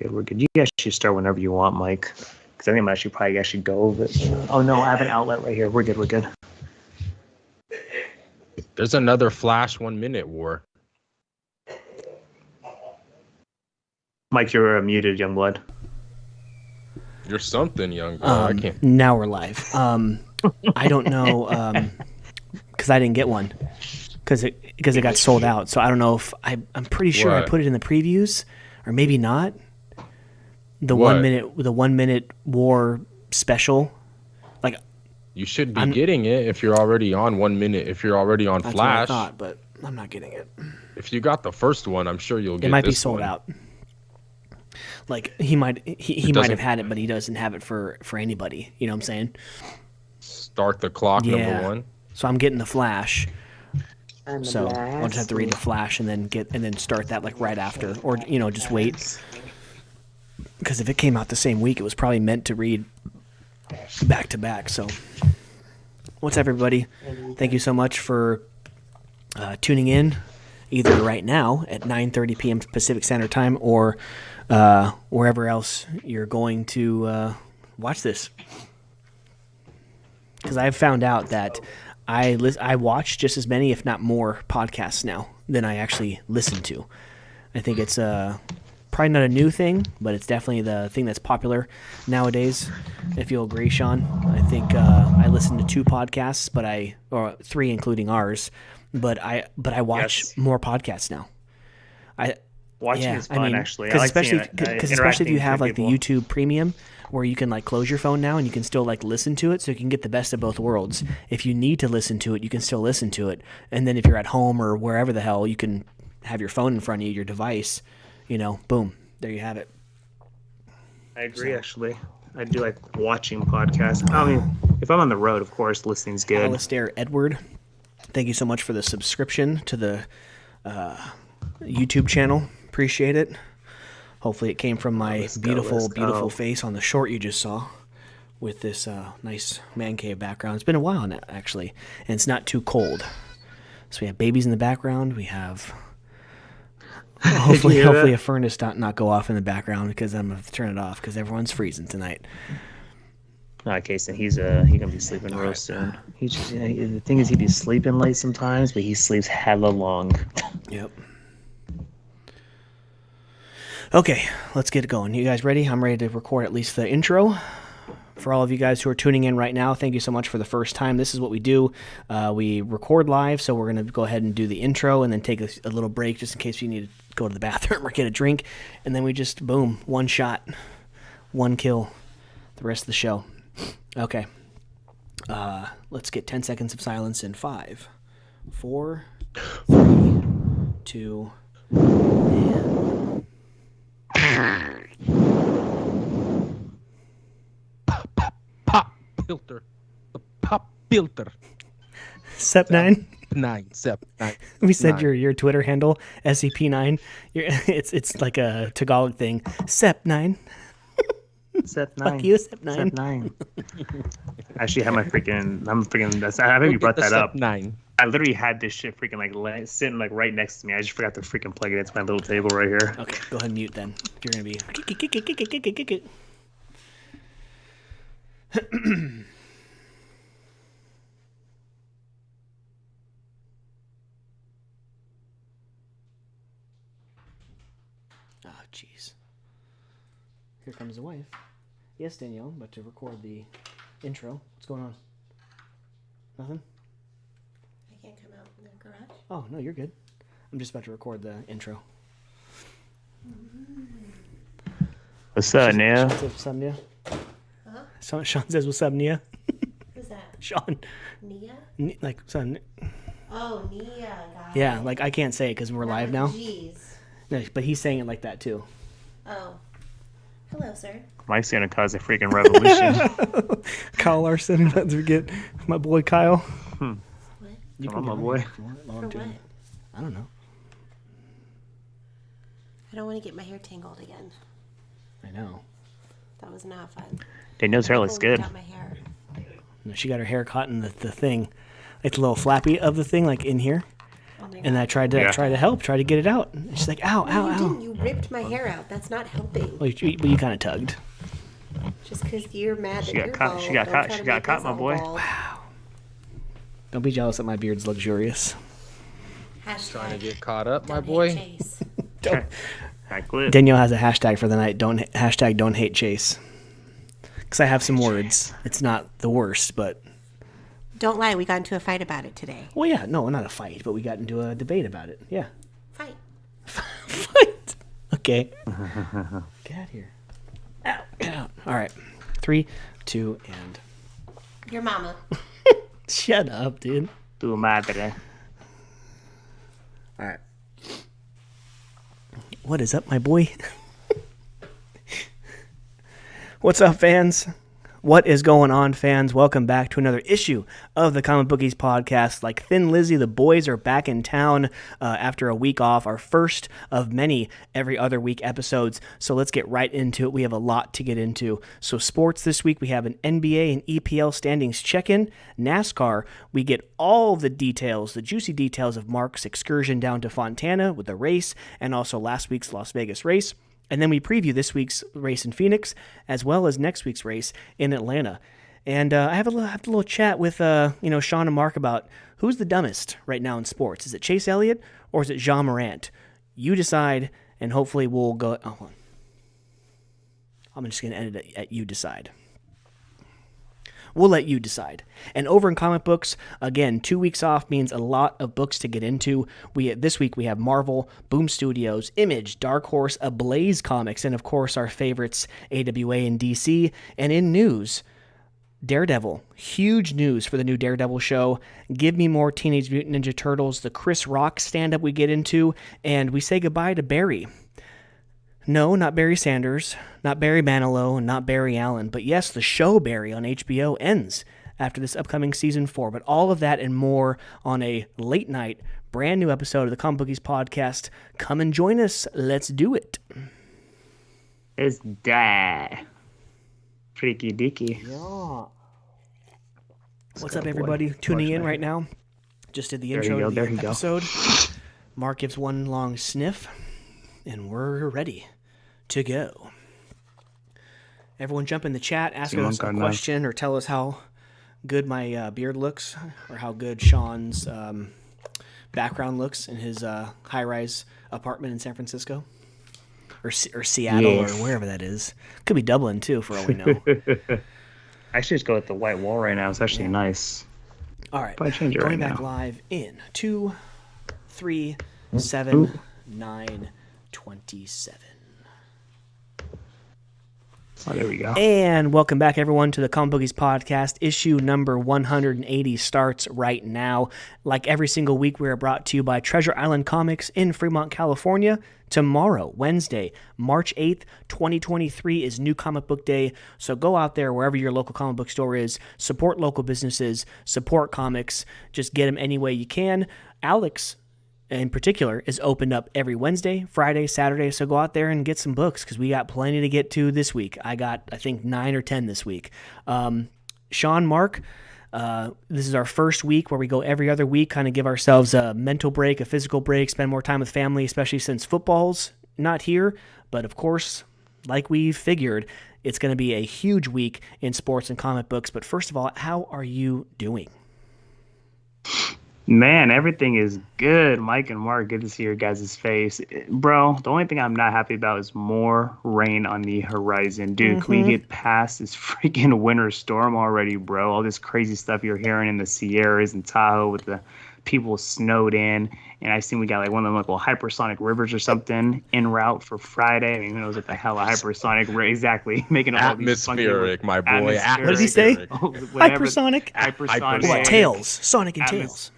good. We're good. You guys should start whenever you want, Mike. Because I think I should probably actually go over it. Oh, no, I have an outlet right here. We're good. We're good. There's another Flash 1 minute war. Mike, you're muted, Youngblood. You're something, young boy. I can't. Now we're live. I don't know because I didn't get one because it got sold out. So I don't know if I'm pretty sure I put it in the previews or maybe not. The What? 1 minute war special. Like You should be getting it if you're already on 1 minute. If you're already on that's Flash. what I thought, but I'm not getting it. If you got the first one, I'm sure you'll get It might be this sold one. out. Like he might have had it, but he doesn't have it for anybody. You know what I'm saying? Start the clock, number one. So I'm getting the Flash. So I'll just have to read the Flash and then start that like right after, or just wait. Because if it came out the same week, it was probably meant to read back to back. So, what's up, everybody? Thank you so much for tuning in, either right now at 9:30 p.m. Pacific Standard Time or wherever else you're going to watch this. Because I've found out that I watch just as many, if not more, podcasts now than I actually listen to. I think it's probably not a new thing, but it's definitely the thing that's popular nowadays. If you'll agree, Sean, I think I listen to 2 podcasts, or 3 including ours, but I watch more podcasts now. Watching is fun, actually. Because I like especially if you have like the people. YouTube Premium, where you can like close your phone now and you can still like listen to it, so you can get the best of both worlds. If you need to listen to it, you can still listen to it, and then if you're at home or wherever the hell, you can have your phone in front of you, your device. Boom, there you have it. I agree, actually. I do like watching podcasts. I mean, if I'm on the road, of course, listening's good. Alistair Edward, thank you so much for the subscription to the YouTube channel. Appreciate it. Hopefully it came from my beautiful face on the short you just saw with this nice man cave background. It's been a while now, actually, and it's not too cold. So we have babies in the background. We have... Hopefully a furnace not go off in the background, because I'm gonna have to turn it off because everyone's freezing tonight. Okay, so he's gonna be sleeping real soon. He's just, the thing is, he'd be sleeping late sometimes, but he sleeps hella long. Yep. Okay, let's get it going. You guys ready? I'm ready to record at least the intro. For all of you guys who are tuning in right now, thank you so much for the first time. This is what we do. We record live, so we're going to go ahead and do the intro and then take a little break just in case you need to go to the bathroom or get a drink. And then we just, boom, one shot, one kill, the rest of the show. Okay. Let's get 10 seconds of silence in 5, 4, 3, 2, and... Filter. The pop filter. Sep9. 9. Sep9. We said your Twitter handle, SCP9. It's like a Tagalog thing. Sep9. Sep9. Fuck you, Sep9. Sep9. I actually have I think you brought that up. Sep9. I literally had this shit freaking like sitting like right next to me. I just forgot to freaking plug it into my little table right here. Okay, go ahead and mute then. You're going to be... Oh, jeez. Here comes the wife. Yes, Danielle, but to record the intro. What's going on? Nothing? I can't come out in the garage. Oh, no, you're good. I'm just about to record the intro. What's up, Nia? What's up, Nia? Huh? Sean says, what's up, Nia? Who's that? Sean. Nia? Like, son. Oh, Nia. Got Yeah, it. like I can't say it because we're live now. Jeez. No, but he's saying it like that too. Oh. Hello, sir. Mike's gonna cause a freaking revolution. Kyle Larson, about to forget my boy Kyle. What? You Come on, my boy. For what? I don't know. I don't want to get my hair tangled again. I know. That was not fun. Danielle's hair looks good. Got my hair. No, she got her hair caught in the thing, like the little flappy of the thing, like in here. Oh my And God. I tried to help, try to get it out. And she's like, ow, No, ow, you ow. didn't. You ripped my hair out. That's not helping. Well, you kind of tugged. Just because you're mad She that got you're caught- bald, she got don't caught- try she to got make caught, us my all boy. bald. Don't be jealous that my beard's luxurious. Hashtag Trying to get caught up, my don't hate boy. Chase. I clip. Danielle has a hashtag for the night. Hashtag don't hate Chase. Because I have some words. It's not the worst, but Don't lie. We got into a fight about it today. well, yeah, no, not a fight, but we got into a debate about it. Yeah, Fight. fight. Okay. Get out of here. Out. Get out. All right. 3, 2, and Your mama. shut up, dude. Tu madre. All right. What is up, my boy? What's up, fans? What is going on, fans? Welcome back to another issue of the Comic Bookies podcast. Like Thin Lizzy, the boys are back in town after a week off, our first of many every other week episodes. So let's get right into it. We have a lot to get into. So sports this week, we have an NBA and EPL standings check-in. NASCAR, we get all the details, the juicy details of Mark's excursion down to Fontana with the race and also last week's Las Vegas race. And then we preview this week's race in Phoenix, as well as next week's race in Atlanta. And I have a little chat with Sean and Mark about who's the dumbest right now in sports. Is it Chase Elliott or is it Jean Morant? You decide, and hopefully we'll go. Oh, hold on. I'm just going to end it at you decide. We'll let you decide. And over in comic books, again, 2 weeks off means a lot of books to get into. This week we have Marvel, Boom Studios, Image, Dark Horse, Ablaze Comics, and of course our favorites, AWA and DC. And in news, Daredevil. Huge news for the new Daredevil show. Give me more Teenage Mutant Ninja Turtles, the Chris Rock stand-up we get into, and we say goodbye to Barry. No, not Barry Sanders, not Barry Manilow, not Barry Allen, but yes, the show Barry on HBO ends after this upcoming season 4. But all of that and more on a late night, brand new episode of the Comic Bookies podcast. Come and join us. Let's do it. Let's die. Freaky dicky. What's up, everybody? Tuning in right now. Just did the intro to the episode. Mark gives one long sniff, and we're ready to go. Everyone jump in the chat, ask us a question, or tell us how good my beard looks, or how good Sean's background looks in his high-rise apartment in San Francisco, or Seattle, or wherever that is. Could be Dublin, too, for all we know. I should just go with the white wall right now. It's actually nice. All right, Probably change it going right back now. live in 2, 3, 7, 9, 27. Oh, there we go. And welcome back, everyone, to the Comic Bookies podcast. Issue number 180 starts right now. Like every single week, we are brought to you by Treasure Island Comics in Fremont, California. Tomorrow, Wednesday, March 8th, 2023, is New Comic Book Day. So go out there, wherever your local comic book store is. Support local businesses. Support comics. Just get them any way you can. Alex, in particular, is opened up every Wednesday, Friday, Saturday. So go out there and get some books because we got plenty to get to this week. I got, I think, 9 or 10 this week. Sean, Mark, this is our first week where we go every other week, kind of give ourselves a mental break, a physical break, spend more time with family, especially since football's not here. But of course, like we figured, it's going to be a huge week in sports and comic books. But first of all, how are you doing? Man, everything is good. Mike and Mark, good to see your guys' face. Bro, the only thing I'm not happy about is more rain on the horizon. Dude, can we get past this freaking winter storm already, bro? All this crazy stuff you're hearing in the Sierras and Tahoe with the people snowed in. And I seen we got like one of them like little hypersonic rivers or something en route for Friday. I mean, who knows what the hell a hypersonic exactly making all these funky Atmospheric, my boy. atmospheric. What did he say? Whatever. Hypersonic? Hypersonic. What, Tails? Sonic and Tails.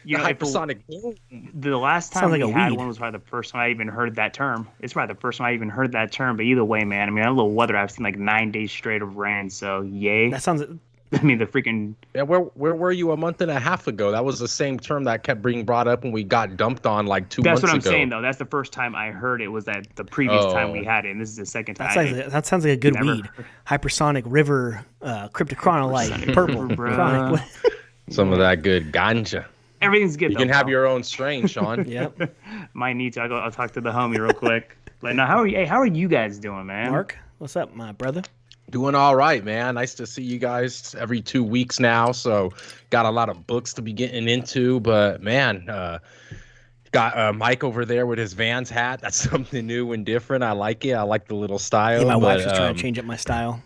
You know, Hypersonic. the last time Sounds like we a had weed. one was probably the first time I even heard that term. It's probably the first time I even heard that term. But either way, man, I mean, that little weather, I've seen like 9 days straight of rain. So, yay. That sounds... I mean, the freaking... Yeah, where were you a month and a half ago? That was the same term that kept being brought up when we got dumped on like 2 months That's ago. what I'm saying, though. That's the first time I heard it was that the previous time we had it. And this is the second time. That sounds like a good Never. weed. Hypersonic river, cryptochronolite, Hypersonic purple. river, bruh. Chronic. Some of that good ganja. Everything's good. You though, can have bro. your own strain, Sean. Yep. Might need to. I'll talk to the homie real quick. But now, how are you? Hey, how are you guys doing, man? Mark, what's up, my brother? Doing all right, man. Nice to see you guys every 2 weeks now. So got a lot of books to be getting into, but man, got Mike over there with his Vans hat. That's something new and different. I like it. I like the little style. Yeah, my but, wife's just trying to change up my style,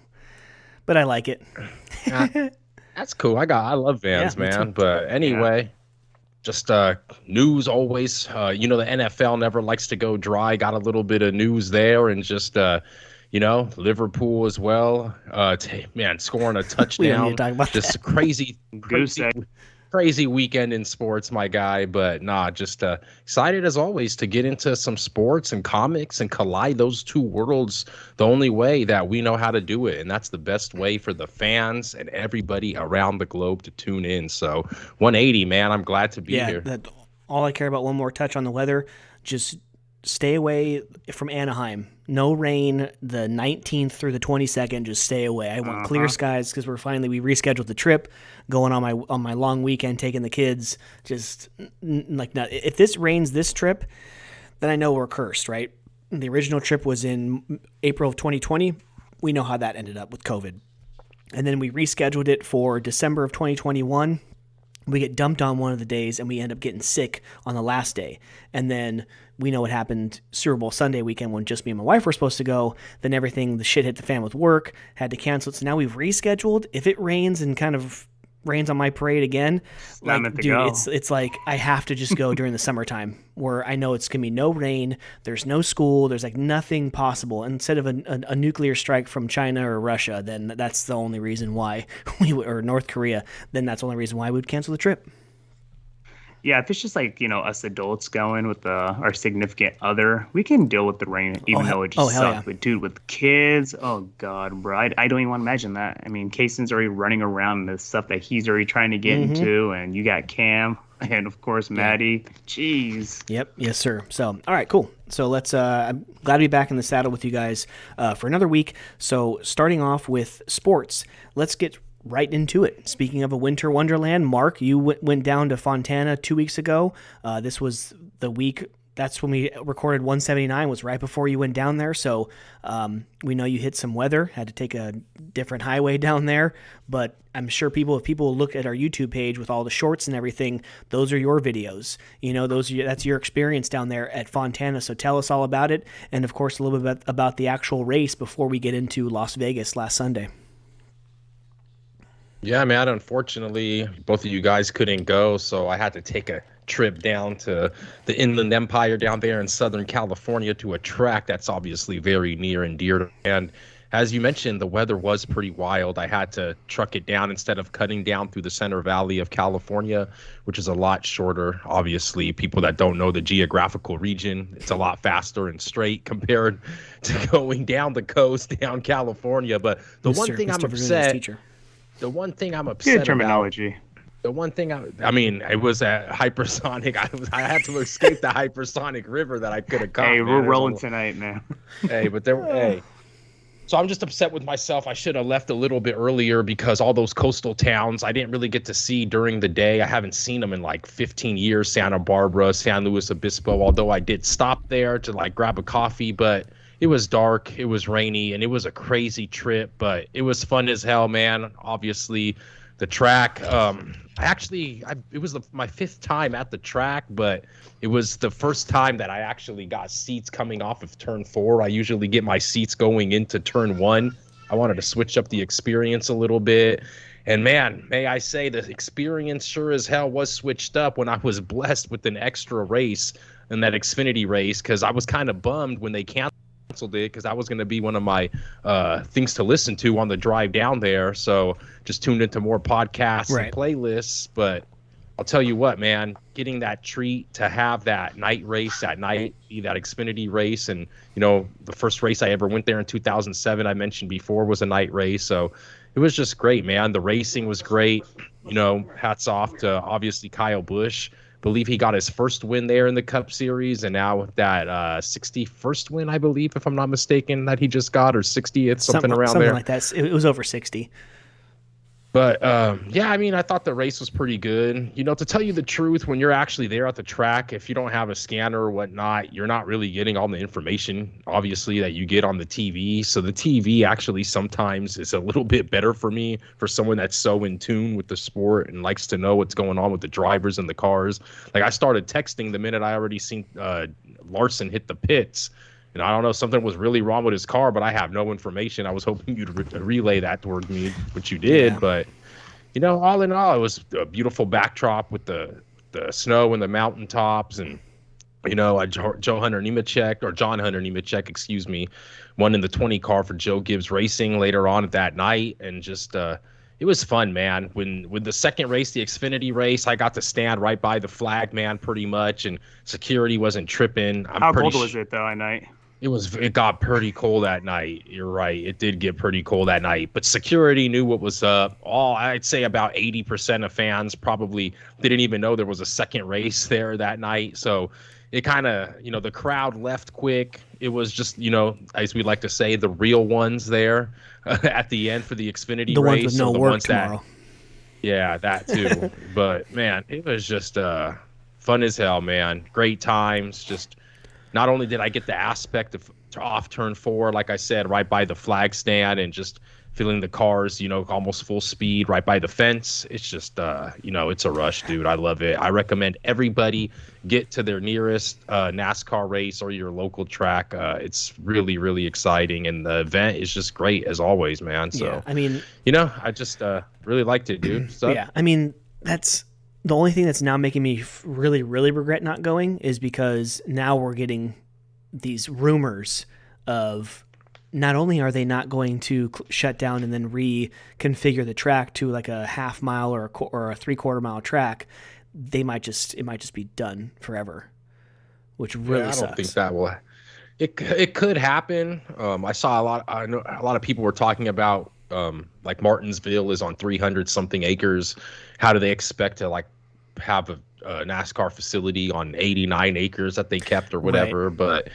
but I like it. That's cool. I love Vans, Yeah, me man. too. But anyway, just news always. The NFL never likes to go dry. Got a little bit of news there, and just Liverpool as well. Man, scoring a We don't need touchdown. to talk about Just that. Goose egg. crazy weekend in sports, my guy. But nah, just excited as always to get into some sports and comics and collide those two worlds the only way that we know how to do it. And that's the best way for the fans and everybody around the globe to tune in. So 180, man, I'm glad to be here. All I care about, one more touch on the weather, just stay away from Anaheim. No rain the 19th through the 22nd. Just stay away. I want clear skies because we rescheduled the trip, going on my long weekend, taking the kids. Just if this rains this trip, then I know we're cursed, right? The original trip was in April of 2020. We know how that ended up with COVID. And then we rescheduled it for December of 2021. We get dumped on one of the days, and we end up getting sick on the last day. And then we know what happened Super Bowl Sunday weekend when just me and my wife were supposed to go. Then the shit hit the fan with work, had to cancel it. So now we've rescheduled. If it rains and kind of rains on my parade again, it's like I have to just go during the summertime where I know it's going to be no rain, there's no school, there's like nothing possible. Instead of a nuclear strike from China or Russia, then that's the only reason why or North Korea, then that's the only reason why we would cancel the trip. Yeah, if it's just like, us adults going with our significant other, we can deal with the rain, even though it just sucks. Yeah. But dude, with kids, oh God, bro, I don't even want to imagine that. I mean, Kaysen's already running around the stuff that he's already trying to get into, and you got Cam, and of course, Maddie. Jeez. Yep. Yes, sir. So, all right, cool. So let's, I'm glad to be back in the saddle with you guys for another week. So starting off with sports, let's get right into it. Speaking of a winter wonderland, Mark, you went down to Fontana 2 weeks ago. This was the week. That's when we recorded 179. Was right before you went down there. So we know you hit some weather. Had to take a different highway down there. But I'm sure if people look at our YouTube page with all the shorts and everything, those are your videos. That's your experience down there at Fontana. So tell us all about it, and of course a little bit about the actual race before we get into Las Vegas last Sunday. Yeah, man, unfortunately, both of you guys couldn't go, so I had to take a trip down to the Inland Empire down there in Southern California to a track that's obviously very near and dear to me. And as you mentioned, the weather was pretty wild. I had to truck it down instead of cutting down through the Center Valley of California, which is a lot shorter. Obviously, people that don't know the geographical region, it's a lot faster and straight compared to going down the coast, down California. But the one thing I'm upset Good terminology. The one thing I mean, it was a hypersonic. I had to escape the hypersonic river that I could have caught. Hey, we're rolling tonight, man. Hey. So I'm just upset with myself. I should have left a little bit earlier because all those coastal towns I didn't really get to see during the day. I haven't seen them in like 15 years. Santa Barbara, San Luis Obispo, although I did stop there to like grab a coffee, but it was dark, it was rainy, and it was a crazy trip, but it was fun as hell, man. Obviously, the track, it was my fifth time at the track, but it was the first time that I actually got seats coming off of turn 4. I usually get my seats going into turn 1. I wanted to switch up the experience a little bit. And man, may I say the experience sure as hell was switched up when I was blessed with an extra race in that Xfinity race, because I was kind of bummed when they canceled it, because that was going to be one of my things to listen to on the drive down there. So just tuned into more podcasts and playlists. But I'll tell you what, man, getting that treat to have that night race at night, that Xfinity race. And, the first race I ever went there in 2007, I mentioned before, was a night race. So it was just great, man. The racing was great. Hats off to obviously Kyle Busch. Believe he got his first win there in the Cup Series, and now that 61st win, I believe, if I'm not mistaken, that he just got, or 60th, something around there. Something like that. It was over 60. But yeah, I mean, I thought the race was pretty good. You know, to tell you the truth, when you're actually there at the track, if you don't have a scanner or whatnot, you're not really getting all the information, obviously, that you get on the TV. So the TV actually sometimes is a little bit better for me, for someone that's so in tune with the sport and likes to know what's going on with the drivers and the cars. Like, I started texting the minute I already seen Larson hit the pits. And I don't know, something was really wrong with his car, but I have no information. I was hoping you'd relay that toward me, which you did. Yeah. But, you know, all in all, it was a beautiful backdrop with the snow and the mountaintops. And, you know, John Hunter Nemechek, excuse me, won in the 20 car for Joe Gibbs Racing later on that night. And just, it was fun, man. With the second race, the Xfinity race, I got to stand right by the flag man pretty much, and security wasn't tripping. How cold was it, though, at night? It got pretty cold that night. You're right. It did get pretty cold that night. But security knew what was up. I'd say about 80% of fans probably didn't even know there was a second race there that night. So it kind of, you know, the crowd left quick. It was just, you know, as we like to say, the real ones there at the end for the Xfinity the race. ones with no work tomorrow. Yeah, that too. But man, it was just fun as hell, man. Great times. Just not only did I get the aspect of off turn 4, like I said, right by the flag stand, and just feeling the cars, you know, almost full speed right by the fence. It's just, you know, it's a rush, dude. I love it. I recommend everybody get to their nearest NASCAR race or your local track. It's really, really exciting, and the event is just great as always, man. So, Yeah, I mean, you know, I just really liked it, dude. So, yeah, I mean, that's the only thing that's now making me really, really regret not going, is because now we're getting these rumors of not only are they not going to shut down and then reconfigure the track to like a half mile or a 3/4 mile track, it might just be done forever, which really I sucks. don't think that will. It could happen. I know a lot of people were talking about like Martinsville is on 300 something acres. How do they expect to like have a NASCAR facility on 89 acres that they kept or whatever? Right. But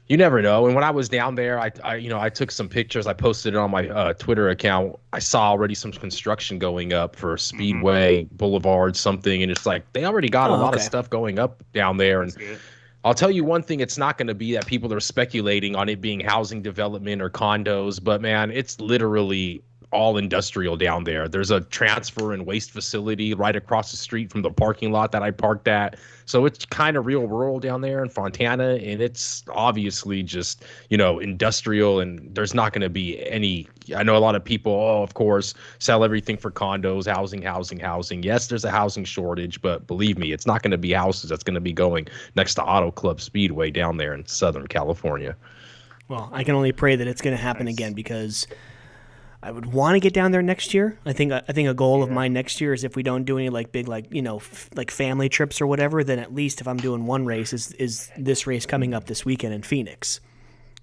you never know. And when I was down there, I took some pictures. I posted it on my Twitter account. I saw already some construction going up for Speedway Boulevard something, and it's like they already got a lot of stuff going up down there. And I'll tell you one thing, it's not going to be that people are speculating on it being housing development or condos, but man, it's literally all industrial down there. There's a transfer and waste facility right across the street from the parking lot that I parked at. So it's kind of real rural down there in Fontana, and it's obviously just, you know, industrial, and there's not going to be any. I know a lot of people, of course, sell everything for condos, housing. Yes, there's a housing shortage, but believe me, it's not going to be houses that's going to be going next to Auto Club Speedway down there in Southern California. Well, I can only pray that it's going to happen again, because I would want to get down there next year. I think a goal of mine next year is, if we don't do any like big, like, you know, like family trips or whatever, then at least if I'm doing one race, is this race coming up this weekend in Phoenix.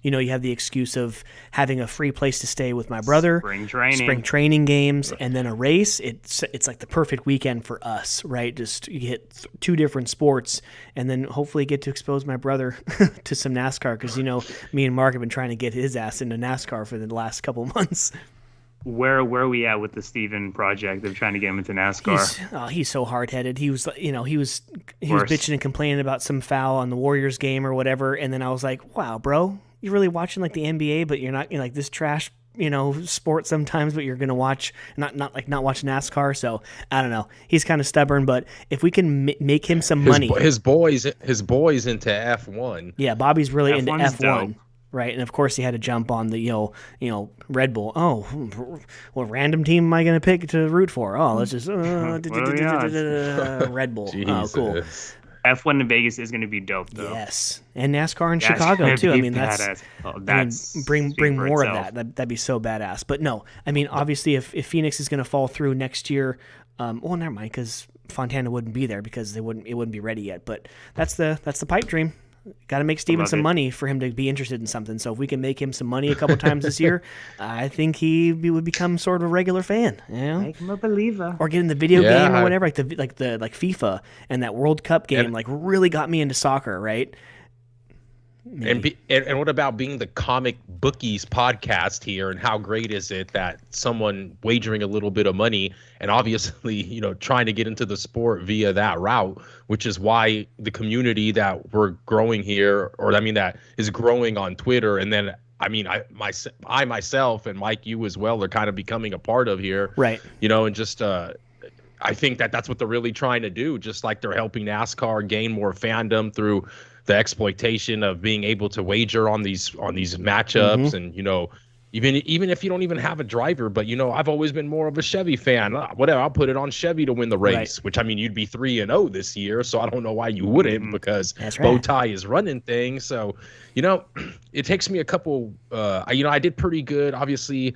You know, you have the excuse of having a free place to stay with my brother, spring training games, and then a race. It's like the perfect weekend for us, right? Just you hit 2 different sports, and then hopefully get to expose my brother to some NASCAR, because, you know, me and Mark have been trying to get his ass into NASCAR for the last couple months. Where are we at with the Steven project of trying to get him into NASCAR? He's so hard-headed. He was bitching and complaining about some foul on the Warriors game or whatever, and then I was like, "Wow, bro, you're really watching like the NBA, but you're not, like this trash, you know, sport sometimes, but you're gonna watch not watch NASCAR." So I don't know. He's kind of stubborn, but if we can make him some money, his boys into F1. Yeah, Bobby's really into F1. Dope. Right, and of course he had to jump on the you know Red Bull. Oh, what random team am I going to pick to root for? Oh, let's just Red Bull. Jesus. Oh, cool. F1 in Vegas is going to be dope, though. Yes, and NASCAR in Chicago too. I mean, that's bring more of that. That'd be so badass. But no, I mean, obviously, if Phoenix is going to fall through next year, well, never mind, because Fontana wouldn't be there because it wouldn't be ready yet. But that's the pipe dream. Got to make Steven some money for him to be interested in something. So if we can make him some money a couple times this year, I think he would become sort of a regular fan. You know? Make him a believer. Or get in the video game or whatever, like FIFA and that World Cup game, like really got me into soccer, right? And what about being the comic Bookies podcast here, and how great is it that someone wagering a little bit of money and obviously, trying to get into the sport via that route, which is why the community that we're growing here, that is growing on Twitter, and then I myself and Mike, you as well, are kind of becoming a part of here, right? And just I think that's what they're really trying to do, just like they're helping NASCAR gain more fandom through the exploitation of being able to wager on these matchups. And even if you don't even have a driver, but I've always been more of a Chevy fan. Whatever, I'll put it on Chevy to win the race, which you'd be 3-0 this year, so I don't know why you wouldn't, because Bowtie is running things. So it takes me a couple I did pretty good, obviously.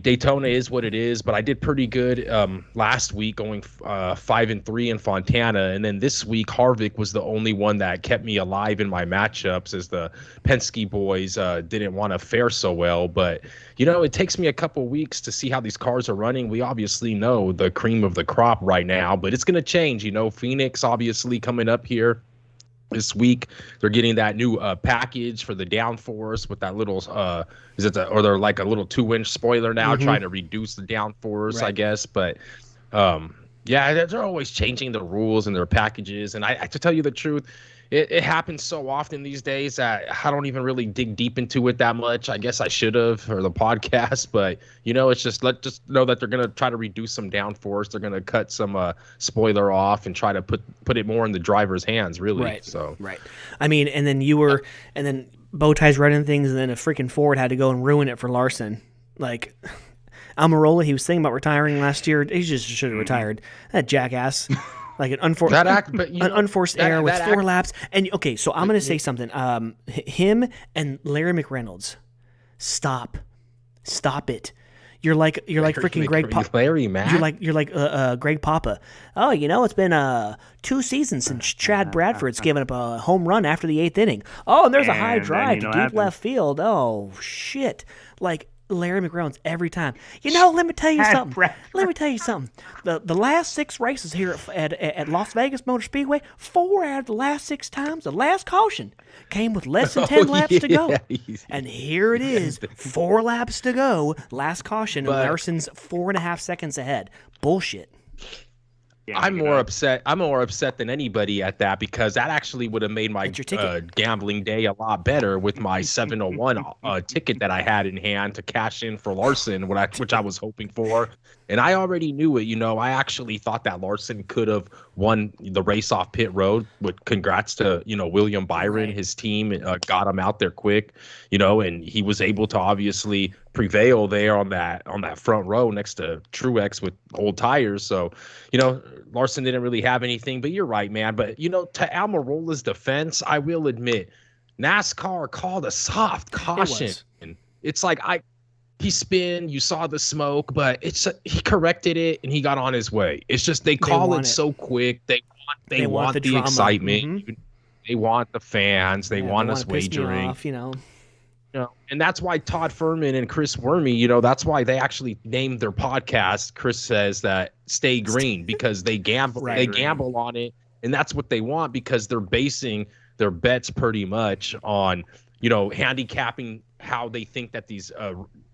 Daytona is what it is, but I did pretty good last week, going 5-3 in Fontana, and then this week Harvick was the only one that kept me alive in my matchups, as the Penske boys didn't want to fare so well. But it takes me a couple weeks to see how these cars are running. We obviously know the cream of the crop right now, but it's going to change. Phoenix obviously coming up here this week. They're getting that new package for the downforce with that little they're like a little 2-inch spoiler now, trying to reduce the downforce, I guess. But they're always changing the rules and their packages. And I to tell you the truth, it happens so often these days that I don't even really dig deep into it that much. I guess I should have for the podcast, but it's just just know that they're gonna try to reduce some downforce. They're gonna cut some spoiler off and try to put it more in the driver's hands, really. Right. So and then Bowtie's running things, and then a freaking Ford had to go and ruin it for Larson. Like, Almirola, he was thinking about retiring last year. He just should have retired. That jackass. Like an unforced error with 4 laps. And okay, so I'm going to say something. Him and Larry McReynolds, stop it. You're like freaking Greg Papa. Larry, man. You're like Greg Papa. Oh, it's been 2 seasons since Chad Bradford's given up a home run after the 8th inning. Oh, and there's a high drive to deep left field. Oh shit! Like, Larry McReynolds every time. Let me tell you something. The last 6 races here at Las Vegas Motor Speedway, 4 out of the last 6 times, the last caution came with less than 10 laps to go. And here it is, 4 laps to go, last caution, and Larson's 4.5 seconds ahead. Bullshit. Yeah, I'm more upset than anybody at that, because that actually would have made my gambling day a lot better with my 701 ticket that I had in hand to cash in for Larson, which I was hoping for. And I already knew it. I actually thought that Larson could have won the race off pit road. But congrats to William Byron, his team got him out there quick. And he was able to obviously prevail there on that front row next to Truex with old tires. So Larson didn't really have anything. But you're right, man. But to Almirola's defense, I will admit, NASCAR called a soft caution. It's like he spun, you saw the smoke, but he corrected it and he got on his way. It's just they call it so quick. They want the excitement. Mm-hmm. They want the fans. They want us wagering. Off, and that's why Todd Furman and Chris Wormy, that's why they actually named their podcast. Chris says that Stay Green, because they gamble. They gamble on it, and that's what they want, because they're basing their bets pretty much on handicapping how they think that these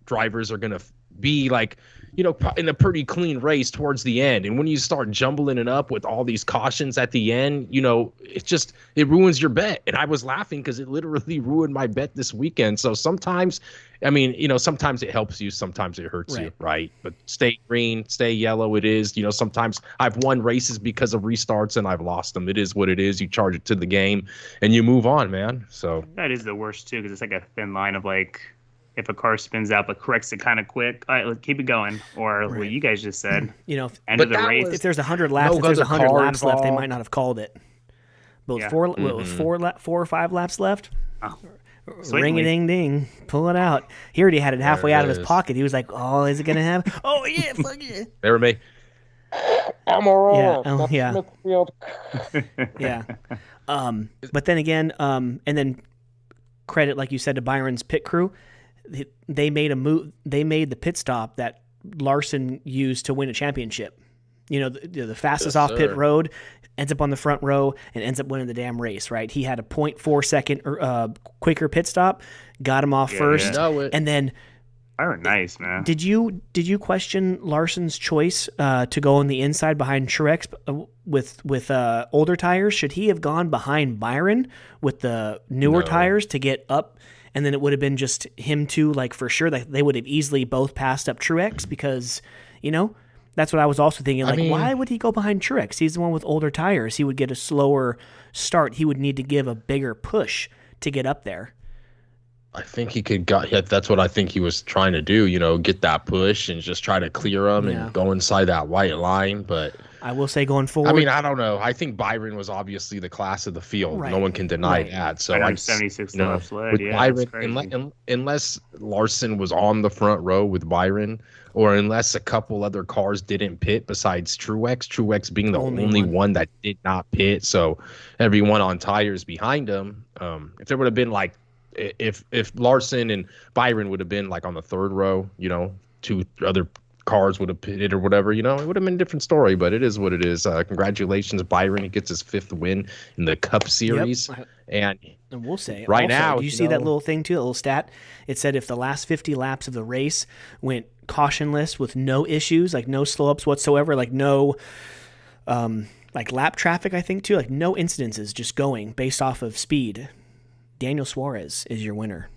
drivers are going to be, like, in a pretty clean race towards the end. And when you start jumbling it up with all these cautions at the end, it ruins your bet. And I was laughing because it literally ruined my bet this weekend. So sometimes, sometimes it helps you, sometimes it hurts you, right? But stay green, stay yellow. It is, sometimes I've won races because of restarts and I've lost them. It is what it is. You charge it to the game and you move on, man. So that is the worst too, because it's like a thin line of, like, if a car spins out but corrects it kind of quick, all right, let's keep it going. Or what you guys just said, end of the race. If there's 100 laps, left, they might not have called it. But with 4 or 5 laps left, ring a ding ding, pull it out. He already had it halfway out of his pocket. He was like, "Oh, is it gonna have? Oh yeah, fuck yeah." They were me. Yeah. Yeah. But then again, and then credit, like you said, to Byron's pit crew. They made a move. They made the pit stop that Larson used to win a championship. the fastest Yes, off pit sir. road, ends up on the front row and ends up winning the damn race, right? He had a 0.4 second quicker pit stop, got him off first, You know it. and then Byron, nice, man. did you question Larson's choice to go on the inside behind Truex with older tires? Should he have gone behind Byron with the newer No. tires to get up, and then it would have been just him two, like for sure that they would have easily both passed up Truex because that's what I was also thinking. Like, why would he go behind Truex? He's the one with older tires. He would get a slower start. He would need to give a bigger push to get up there. I think he could that's what I think he was trying to do, get that push and just try to clear him and go inside that white line. But I will say going forward, I mean, I don't know. I think Byron was obviously the class of the field. Right. No one can deny Right. that. So I know, I'm 76 you know, left sled. with Yeah, Byron, that's crazy. unless Larson was on the front row with Byron, or unless a couple other cars didn't pit besides Truex being the only one that did not pit. So everyone on tires behind him. If there would have been like, if Larson and Byron would have been like on the third row, two other cars would have pitted or whatever, it would have been a different story, but it is what it is. Congratulations, Byron. He gets his 5th win in the Cup Series. Yep. And we'll say right also, now, do you see that little thing too, that little stat? It said if the last 50 laps of the race went cautionless with no issues, like no slowups whatsoever, like no like lap traffic, I think too, like no incidences, just going based off of speed, Daniel Suarez is your winner.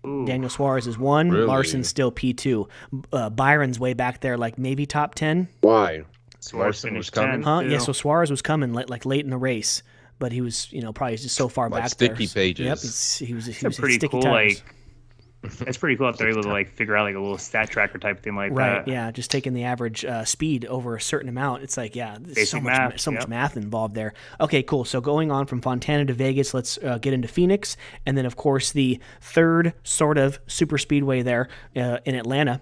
Ooh. Daniel Suarez is 1. Really? Larson's still P2. Byron's way back there, like maybe top 10. why? Suarez Larson was finished coming? 10th, too. Yeah, so Suarez was coming like late in the race, but he was probably just so far Like back sticky there. pages. Yep, he was It's a pretty sticky cool, tires. it's pretty cool if they're able to like figure out like a little stat tracker type thing like Right, that. yeah, just taking the average speed over a certain amount. It's like, yeah, there's so Basic much math, so much yep. math involved there. Okay, cool. So going on from Fontana to Vegas, let's get into Phoenix, and then of course the third sort of super speedway there in Atlanta.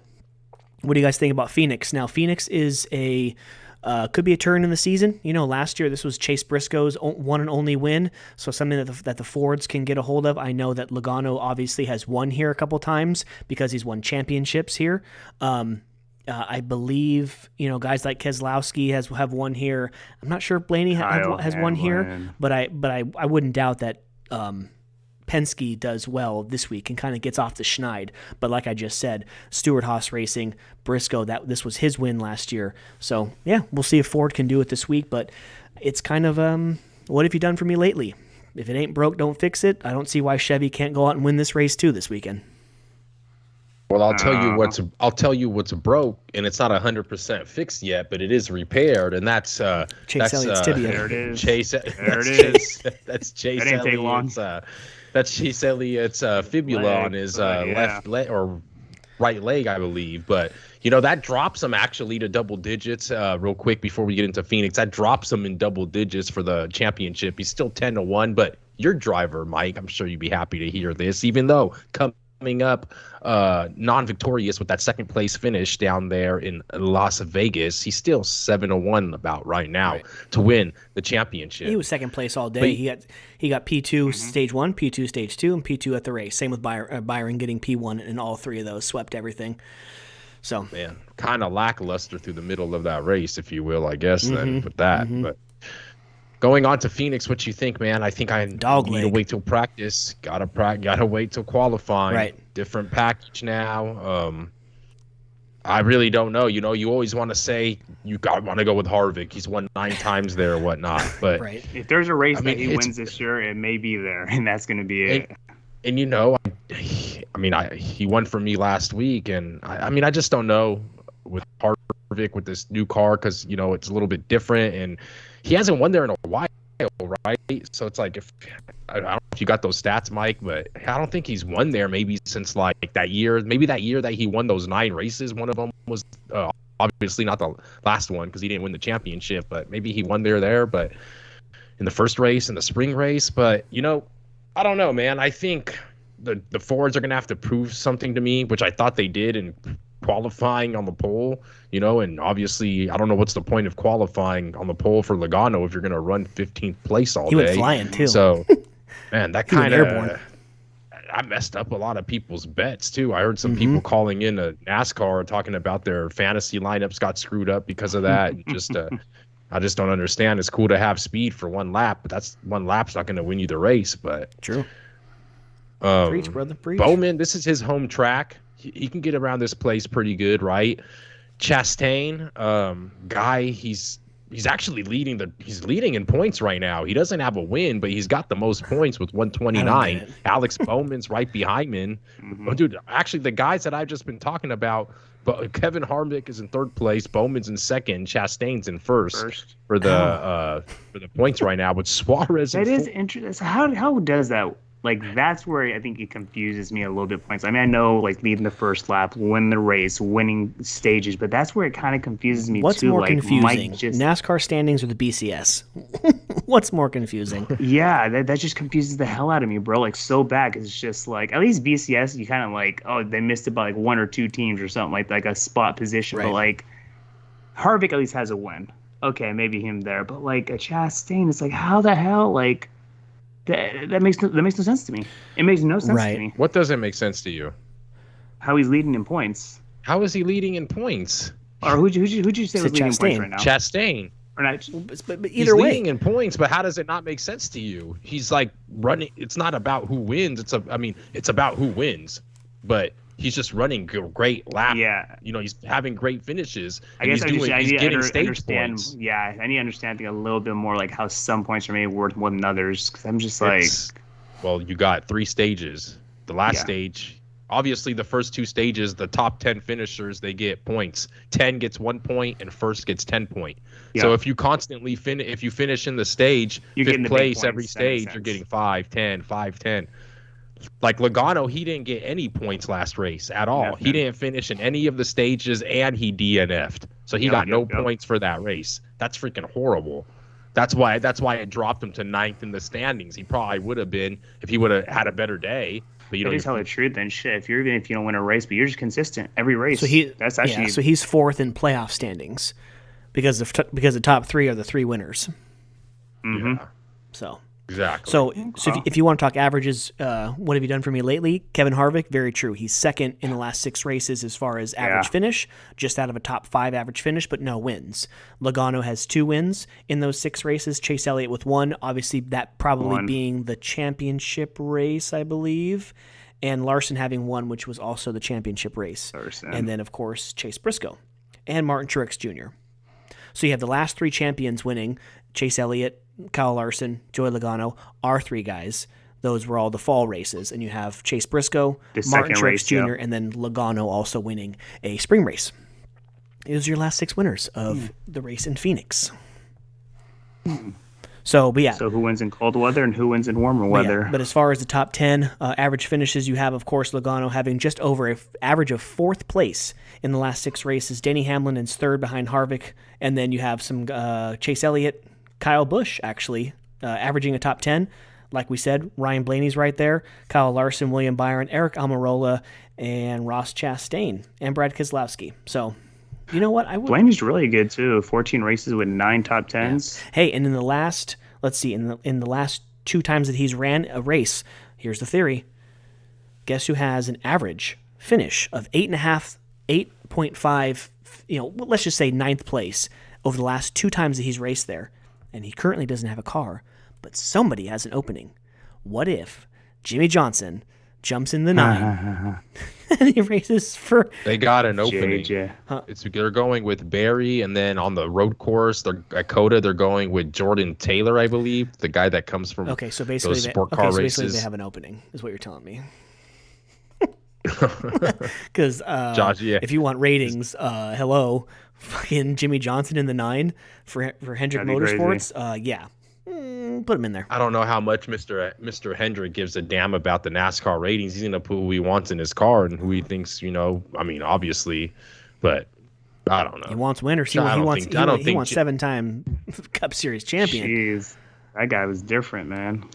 What do you guys think about Phoenix? Now, Phoenix is could be a turn in the season. Last year this was Chase Briscoe's one and only win, so something that the Fords can get a hold of. I know that Logano obviously has won here a couple times because he's won championships here. I believe guys like Keselowski have won here. I'm not sure if Blaney has won here, but I wouldn't doubt that Penske does well this week and kind of gets off the schneid. But like I just said, Stewart-Haas Racing, Briscoe, this was his win last year. So, yeah, we'll see if Ford can do it this week. But it's kind of, what have you done for me lately? If it ain't broke, don't fix it. I don't see why Chevy can't go out and win this race too this weekend. Well, I'll tell you what's broke, and it's not 100% fixed yet, but it is repaired, and that's Chase Elliott's tibia. There it is. Chase. There it is. That's Chase That didn't take long. Elliott's. That's Chase Elliott's fibula Leg, on his yeah. left leg or right leg, I believe. But that drops him actually to double digits. Real quick before we get into Phoenix, that drops him in double digits for the championship. He's still 10-1, but your driver, Mike, I'm sure you'd be happy to hear this, even though coming up non-victorious with that second place finish down there in Las Vegas, he's still 7-1 about right now to win the championship. He was second place all day. He got P2 stage 1, P2 stage 2, and P2 at the race. Same with Byron getting P1 in all three of those, swept everything. So man, kind of lackluster through the middle of that race, if you will, I guess. Then with that, but going on to Phoenix, what you think, man? I think I need to wait till practice. Gotta wait till qualifying. Right. Different package now. I really don't know. You always want to say want to go with Harvick. He's won 9 times there or whatnot. But right. If there's a race that he wins this year, it may be there, and that's going to be it. And he won for me last week, and I just don't know with Harvick with this new car because it's a little bit different, and he hasn't won there in a while, right? So it's like I don't know if you got those stats, Mike, but I don't think he's won there maybe since like that year that he won those 9 races. One of them was obviously not the last one because he didn't win the championship, but maybe he won there, but in the first race, in the spring race. But I don't know, man. I think the Fords are gonna have to prove something to me, which I thought they did in qualifying on the pole, and obviously I don't know what's the point of qualifying on the pole for Logano if you're going to run 15th place all day. He went flying too. So, man, that kind of I messed up a lot of people's bets too. I heard some people calling in a NASCAR talking about their fantasy lineups got screwed up because of that. And just I just don't understand. It's cool to have speed for one lap, but that's one lap's not going to win you the race. But true. Preach, brother, preach. Bowman, this is his home track. He can get around this place pretty good, right? Chastain, guy, he's actually leading in points right now. He doesn't have a win, but he's got the most points with 129. Alex Bowman's right behind him. Oh, dude, actually the guys that I've just been talking about, but Kevin Harvick is in third place, Bowman's in second, Chastain's in first for the points right now, with Suarez. That is interesting. How does that? Like, that's where I think it confuses me a little bit. Points. I mean, I know, like, leading the first lap, win the race, winning stages, but that's where it kind of confuses me, What's too. more like, confusing, NASCAR standings or the BCS? What's more confusing? Yeah, that just confuses the hell out of me, bro. Like, so bad. 'Cause it's just, like, at least BCS, you kind of, like, oh, they missed it by, like, one or two teams or something, like a spot position. Right. But, like, Harvick at least has a win. Okay, maybe him there. But, like, a Chastain, it's like, how the hell, like... That makes no sense to me. It makes no sense to me. What doesn't make sense to you? How he's leading in points. How is he leading in points? Or who'd you say was leading in points right now? Chastain. Or not, but either he's way, leading in points. But how does it not make sense to you? He's like running. It's not about who wins. It's about who wins. But he's just running great lap. Yeah. You know, he's having great finishes. I guess he's getting stage understand. Points. Yeah, I need to understand a little bit more, like how some points are maybe worth more than others. Because I'm just like, well, you got 3 stages. The last stage, obviously, the first 2 stages, the top 10 finishers, they get points. 10 gets 1 point, and first gets 10 points. Yeah. So if you constantly if you finish in the stage, you're 5th place every stage, you're getting 5, 10, 5, 10. Like Logano, he didn't get any points last race at all. He didn't finish in any of the stages, and he DNF'd. So he got no points for that race. That's freaking horrible. That's why it dropped him to 9th in the standings. He probably would have been if he would have had a better day. But you tell the truth then. Shit, if you don't win a race, but you're just consistent every race. So so he's 4th in playoff standings because the top 3 are the 3 winners. Mm-hmm. Yeah. So. Exactly. So if you want to talk averages, what have you done for me lately? Kevin Harvick, very true. He's 2nd in the last 6 races as far as average finish, just out of a top 5 average finish, but no wins. Logano has 2 wins in those 6 races. Chase Elliott with 1. Obviously, that probably being the championship race, I believe. And Larson having 1, which was also the championship race. And then, of course, Chase Briscoe and Martin Truex Jr. So you have the last 3 champions winning, Chase Elliott, Kyle Larson, Joey Logano, our 3 guys. Those were all the fall races. And you have Chase Briscoe, Martin Truex Jr., and then Logano also winning a spring race. Those are your last 6 winners of the race in Phoenix. So who wins in cold weather and who wins in warmer weather? But as far as the top 10 average finishes, you have, of course, Logano having just over an average of 4th place in the last 6 races. Denny Hamlin is 3rd behind Harvick. And then you have some Chase Elliott, Kyle Busch, actually, averaging a top 10. Like we said, Ryan Blaney's right there. Kyle Larson, William Byron, Eric Almirola, and Ross Chastain, and Brad Keselowski. So, you know what? Blaney's really good, too. 14 races with 9 top 10s. Yeah. Hey, and in the last, in the last 2 times that he's ran a race, here's the theory. Guess who has an average finish of 8.5, let's just say 9th place over the last 2 times that he's raced there. And he currently doesn't have a car, but somebody has an opening. What if Jimmy Johnson jumps in the 9 and he races for... They got an opening. They're going with Barry, and then on the road course, at COTA, they're going with Jordan Taylor, I believe, the guy that comes from those sport car races. Basically they have an opening, is what you're telling me. Because if you want ratings, hello, fucking Jimmy Johnson in the 9 for Hendrick Motorsports. Put him in there. I don't know how much Mr. Hendrick gives a damn about the NASCAR ratings. He's gonna put who he wants in his car and who he thinks, obviously, but I don't know. He wants winners. He wants 7-time Cup Series champion. Jeez, that guy was different, man.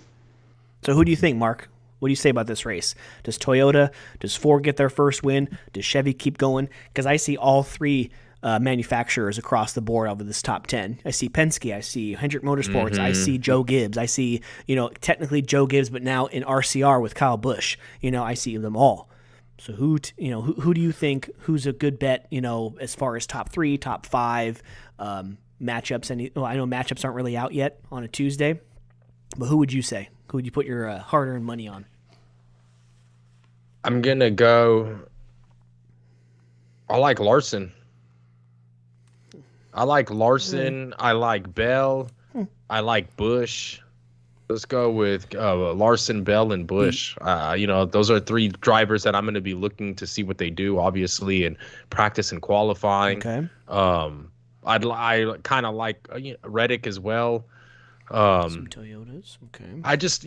So who do you think, Mark? What do you say about this race? Does Ford get their first win? Does Chevy keep going? Because I see all 3 manufacturers across the board over this top 10. I see Penske, I see Hendrick Motorsports, I see Joe Gibbs, I see, technically Joe Gibbs, but now in RCR with Kyle Busch. I see them all. So who do you think, who's a good bet, as far as top 3, top 5 matchups? I know matchups aren't really out yet on a Tuesday, but who would you say? Who would you put your hard-earned money on? I'm going to go, I like Larson. I like Bell. I like Busch. Let's go with Larson, Bell, and Busch. Those are 3 drivers that I'm going to be looking to see what they do, obviously, in practice and qualifying. Okay. I kind of like Reddick as well. Some Toyotas. Okay. I just,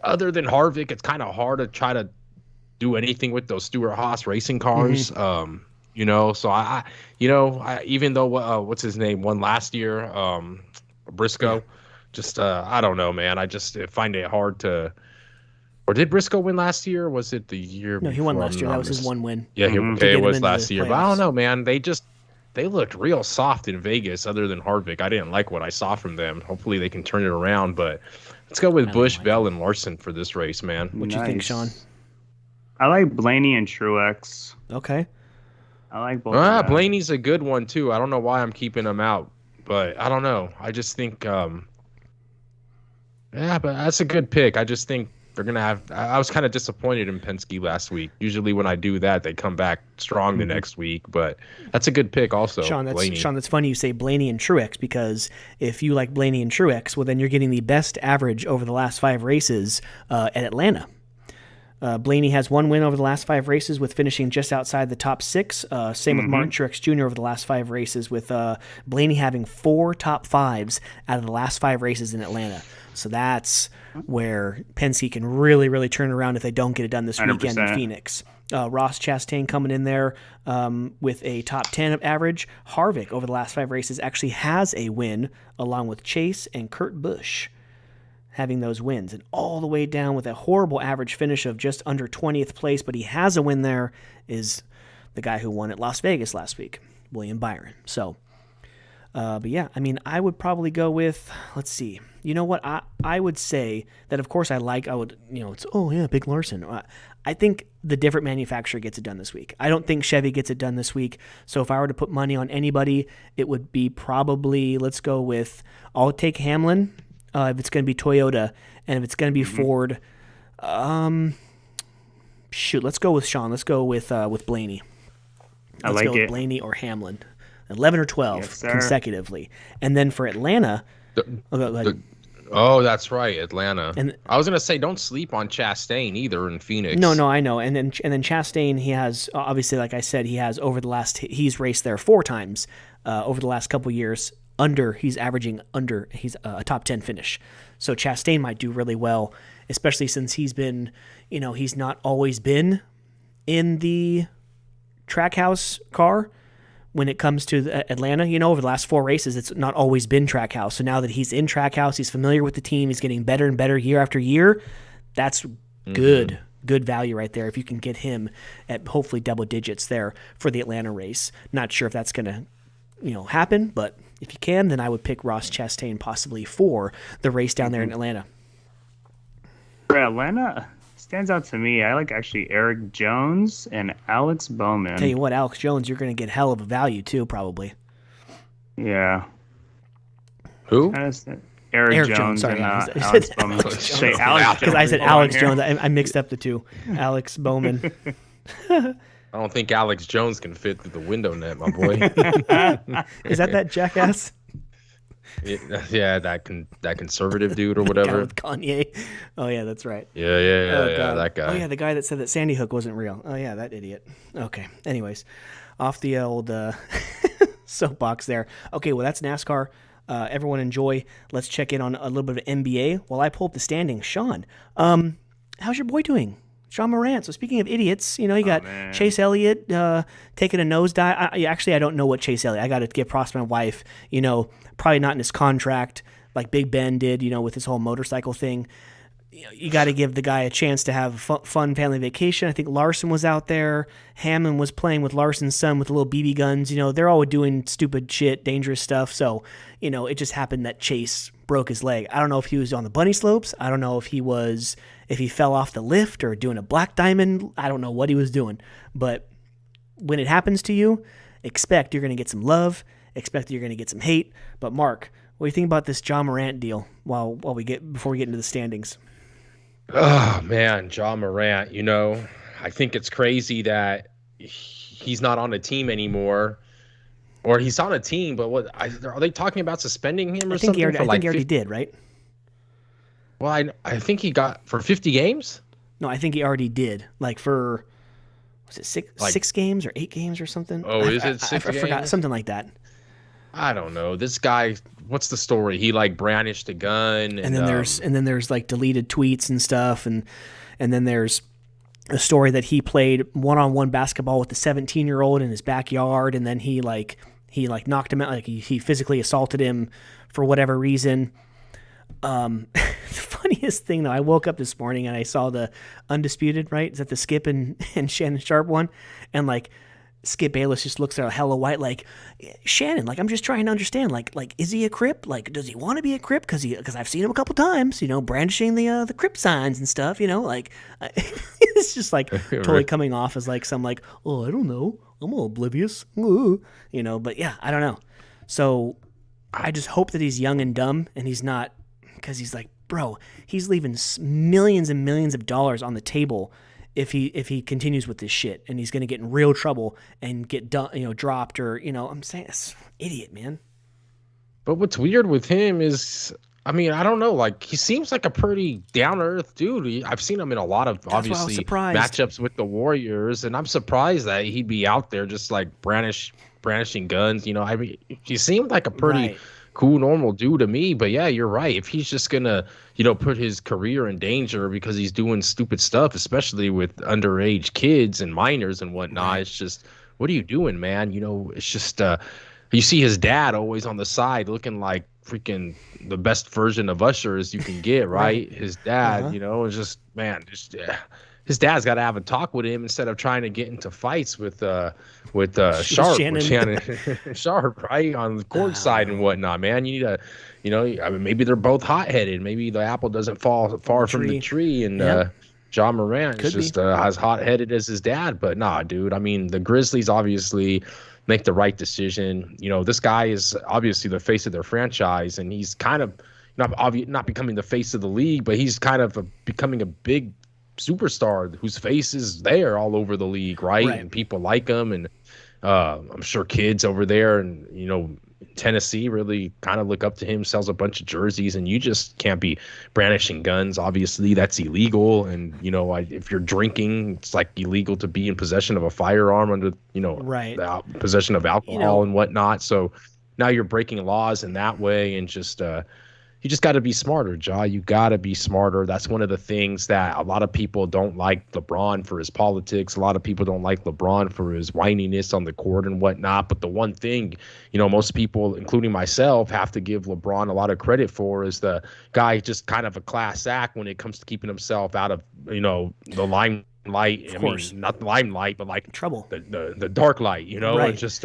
other than Harvick, it's kind of hard to try to do anything with those Stewart-Haas racing cars. So I even though what's his name won last year, Briscoe, just I don't know, man. I just find it hard to. Or did Briscoe win last year? Or was it the year? No, he won last year. That was his one win. Yeah, it was last year. But I don't know, man. They looked real soft in Vegas. Other than Harvick, I didn't like what I saw from them. Hopefully, they can turn it around. But let's go with Busch, Bell, and Larson for this race, man. What do you think, Sean? I like Blaney and Truex. Okay. I like both. Blaney's a good one too. I don't know why I'm keeping him out, but I don't know. I just think, but that's a good pick. I just think they're gonna have. I was kind of disappointed in Penske last week. Usually when I do that, they come back strong the next week. But that's a good pick also. Sean, that's funny you say Blaney and Truex, because if you like Blaney and Truex, well then you're getting the best average over the last 5 races at Atlanta. Blaney has 1 win over the last 5 races with finishing just outside the top 6. Same with Martin Truex Jr. over the last 5 races, with Blaney having 4 top 5s out of the last 5 races in Atlanta. So that's where Penske can really, really turn around if they don't get it done this 100%. weekend in Phoenix. Ross Chastain coming in there with a top 10 average. Harvick over the last 5 races actually has a win along with Chase and Kurt Busch, having those wins, and all the way down with a horrible average finish of just under 20th place, but he has a win there, is the guy who won at Las Vegas last week, William Byron. So, but yeah, I mean, I would probably go with, let's see, you know what, I would say that, of course, it's, Big Larson. I think the different manufacturer gets it done this week. I don't think Chevy gets it done this week, so if I were to put money on anybody, it would be probably, let's go with, I'll take Hamlin, if it's going to be Toyota, and if it's going to be Ford, let's go with Sean. Let's go with Blaney. Let's go with Blaney or Hamlin. 11 or 12 consecutively. And then for Atlanta, go ahead. Oh, that's right, Atlanta. And I was going to say, don't sleep on Chastain either in Phoenix. No, I know. And then Chastain, he has, obviously, like I said, he's raced there 4 times over the last couple years. He's averaging under, he's a top 10 finish. So Chastain might do really well, especially since he's been, he's not always been in the Trackhouse car when it comes to Atlanta. Over the last 4 races, it's not always been Trackhouse. So now that he's in Trackhouse, he's familiar with the team, he's getting better and better year after year. That's good value right there if you can get him at hopefully double digits there for the Atlanta race. Not sure if that's going to happen, but if you can, then I would pick Ross Chastain possibly for the race down there in Atlanta. For Atlanta, stands out to me, I like actually Eric Jones and Alex Bowman. Tell you what, Alex Jones, you're going to get hell of a value too, probably. Yeah. Who? Eric Jones sorry, and Alex Bowman. Because I said Alex Jones. I mixed up the two. Alex Bowman. I don't think Alex Jones can fit through the window net, my boy. Is that jackass? Yeah, that conservative dude or whatever. The guy with Kanye. Oh yeah, that's right. Yeah, that guy. Oh yeah, the guy that said that Sandy Hook wasn't real. Oh yeah, that idiot. Okay. Anyways, off the old soapbox there. Okay, well that's NASCAR. Everyone enjoy. Let's check in on a little bit of NBA while I pull up the standings. Sean, how's your boy doing? Sean Morant. So speaking of idiots, you got Chase Elliott taking a nosedive. I don't know what Chase Elliott. I got to get across my wife. Probably not in his contract like Big Ben did. With his whole motorcycle thing. you got to give the guy a chance to have a fun family vacation. I think Larson was out there. Hammond was playing with Larson's son with little BB guns. They're all doing stupid shit, dangerous stuff. So, it just happened that Chase broke his leg. I don't know if he was on the bunny slopes. I don't know if he fell off the lift or doing a black diamond. I don't know what he was doing. But when it happens to you, expect you're going to get some love. Expect you're going to get some hate. But Mark, what do you think about this Ja Morant deal before we get into the standings? Oh man, Ja Morant, I think it's crazy that he's not on a team anymore, or he's on a team, but are they talking about suspending him or something? I think he already did, right? Well, I think he got for 50 games. No, I think he already did. Like for, was it 6 games or 8 games or something? Oh, is it 6 games? I forgot, something like that. I don't know. This guy, what's the story? He brandished a gun, and then there's like deleted tweets and stuff, and then there's a story that he played one-on-one basketball with the 17-year-old in his backyard, and then he knocked him out, like he physically assaulted him for whatever reason. The funniest thing though, I woke up this morning and I saw the Undisputed, right? Is that the Skip and Shannon Sharp one? And Skip Bayless just looks at hella white, like, Shannon, I'm just trying to understand, is he a Crip? Does he want to be a Crip? Because I've seen him a couple times, brandishing the Crip signs and stuff, it's just totally coming off as some oh, I don't know, I'm all oblivious, but yeah, I don't know. So I just hope that he's young and dumb and he's not, because he's bro, he's leaving millions and millions of dollars on the table if he continues with this shit, and he's going to get in real trouble and get dropped, or I'm saying, it's idiot, man. But what's weird with him is, I don't know, he seems like a pretty down to earth dude. I've seen him in a lot of obviously matchups with the Warriors, and I'm surprised that he'd be out there just brandishing guns. He seemed like a pretty cool, normal dude to me. But yeah, you're right. If he's just gonna, put his career in danger because he's doing stupid stuff, especially with underage kids and minors and whatnot, it's just, what are you doing, man? It's just, you see his dad always on the side looking like freaking the best version of Usher as you can get, right? His dad, it's just, man, his dad's got to have a talk with him instead of trying to get into fights with Sharp, Shannon Sharp, right, on the court side and whatnot. Man, you need to, maybe they're both hot-headed. Maybe the apple doesn't fall far from the tree, and Ja Morant is just as hot-headed as his dad. But nah, dude. The Grizzlies obviously make the right decision. This guy is obviously the face of their franchise, and he's kind of not becoming the face of the league, but he's kind of becoming a big superstar whose face is there all over the league, right? And people like him, and I'm sure kids over there and Tennessee really kind of look up to him, sells a bunch of jerseys, and you just can't be brandishing guns. Obviously that's illegal, and if you're drinking, it's illegal to be in possession of a firearm under the possession of alcohol and whatnot. So now you're breaking laws in that way, and just you just got to be smarter, Ja. You got to be smarter. That's one of the things that a lot of people don't like LeBron for his politics. A lot of people don't like LeBron for his whininess on the court and whatnot. But the one thing, most people, including myself, have to give LeBron a lot of credit for is the guy just kind of a class act when it comes to keeping himself out of, the limelight. Not the limelight, but trouble. The dark light, and just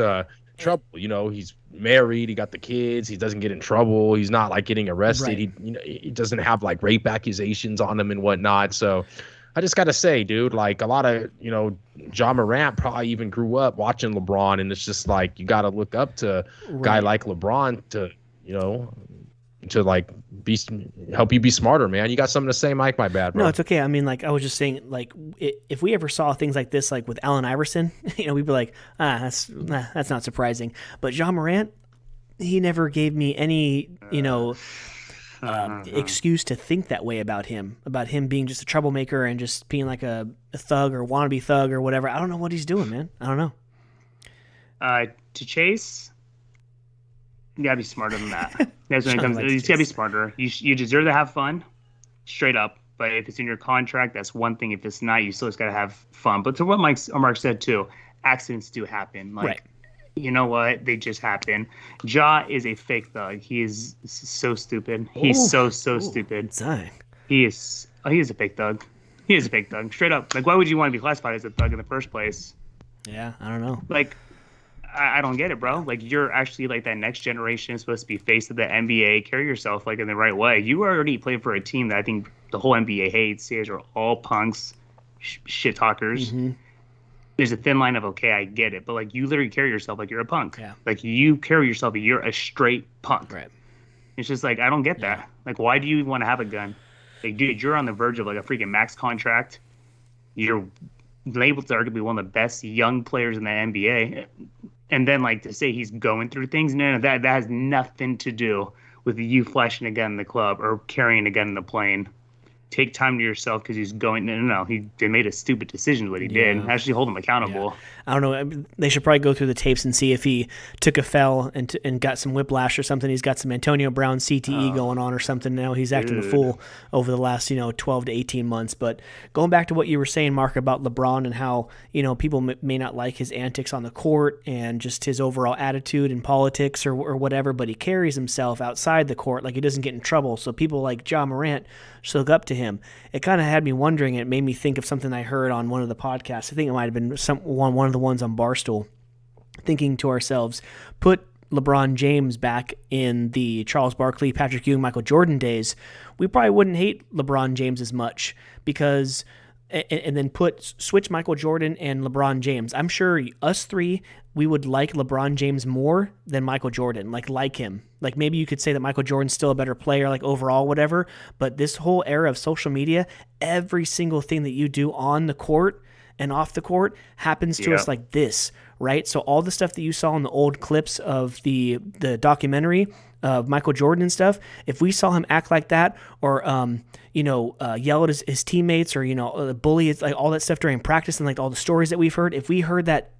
trouble. He's married, he got the kids, he doesn't get in trouble, he's not getting arrested, he doesn't have rape accusations on him and whatnot. So I just gotta say, dude, a lot of Ja Morant probably even grew up watching LeBron, and it's just you gotta look up to a guy like LeBron to help you be smarter, man. You got something to say, Mike? My bad, bro. No, it's okay. I was just saying, if we ever saw things like this, with Allen Iverson, we'd be like, that's not surprising. But Ja Morant, he never gave me any, excuse to think that way about him being just a troublemaker and just being a thug or wannabe thug or whatever. I don't know what he's doing, man. I don't know. To Chase, you gotta be smarter than that. That's when it comes. You gotta be smarter. You deserve to have fun, straight up. But if it's in your contract, that's one thing. If it's not, you still just gotta have fun. But to what Mark said too, accidents do happen. You know what? They just happen. Ja is a fake thug. He is so stupid. He's so stupid. Dang. He is. Oh, he is a big thug. He is a big thug, straight up. Like, why would you want to be classified as a thug in the first place? Yeah, I don't know. Like, I don't get it, bro. Like, you're actually like that next generation, supposed to be face of the NBA. Carry yourself like in the right way. You already played for a team that I think the whole NBA hates. You guys are all punks, shit talkers. Mm-hmm. There's a thin line of okay, I get it, but like you literally carry yourself like you're a punk. Yeah. Like you carry yourself like you're a straight punk. Right. It's just like I don't get that. Like, why do you want to have a gun? Like, dude, you're on the verge of like a freaking max contract. You're labeled to arguably one of the best young players in the NBA. And then, like, to say he's going through things, no, that has nothing to do with you flashing a gun in the club or carrying a gun in the plane. Take time to yourself because he's going. No. They made a stupid decision what he did. Actually, hold him accountable. Yeah. I don't know. They should probably go through the tapes and see if he took a fell and got some whiplash or something. He's got some Antonio Brown CTE going on or something now. He's acting a fool over the last 12 to 18 months. But going back to what you were saying, Mark, about LeBron and how people may not like his antics on the court and just his overall attitude in politics or whatever, but he carries himself outside the court like he doesn't get in trouble. So people like Ja Morant look up to him. It kind of had me wondering. It made me think of something I heard on one of the podcasts. I think it might have been one of the ones on Barstool. Thinking to ourselves, put LeBron James back in the Charles Barkley, Patrick Ewing, Michael Jordan days, we probably wouldn't hate LeBron James as much because. And then switch Michael Jordan and LeBron James. I'm sure us three, we would like LeBron James more than Michael Jordan, like him. Like maybe you could say that Michael Jordan's still a better player, like overall, whatever. But this whole era of social media, every single thing that you do on the court and off the court happens to us like this, right? So all the stuff that you saw in the old clips of the documentary of Michael Jordan and stuff, if we saw him act like that or yell at his teammates or bully, it's like all that stuff during practice and like all the stories that we've heard, if we heard that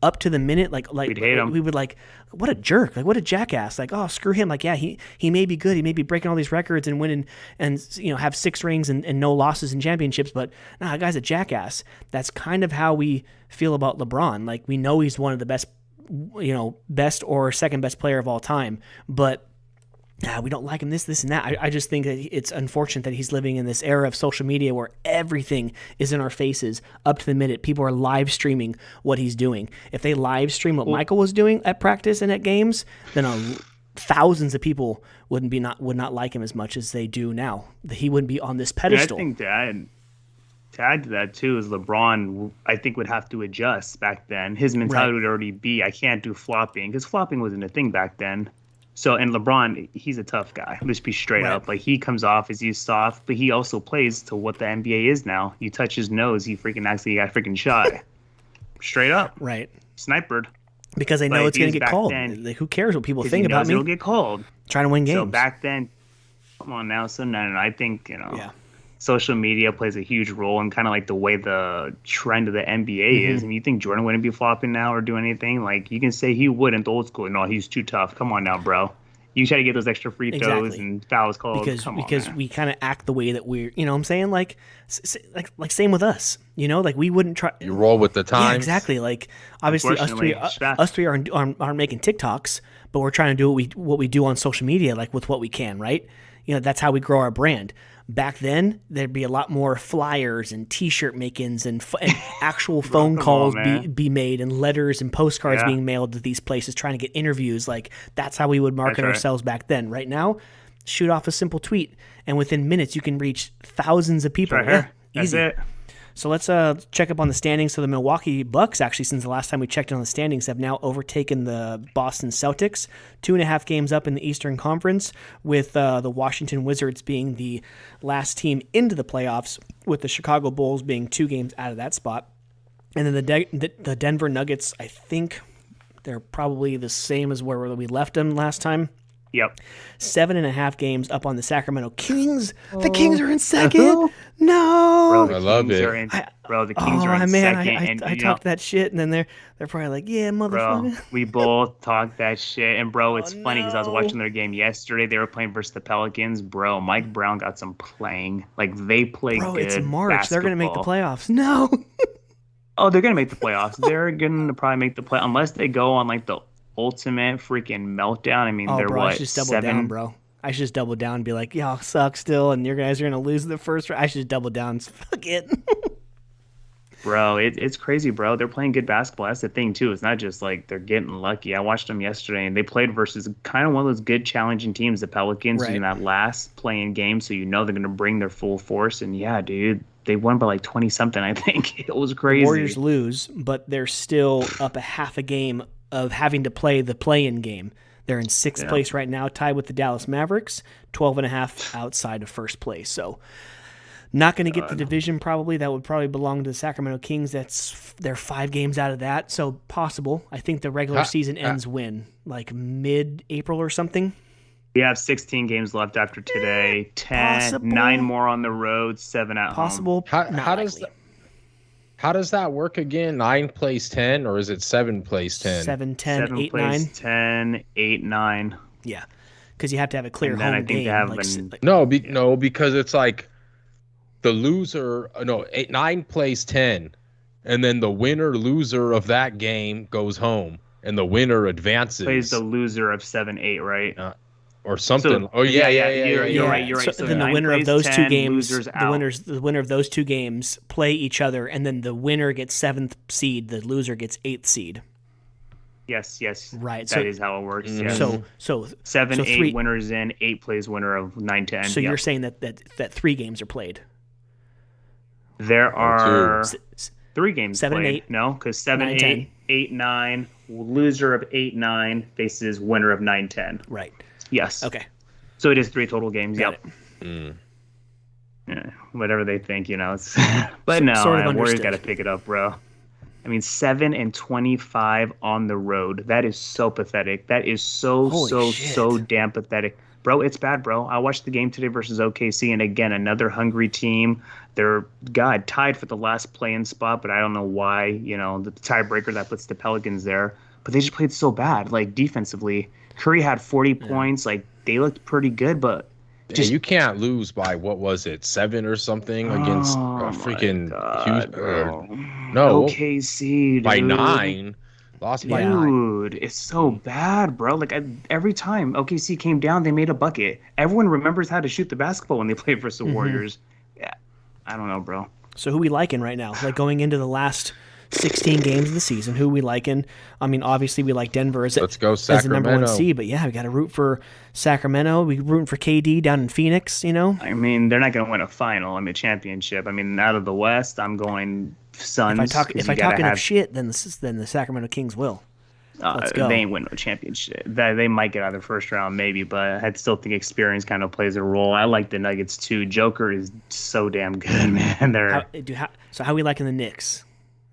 up to the minute, like we'd hate him. We would like, what a jerk, like what a jackass, like, oh, screw him, like, yeah, he may be good, he may be breaking all these records and winning and have 6 rings and no losses in championships, but nah, that guy's a jackass. That's kind of how we feel about LeBron. Like, we know he's one of the best or second best player of all time, but we don't like him, this, and that. I just think that it's unfortunate that he's living in this era of social media where everything is in our faces up to the minute. People are live streaming what he's doing. If they live stream what Michael was doing at practice and at games, then thousands of people would not like him as much as they do now. He wouldn't be on this pedestal. I think to add to that too is LeBron, I think, would have to adjust back then. His mentality would already be, I can't do flopping, because flopping wasn't a thing back then. So, and LeBron, he's a tough guy. Let's be straight up. Like, he comes off as he's soft, but he also plays to what the NBA is now. You touch his nose, he freaking acts like he got freaking shot. Straight up. Right. Snipered. Because they know it's going to get called. Like, who cares what people think about me? It'll get called. Trying to win games. So back then, come on now. So, no, I think, social media plays a huge role in kind of like the way the trend of the NBA is. And you think Jordan wouldn't be flopping now or do anything? Like, you can say he wouldn't, the old school. No, he's too tough. Come on now, bro. You try to get those extra free throws and fouls called. Because we kind of act the way that we're, what I'm saying? Like same with us, like we wouldn't try. You roll with the times. Yeah, exactly. Like, obviously us three aren't making TikToks, but we're trying to do what we do on social media, like with what we can, right? That's how we grow our brand. Back then, there'd be a lot more flyers and T-shirt makings and actual phone calls be made and letters and postcards being mailed to these places trying to get interviews. Like, that's how we would market ourselves back then. Right now, shoot off a simple tweet, and within minutes, you can reach thousands of people. That's easy. It. So let's check up on the standings. So the Milwaukee Bucks, actually, since the last time we checked on the standings, have now overtaken the Boston Celtics, 2.5 games up in the Eastern Conference, with the Washington Wizards being the last team into the playoffs, with the Chicago Bulls being 2 games out of that spot. And then the Denver Nuggets, I think they're probably the same as where we left them last time. Yep. 7.5 games up on the Sacramento Kings. The Kings are in second. No. Bro, I love it. The Kings are in second. I talked that shit, and then they're probably like, yeah, motherfucker. Bro, we both talked that shit. And, bro, it's funny because I was watching their game yesterday. They were playing versus the Pelicans. Bro, Mike Brown got some playing. Like, they play good it's March. basketball. They're going to make the playoffs. No. Oh, they're going to make the playoffs. They're going to probably make the unless they go on, like, the ultimate freaking meltdown. I mean, they're bro, just double 7 down, bro. I should just double down and be like, y'all suck still, and your guys are gonna lose the first round. I should just double down. Fuck it. Bro, it's crazy, bro. They're playing good basketball. That's the thing, too. It's not just like they're getting lucky. I watched them yesterday, and they played versus kind of one of those good, challenging teams, the Pelicans, Right. in that last play-in game. So you know they're going to bring their full force. And yeah, dude, they won by like 20-something, I think. It was crazy. Warriors lose, but they're still up a half a game of having to play the play-in game. They're in sixth place right now, tied with the Dallas Mavericks, 12.5 outside of first place. So not going to get the division probably. That would probably belong to the Sacramento Kings. They're 5 games out of that, so possible. I think the regular season ends when? Like mid-April or something? We have 16 games left after today. 10, Possible. 9 more on the road, 7 at home. Possible. How not does likely. how does that work again? 9 plays 10, or is it 7 plays 10? 7, 10, 7 8, plays 9. 10, 8, 9. Yeah, because you have to have a clear And then home I think game. they have like, No, no, because it's like the loser. No, 9 plays 10, and then the winner-loser of that game goes home, and the winner advances. Plays the loser of 7, 8, right? Or something. So, Oh yeah. You're right. You're right. So So then the 9 winner of plays those 10, two games, losers the out. winner of those two games play each other, and then the winner gets 7th seed, the loser gets 8th seed. Yes. Right, That is how it works. Yes. So 7, so 8 three- winners in, 8 plays winner of 9, 10. So you're saying that 3 games are played. There are S- 3 games 7 and played. 8, No, because 7, 9, 8, 10. 8, 9, loser of 8, 9 faces winner of 9, 10. Right. Yes. Okay. So it is 3 total games. Got Yep. Yeah, whatever they think, It's but no, sort of Warriors understood. got to pick it up, bro. I mean, 7 and 25 on the road. That is so pathetic. That is Holy shit. so damn pathetic, bro. It's bad, bro. I watched the game today versus OKC, and again, another hungry team. They're tied for the last play-in spot, but I don't know why. The tiebreaker that puts the Pelicans there. But they just played so bad, like defensively. Curry had 40 points. Like they looked pretty good, but Just, you can't lose by what was it, 7 or something against freaking no OKC, dude. by 9, lost by 9. Dude, it's so bad, bro. Like every time OKC came down, they made a bucket. Everyone remembers how to shoot the basketball when they played versus the Warriors. Yeah, I don't know, bro. So who we liking right now? Like going into the last 16 games of the season, who we liking? I mean, obviously we like Denver as Let's go as the number 1 Sacramento. seed, but yeah, we got to root for Sacramento. We rooting for KD down in Phoenix. I mean, they're not going to win a final. I mean, a championship. I mean, out of the West, I'm going Suns. If I talk enough shit, then the Sacramento Kings will. Let's go. They ain't win no championship. They might get out of the first round, maybe, but I still think experience kind of plays a role. I like the Nuggets too. Joker is so damn good, man. So how we liking the Knicks?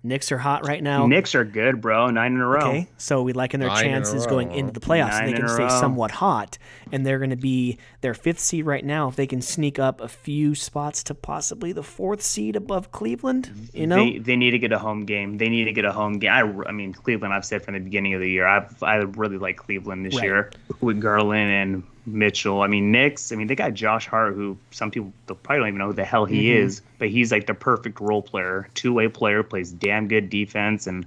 Knicks are hot right now. Knicks are good, bro. 9 in a row. Okay, so we liking their 9 in a chances row. going into the playoffs. 9 They in can a stay row. somewhat hot, and they're going to be their 5th seed right now. If they can sneak up a few spots to possibly the 4th seed above Cleveland, They need to get a home game. They need to get a home game. I mean, Cleveland. I've said from the beginning of the year, I really like Cleveland this Right. year with Garland and Mitchell. I mean, Knicks. I mean, they got Josh Hart, who some people probably don't even know who the hell he is, but he's like the perfect role player, 2-way player, plays damn good defense, and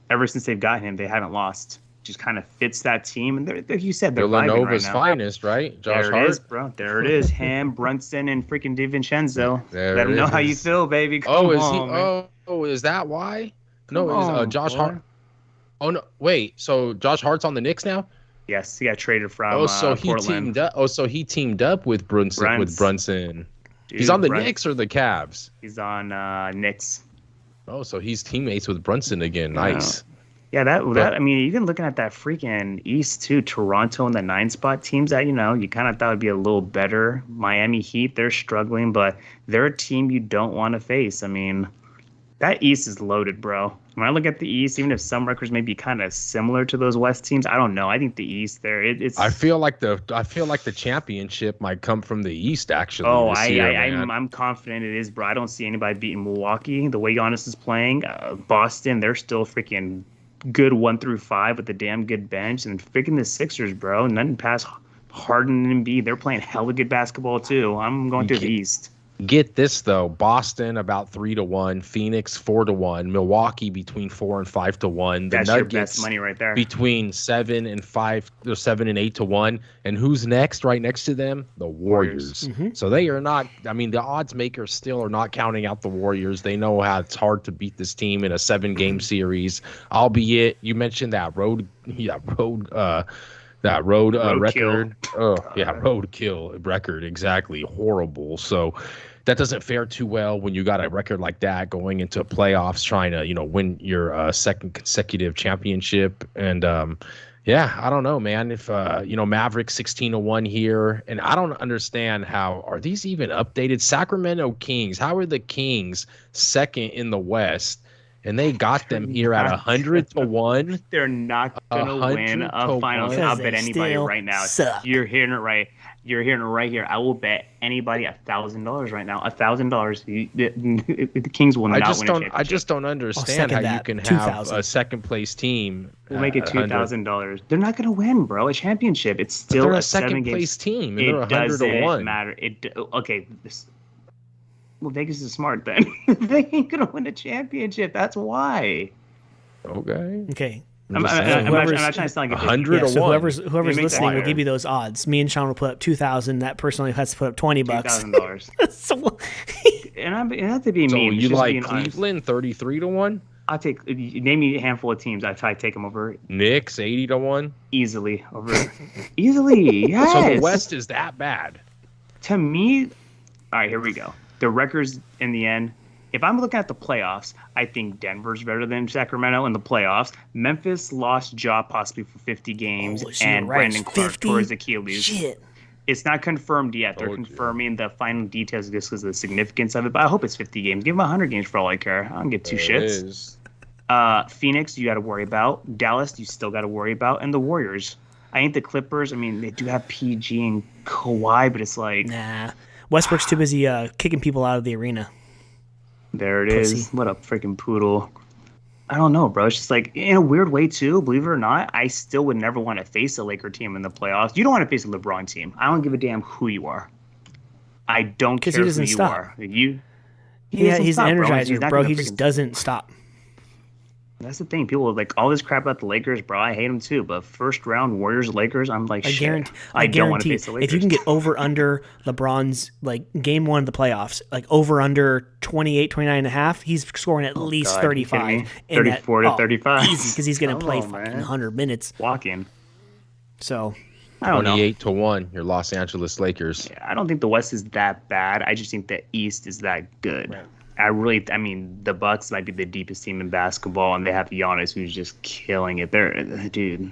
ever since they've got him, they haven't lost. Just kind of fits that team, and they're, like you said, they're vibing right Villanova's now. finest, right? Josh There Hart. it is, bro. There it is. Him, Brunson, and freaking DiVincenzo. There Let them it know how you is. feel, baby. Come Oh, is on, he? man. Oh, is that why? Come No, is on, Josh boy. Hart? Oh no, wait. So Josh Hart's on the Knicks now? Yes, he got traded from Oh, so he Portland. teamed up. Oh, so he teamed up with Brunson. Dude, He's on the Brun- Knicks or the Cavs? He's on Knicks. Oh, so he's teammates with Brunson again. Nice. Yeah, that I mean, even looking at that freaking East too, Toronto and the 9 spot teams that you kind of thought would be a little better. Miami Heat, they're struggling, but they're a team you don't want to face. I mean, that East is loaded, bro. When I look at the East, even if some records may be kind of similar to those West teams, I don't know. I think the East there, it's. I feel like the championship might come from the East actually. Oh, this year, man. I'm confident it is, bro. I don't see anybody beating Milwaukee the way Giannis is playing. Boston, they're still freaking good 1 through 5 with a damn good bench, and freaking the Sixers, bro. Nothing past Harden and Embiid. They're playing hella good basketball too. I'm going to the East. Get this though: Boston about 3-1, Phoenix 4-1, Milwaukee between 4 and 5-1. The That's your Nuggets best money right there. between 7 and 5, or 7 and 8-1. And who's next? Right next to them, the Warriors. So they are not. I mean, the odds makers still are not counting out the Warriors. They know how it's hard to beat this team in a 7-game series. Albeit, you mentioned that road record. Oh yeah, roadkill record. Exactly. Horrible. So that doesn't fare too well when you got a record like that going into playoffs, trying to win your second consecutive championship. And I don't know, man. If Mavericks 16-1 here, and I don't understand how are these even updated. Sacramento Kings. How are the Kings second in the West? And they got them here at 100-1. They're not gonna win a finals. I'll bet anybody right now. Suck. You're hearing it right. You're hearing it right here. I will bet anybody $1,000 right now. $1,000. The Kings will not win a championship. I just don't understand how you can have a second place team. We'll make it $2,000. They're not gonna win, bro. A championship. It's still they're a a second place team, and they're 100-1. Matter. Well, Vegas is smart then. They ain't gonna win a championship. That's why. Okay. I'm not trying to sound like a 100-1. Yeah, so whoever's listening will fire. give you those odds. Me and Sean will put up 2,000. That person only has to put up $20. $2,000. So, And it has to be me. You like Cleveland 33-1? I'll take. Name me a handful of teams. I'd take them over Knicks 80-1. easily. Easily. Yes. So the West is that bad. To me, all right. Here we go. The records in the end. If I'm looking at the playoffs, I think Denver's better than Sacramento in the playoffs. Memphis lost Ja possibly for 50 games, and Brandon Clark tore his Achilles. Shit. It's not confirmed yet. They're confirming the final details just because of the significance of it. But I hope it's 50 games. Give them 100 games for all I care. I don't give two shits. Phoenix, you got to worry about. Dallas, you still got to worry about. And the Warriors. I think the Clippers, I mean, they do have PG and Kawhi, but it's like... Nah. Westbrook's too busy kicking people out of the arena. There it is. What a freaking poodle. I don't know, bro. It's just like, in a weird way, too, believe it or not, I still would never want to face a Laker team in the playoffs. You don't want to face a LeBron team. I don't give a damn who you are. I don't care who you are. He's an energizer, bro. He just doesn't stop. That's the thing. People are like all this crap about the Lakers, bro. I hate them too. But first round Warriors Lakers, I'm like, I don't want to face the Lakers. If you can get over under LeBron's like game one of the playoffs, like over under 28, 29 and a half, he's scoring at least 35. 34 to 35. Easy, because he's going to play fucking 100 minutes. Walk-in. So, I don't know. 28-1, your Los Angeles Lakers. Yeah, I don't think the West is that bad. I just think the East is that good. Right. I mean, the Bucks might be the deepest team in basketball, and they have Giannis, who's just killing it. Dude.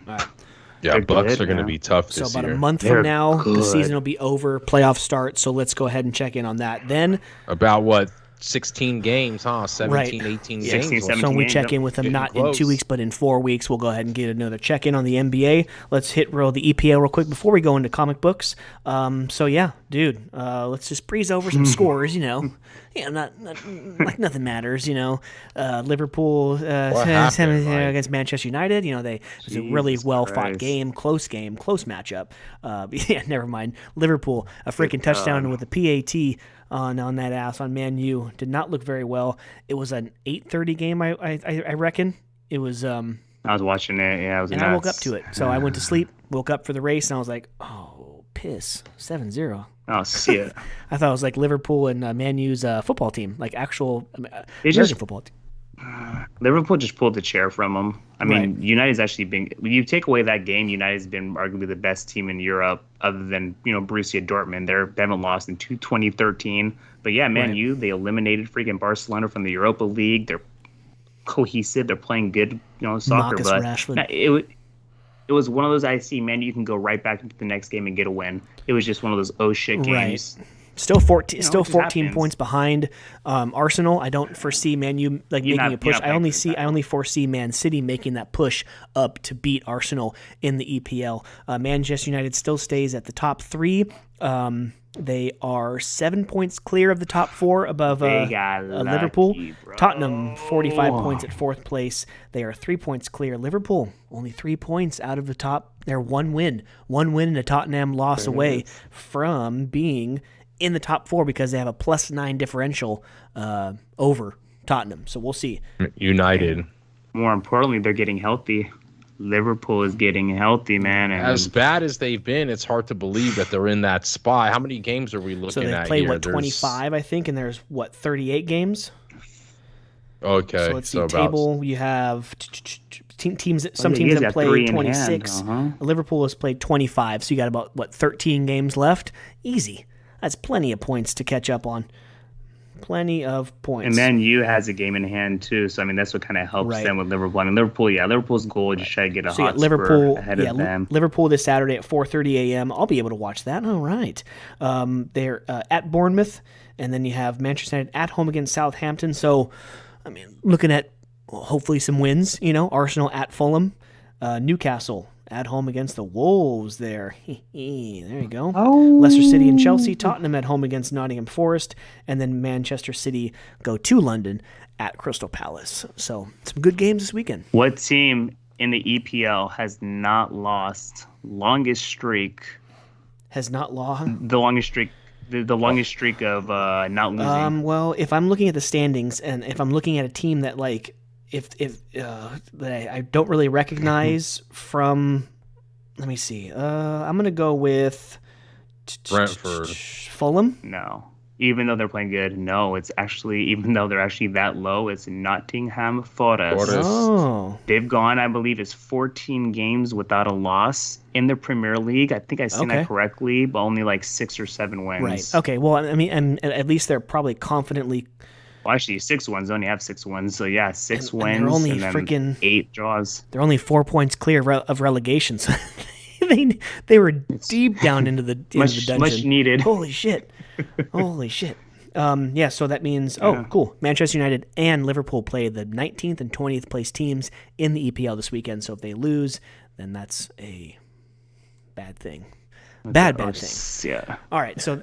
Yeah, Bucks are going to be tough this year. So about a month from now, the season will be over. Playoffs start. So let's go ahead and check in on that. Then about what? 16 games, huh? 17, 18 games. 16, 17 so we games, check in with them not in 2 weeks, but in 4 weeks. We'll go ahead and get another check in on the NBA. Let's hit the EPL real quick before we go into comic books. So yeah, dude, let's just breeze over some scores. Not like nothing matters. Liverpool 7-0 against Manchester United. It was a really well fought game, close matchup. Yeah, never mind. Liverpool, a freaking touchdown with a PAT. On that ass on Man U. Did not look very well. It was an 8:30 game, I reckon. It was. I was watching it. Yeah, it was. And nuts. I woke up to it. So I went to sleep, woke up for the race, and I was like, oh, piss, 7-0. Oh, shit. I thought it was like Liverpool and Man U's football team, like actual American football team. Liverpool just pulled the chair from them. I mean, United's actually been. When you take away that game, United's been arguably the best team in Europe, other than Borussia Dortmund. They haven't lost in 2013. But yeah, Man U, they eliminated freaking Barcelona from the Europa League. They're cohesive. They're playing good, soccer. Marcus but Rashford. It was one of those I see. Man, you can go right back into the next game and get a win. It was just one of those shit games. Right. Still 14 points behind Arsenal. I don't foresee Man U making a push. I only foresee Man City making that push up to beat Arsenal in the EPL. Manchester United still stays at the top 3. They are 7 points clear of the top 4 above Liverpool. Bro. Tottenham 45 points at 4th place. They are 3 points clear. Liverpool only 3 points out of the top. They're one win and a Tottenham loss away from being in the top 4 because they have a +9 differential over Tottenham. So we'll see. United. More importantly, they're getting healthy. Liverpool is getting healthy, man. And As bad as they've been, it's hard to believe that they're in that spot. How many games are we looking So they at play here? what 25, I think, and there's what 38 games. Okay, So let's see. about Table, you have teams. Some yeah, teams you guys have got 3 played in hand. 26. Liverpool has played 25. So you got about 13 games left. Easy. That's plenty of points to catch up on. Plenty of points. And Man U has a game in hand too, so I mean that's what kind of helps them with Liverpool. And Liverpool, Liverpool's goal is just try to get a so you hot got Liverpool spur ahead of them. Liverpool this Saturday at 4:30 a.m. I'll be able to watch that. All right. They're at Bournemouth, and then you have Manchester United at home against Southampton. So, I mean, looking at hopefully some wins. Arsenal at Fulham, Newcastle at home against the Wolves there. There you go. Leicester City and Chelsea. Tottenham at home against Nottingham Forest. And then Manchester City go to London at Crystal Palace. So some good games this weekend. What team in the EPL has not lost longest streak? Has not lost? The longest streak. The longest streak of not losing. Well, if I'm looking at the standings and if I'm looking at a team that that I don't really recognize from, let me see. I'm gonna go with Brentford. Fulham. No, even though they're playing good, no. It's actually even though they're actually that low, it's Nottingham Forest. Oh, They've gone, I believe, it's 14 games without a loss in the Premier League. I think I seen that correctly, but only like 6 or 7 wins. Right. Okay. Well, I mean, and at least they're probably confidently. Well, actually, 6 wins. They only have 6 wins. So, yeah, 6 and wins they're only and then freaking 8 draws. They're only 4 points clear of relegation. So they were deep down into the dungeon. Much needed. Holy shit. Holy shit. Yeah, so that means, cool. Manchester United and Liverpool play the 19th and 20th place teams in the EPL this weekend. So if they lose, then that's a bad thing. Bad thing. Yeah. All right, so...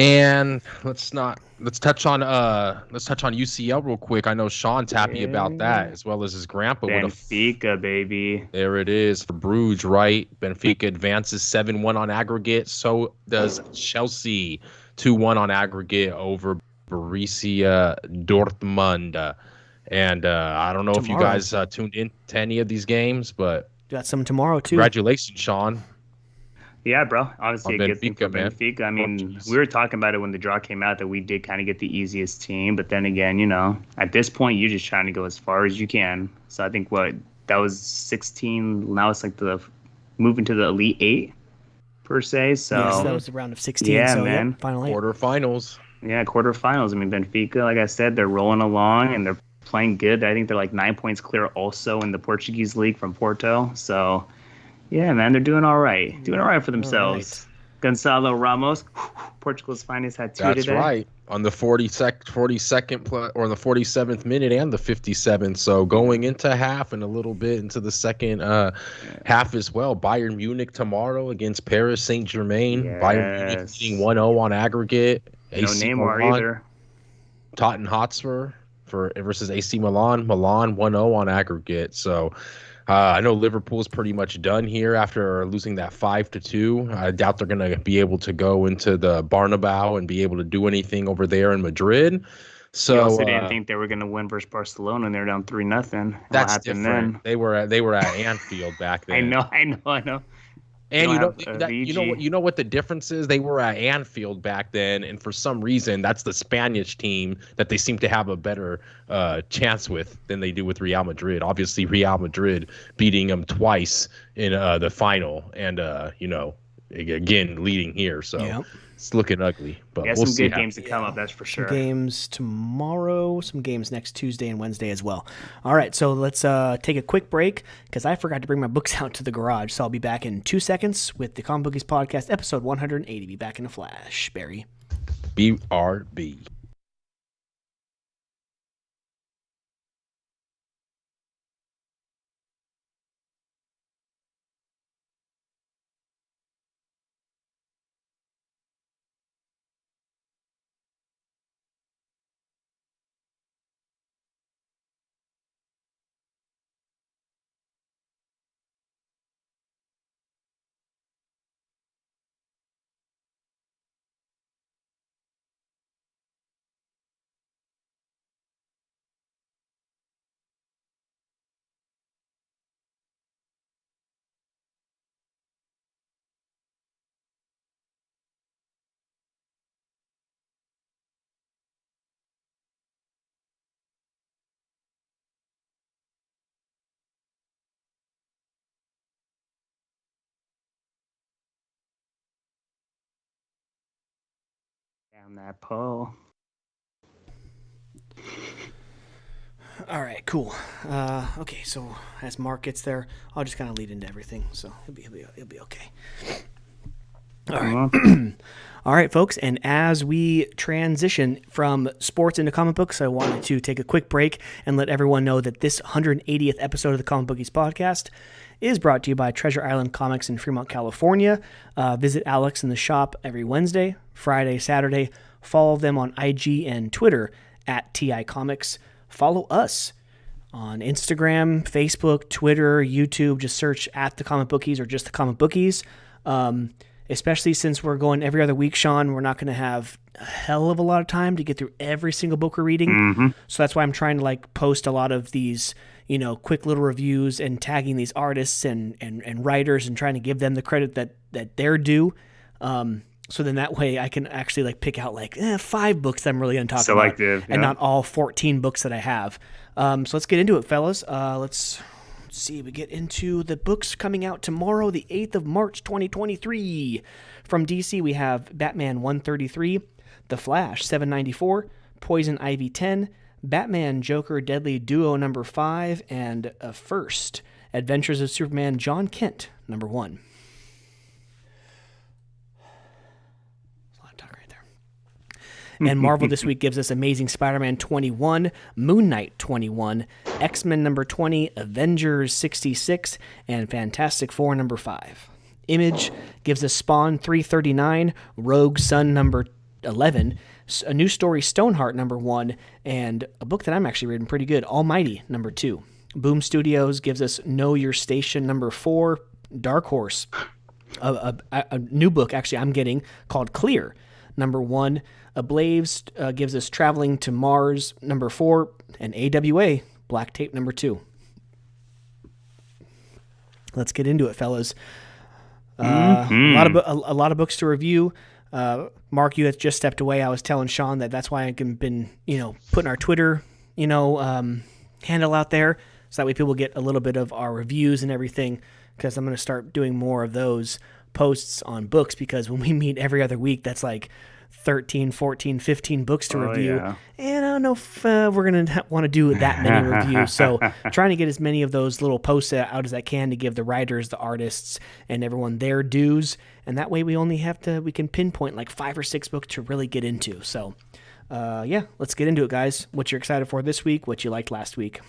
And let's touch on UCL real quick. I know Sean's happy about that, as well as his grandpa. Benfica, baby. There it is for Bruges, right? Benfica advances 7-1 on aggregate. So does Chelsea, 2-1 on aggregate over Borussia Dortmund. And I don't know if you guys tuned in to any of these games, but got some tomorrow too. Congratulations, Sean. Yeah, bro. Obviously, a good thing for man. Benfica. I mean, we were talking about it when the draw came out that we did kind of get the easiest team. But then again, at this point, you're just trying to go as far as you can. So I think that was 16. Now it's like moving to the Elite 8, per se. So yes, that was the round of 16. Yeah, so, man. Final 8. Quarterfinals. Yeah, quarterfinals. I mean, Benfica, like I said, they're rolling along and they're playing good. I think they're like 9 points clear also in the Portuguese league from Porto. So... yeah, man, they're doing all right. Doing all right for themselves. Right. Gonçalo Ramos, Portugal's finest, had 2 today. That's right. On the 42nd or the 47th minute and the 57th. So going into half and a little bit into the second half as well. Bayern Munich tomorrow against Paris Saint-Germain. Yes. Bayern Munich leading 1-0 on aggregate. No Neymar either. Tottenham Hotspur versus AC Milan. Milan 1-0 on aggregate. So... I know Liverpool's pretty much done here after losing that 5-2. I doubt they're going to be able to go into the Bernabeu and be able to do anything over there in Madrid. So you also didn't think they were going to win versus Barcelona, and they're down 3-0. That's different. Then? They were at Anfield back then. I know. And you know what the difference is? They were at Anfield back then, and for some reason, that's the Spanish team that they seem to have a better chance with than they do with Real Madrid. Obviously, Real Madrid beating them twice in the final, and again leading here. So it's looking ugly. But we'll some good games to come up, that's for sure. Some games tomorrow, some games next Tuesday and Wednesday as well. All right, so let's take a quick break because I forgot to bring my books out to the garage. So I'll be back in 2 seconds with the Comic Bookies Podcast, episode 180. Be back in a flash. Barry. BRB. on that Poe. All right, cool. Okay, so as Mark gets there, I'll just kind of lead into everything, so it'll be okay. All right. All right, folks, and as we transition from sports into comic books, I wanted to take a quick break and let everyone know that this 180th episode of the Comic Bookies podcast is brought to you by Treasure Island Comics in Fremont, California. Visit Alex in the shop every Wednesday, Friday, Saturday. Follow them on IG and Twitter at TI Comics. Follow us on Instagram, Facebook, Twitter, YouTube. Just search at the Comic Bookies or just the Comic Bookies. Especially since we're going every other week, Sean, we're not going to have a hell of a lot of time to get through every single book we're reading. Mm-hmm. So that's why I'm trying to like post a lot of these, quick little reviews and tagging these artists and writers and trying to give them the credit that they're due. So then that way I can actually like pick out like 5 books that I'm really going to talk about and not all 14 books that I have. So let's get into it, fellas. Let's see, we get into the books coming out tomorrow, the 8th of March, 2023. From DC, we have Batman 133, The Flash 794, Poison Ivy 10, Batman Joker Deadly Duo number 5, and First, Adventures of Superman John Kent number 1. And Marvel this week gives us Amazing Spider-Man 21, Moon Knight 21, X-Men number 20, Avengers 66, and Fantastic Four number 5. Image gives us Spawn 339, Rogue Sun number 11, a new story Stoneheart number 1, and a book that I'm actually reading pretty good, Almighty number 2. Boom Studios gives us Know Your Station number 4, Dark Horse, a new book actually I'm getting called Clear number 1. Ablaze gives us Traveling to Mars number 4, and AWA Black Tape number 2. Let's get into it, fellas. A lot of books to review. Mark, you had just stepped away. I was telling Sean that's why I've been putting our Twitter handle out there, so that way people get a little bit of our reviews and everything, because I'm going to start doing more of those posts on books, because when we meet every other week, that's like 13, 14, 15 books to review. Yeah. And I don't know if we're going to want to do that many reviews. So trying to get as many of those little posts out as I can to give the writers, the artists, and everyone their dues. And that way we can pinpoint like 5 or 6 books to really get into. So let's get into it, guys. What you're excited for this week, what you liked last week.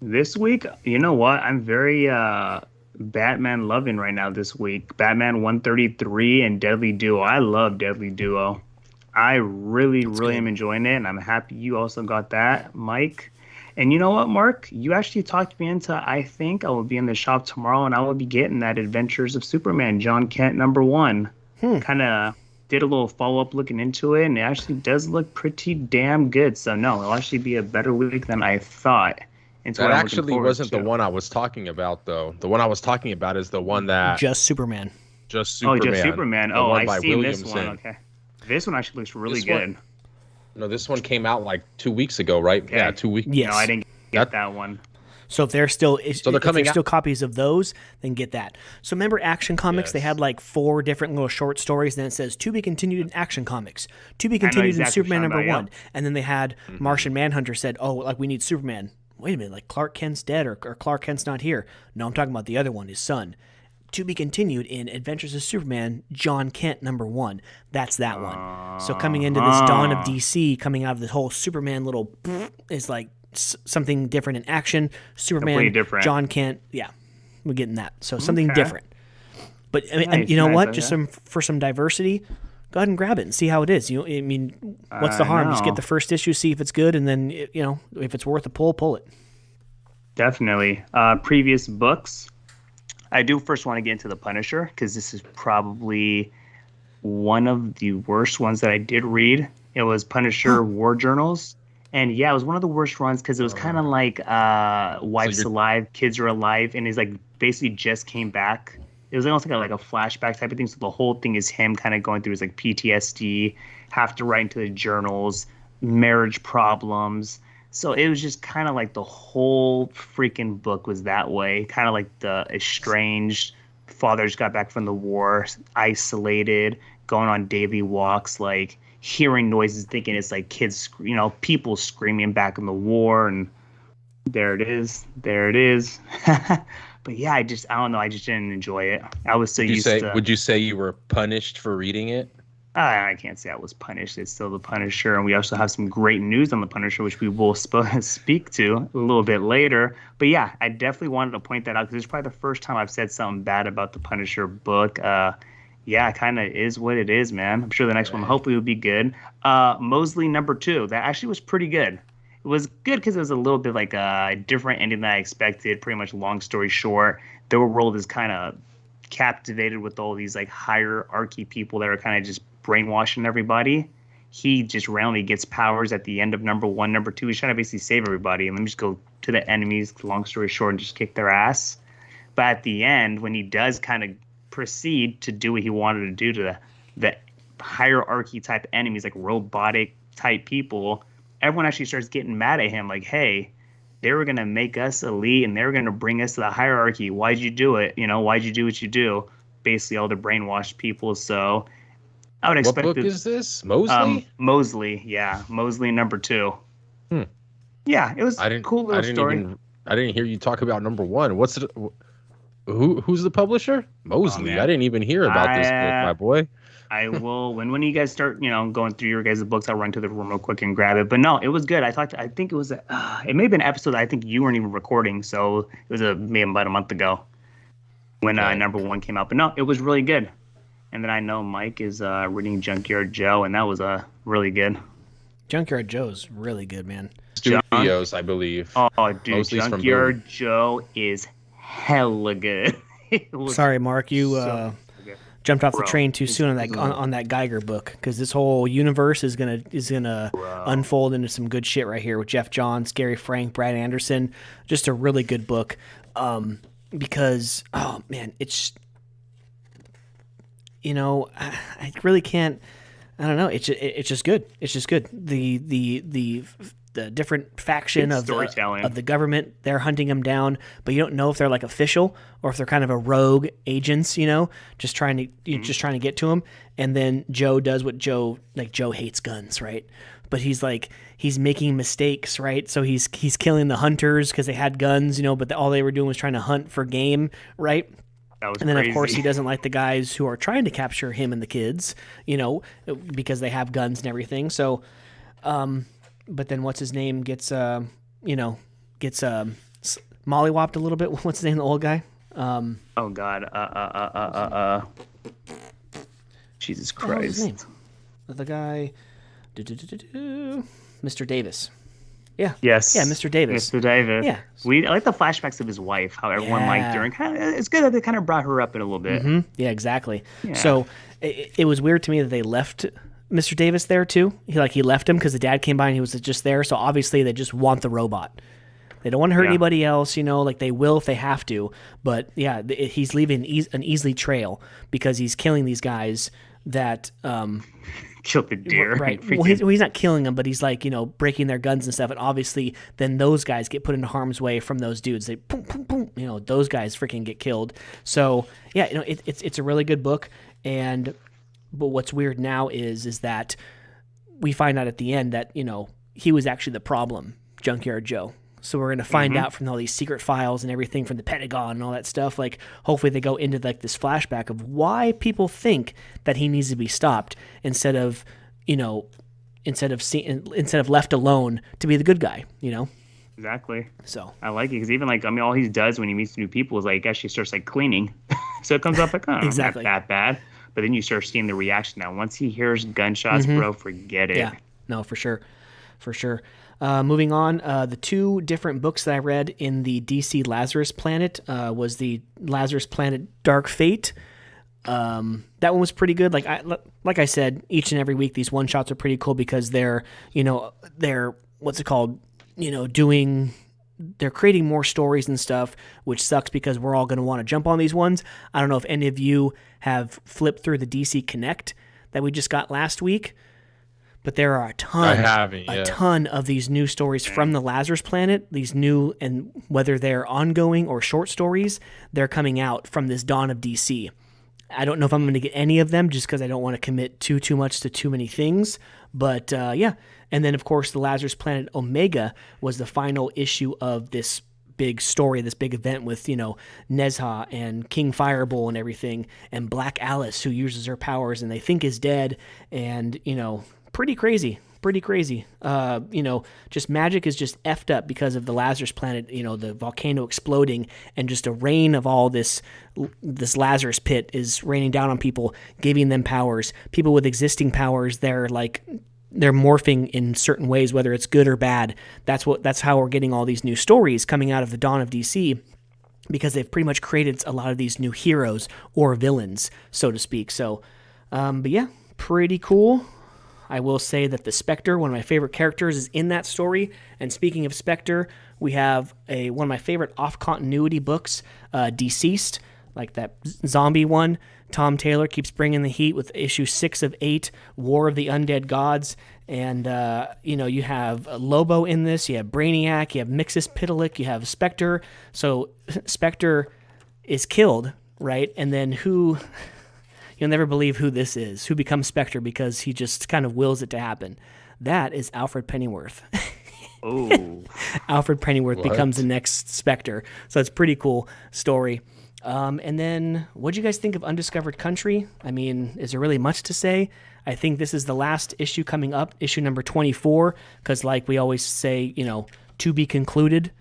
This week, you know what? I'm very Batman loving right now this week. Batman 133 and Deadly Duo. I love Deadly Duo. I really am enjoying it, and I'm happy you also got that, Mike. And you know what, Mark? You actually talked me into, I think I will be in the shop tomorrow, and I will be getting that Adventures of Superman, John Kent number 1. Kind of did a little follow-up looking into it, and it actually does look pretty damn good. So, no, it'll actually be a better week than I thought. That actually wasn't the one I was talking about, though. The one I was talking about is the one that... Just Superman. Just Superman. Oh, I've seen this one. Okay. This one actually looks really good. This one came out like 2 weeks ago, right? Okay. Yeah, 2 weeks. Yes. No, I didn't get that one. So if there's still copies of those, then get that. So remember Action Comics? Yes. They had like 4 different little short stories, and then it says to be continued in Action Comics, to be continued in Superman number 1, and then they had Martian Manhunter said, "Oh, like we need Superman." Wait a minute, like Clark Kent's dead or Clark Kent's not here. No, I'm talking about the other one, his son. To be continued in Adventures of Superman, John Kent number 1. That's that one. So coming into this Dawn of DC, coming out of this whole Superman little is like something different in action. Superman, John Kent, we're getting that. So something different. But and you know what? Just for some diversity, go ahead and grab it and see how it is. What's the harm? Just get the first issue, see if it's good, and then if it's worth a pull it. Definitely. Previous books. I do first want to get into The Punisher, because this is probably one of the worst ones that I did read. It was Punisher War Journals. And yeah, it was one of the worst runs, because it was kind of like wife's alive, kids are alive, and he's like basically just came back. It was almost like a flashback type of thing. So the whole thing is him kind of going through his like PTSD, have to write into the journals, marriage problems. So it was just kind of like the whole freaking book was that way. Kind of like the estranged fathers got back from the war, isolated, going on daily walks. Like hearing noises, thinking it's like kids, people screaming back in the war, and there it is. But yeah, I don't know. I just didn't enjoy it. I was so used to. Would you say you were punished for reading it? I can't say I was punished. It's still the Punisher, and we also have some great news on the Punisher, which we will speak to a little bit later. But yeah, I definitely wanted to point that out because it's probably the first time I've said something bad about the Punisher book. Yeah, it kind of is what it is, man. I'm sure the next one hopefully will be good. Mosley #2, that actually was pretty good. It was good because it was a little bit like a different ending than I expected. Pretty much, long story short, the world is kind of captivated with all these like hierarchy people that are kind of just brainwashing everybody. He just randomly gets powers at the end of #1, #2. He's trying to basically save everybody, and let me just go to the enemies, long story short, and just kick their ass. But at the end, when he does kind of proceed to do what he wanted to do to the hierarchy type enemies, like robotic type people, everyone actually starts getting mad at him, like, hey, they were going to make us elite and they were going to bring us to the hierarchy. Why'd you do it? Why'd you do what you do? Basically all the brainwashed people. So I would expect. What book is this? Mosley? Mosley, yeah. Mosley #2. Yeah, it was a cool little story. I didn't hear you talk about #1. What's it? Who's the publisher? Mosley. I didn't even hear about this book, my boy. I will when you guys start, going through your guys' books, I'll run to the room real quick and grab it. But no, it was good. I think it was it may have been an episode that I think you weren't even recording, so it was maybe about a month ago when #1 came out. But no, it was really good. And then I know Mike is reading Junkyard Joe, and that was really good. Junkyard Joe's really good, man. Studios, I believe. Oh, dude, Mosley's Junkyard Joe is hella good. Sorry, Mark, you jumped off the train too soon on that Geiger book, because this whole universe is gonna unfold into some good shit right here with Jeff Johns, Gary Frank, Brad Anderson. Just a really good book, because it's I really can't. I don't know. It's just good. It's just good. The different faction of the government, they're hunting them down, but you don't know if they're like official or if they're kind of a rogue agents, just trying to get to them. And then Joe does what Joe hates guns, right? But he's making mistakes, right? So he's killing the hunters because they had guns, but all they were doing was trying to hunt for game, right? And then, of course, he doesn't like the guys who are trying to capture him and the kids, because they have guns and everything. So, but then what's his name gets mollywopped a little bit. What's his name, the old guy? Oh God. Jesus Christ. What's his name? The guy, Mr. Davis. Yeah. Yes. Yeah, Mr. Davis. Mr. Davis. Yeah. I like the flashbacks of his wife, how everyone liked her, and it's good that they kind of brought her up in a little bit. Mm-hmm. Yeah, exactly. Yeah. So it was weird to me that they left Mr. Davis there too. He left him because the dad came by and he was just there. So obviously they just want the robot. They don't want to hurt anybody else, like they will if they have to. But yeah, he's leaving an easy trail because he's killing these guys that killed the deer. Right. Well, he's not killing them, but he's breaking their guns and stuff. And obviously then those guys get put into harm's way from those dudes. They boom, boom, boom, those guys freaking get killed. So yeah, it's a really good book. But what's weird now is that we find out at the end that, he was actually the problem, Junkyard Joe. So we're going to find out from all these secret files and everything from the Pentagon and all that stuff. Like, hopefully they go into this flashback of why people think that he needs to be stopped instead of left alone to be the good guy, Exactly. So I like it because even all he does when he meets new people is actually starts cleaning. So it comes off exactly. Not that bad. But then you start seeing the reaction now. Once he hears gunshots, bro, forget it. Yeah, no, for sure. Moving on, the two different books that I read in the DC Lazarus Planet was the Lazarus Planet Dark Fate. That one was pretty good. Like I said, each and every week these one shots are pretty cool because they're what's it called? They're creating more stories and stuff, which sucks because we're all going to want to jump on these ones. I don't know if any of you have flipped through the DC Connect that we just got last week, but there are a ton of these new stories from the Lazarus Planet, these new, and whether they're ongoing or short stories, they're coming out from this Dawn of DC. I don't know if I'm going to get any of them just because I don't want to commit too much to too many things. But yeah. And then, of course, the Lazarus Planet Omega was the final issue of this big story, this big event with, Nezha and King Fireball and everything, and Black Alice, who uses her powers and they think is dead. And, pretty crazy. Just magic is just effed up because of the Lazarus Planet, the volcano exploding, and just a rain of all this Lazarus pit is raining down on people, giving them powers. People with existing powers, they're morphing in certain ways, whether it's good or bad. That's how we're getting all these new stories coming out of the dawn of DC, because they've pretty much created a lot of these new heroes or villains, so to speak. So, but yeah, pretty cool. I will say that the Spectre, one of my favorite characters, is in that story. And speaking of Spectre, we have one of my favorite off-continuity books, Deceased, like that zombie one. Tom Taylor keeps bringing the heat with issue 6 of 8, War of the Undead Gods. And, you have Lobo in this, you have Brainiac, you have Mixus Pitalik, you have Spectre. So Spectre is killed, right? And then you'll never believe who this is, who becomes Spectre, because he just kind of wills it to happen. That is Alfred Pennyworth. Oh. Alfred Pennyworth becomes the next Spectre. So it's a pretty cool story. And then, what do you guys think of Undiscovered Country? I mean, is there really much to say? I think this is the last issue coming up, issue number 24, because like we always say, to be concluded,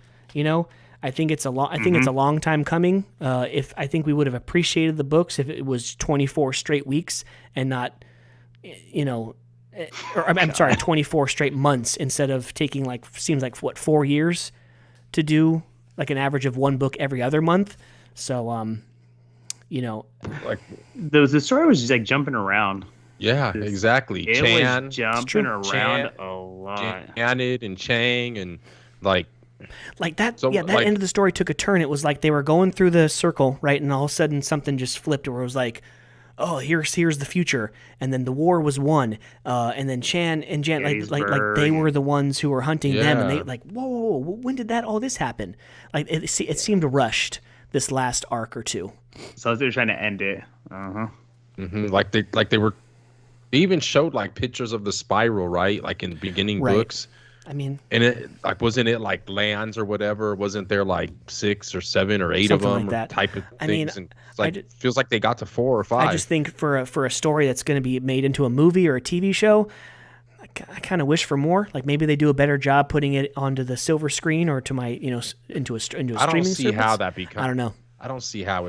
I think it's a long time coming. If I think we would have appreciated the books if it was 24 straight weeks and not, I'm sorry, 24 straight months instead of taking 4 years to do like an average of one book every other month. So, like the story was just like jumping around. Yeah, exactly. It Chan, was jumping around a lot. Janet and Chang and like that. So, that end of the story took a turn. It was like they were going through the circle, right, and all of a sudden something just flipped where it was like, oh, here's the future, and then the war was won, and then Chan and Jan like they were the ones who were hunting them, and they like, whoa, when did all this happen? Like it seemed rushed this last arc or two. So they're trying to end it. Mm-hmm. Like they were. They even showed like pictures of the spiral, right? Like in the beginning books. I mean, and it wasn't it like lands or whatever? Wasn't there like 6 or 7 or 8 of them, like that type of things? I mean, and it's feels like they got to 4 or 5. I just think for a story that's going to be made into a movie or a TV show, I kind of wish for more. Like maybe they do a better job putting it onto the silver screen or to my into a streaming service. I don't see how that becomes. I don't know. I don't see how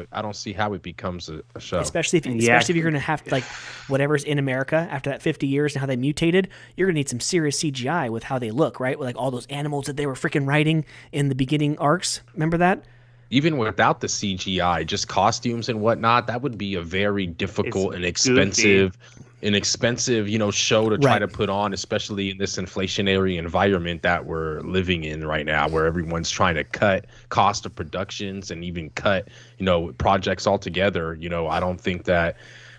it becomes a show. Especially if you're going to have like whatever's in America after that 50 years and how they mutated, you're going to need some serious CGI with how they look, right? With like all those animals that they were freaking riding in the beginning arcs. Remember that? Even without the CGI, just costumes and whatnot, that would be a very difficult and expensive show to try to put on, especially in this inflationary environment that we're living in right now, where everyone's trying to cut cost of productions and even cut, projects altogether. I don't think that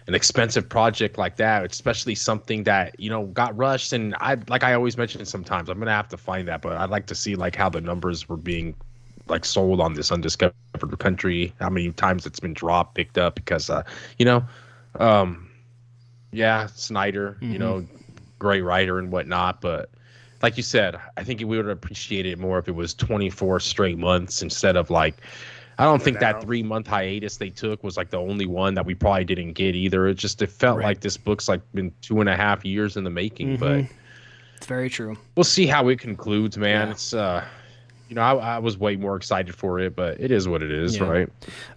an expensive project like that, especially something that, got rushed. And I always mention sometimes, I'm going to have to find that, but I'd like to see like how the numbers were being like sold on this Undiscovered Country, how many times it's been dropped, picked up, because, yeah, Snyder, great writer and whatnot. But like you said, I think we would appreciate it more if it was 24 straight months instead of like, I don't think that 3-month hiatus they took was like the only one that we probably didn't get either. It felt like this book's like been 2.5 years in the making, but it's very true. We'll see how it concludes, man. Yeah. It's, I was way more excited for it, but it is what it is, right?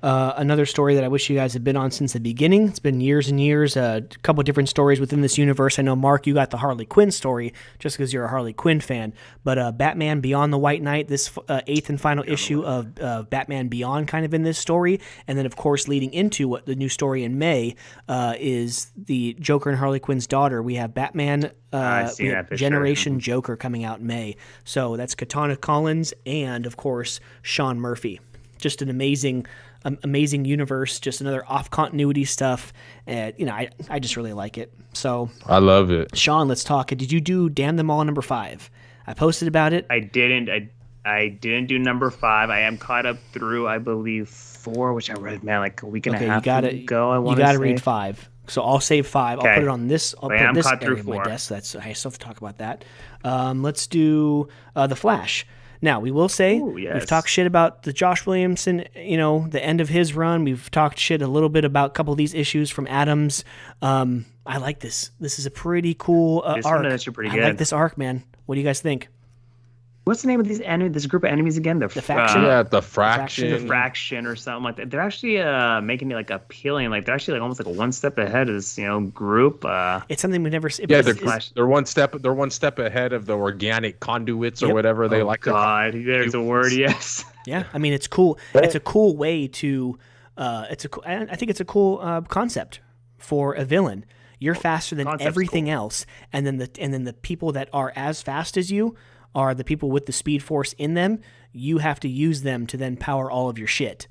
Another story that I wish you guys had been on since the beginning. It's been years and years, a couple of different stories within this universe. I know, Mark, you got the Harley Quinn story just because you're a Harley Quinn fan. But Batman Beyond the White Knight, this 8th and final issue of Batman Beyond kind of in this story. And then, of course, leading into what the new story in May is the Joker and Harley Quinn's daughter. We have Batman Generation Joker coming out in May. So that's Katana Collins and, of course, Sean Murphy. Just an amazing universe, just another off-continuity stuff. I just really like it. So I love it. Sean, let's talk. Did you do Damn Them All number 5? I posted about it. I didn't. I didn't do number 5. I am caught up through, I believe, 4, which I read, man, like a week and a half ago. You gotta read 5. So I'll save 5. I'll put it on this. I'll put this area of my desk. I still have to talk about that. Let's do The Flash. Now, we will say we've talked shit about the Josh Williamson, the end of his run. We've talked shit a little bit about a couple of these issues from Adams. I like this. This is a pretty cool arc. One is pretty good. I like this arc, man. What do you guys think? What's the name of this group of enemies again? The Faction? The Fraction. The Fraction or something like that. They're actually making it like appealing. Like they're actually like almost like a one step ahead of this, group. It's something we've never seen. Yeah, they're one step ahead of the organic conduits or whatever they like. God, there's a word. Yes. Yeah, I mean it's cool. It's a cool way to. I think it's a cool concept for a villain. You're faster than everything else, and then the people that are as fast as you are the people with the speed force in them. You have to use them to then power all of your shit.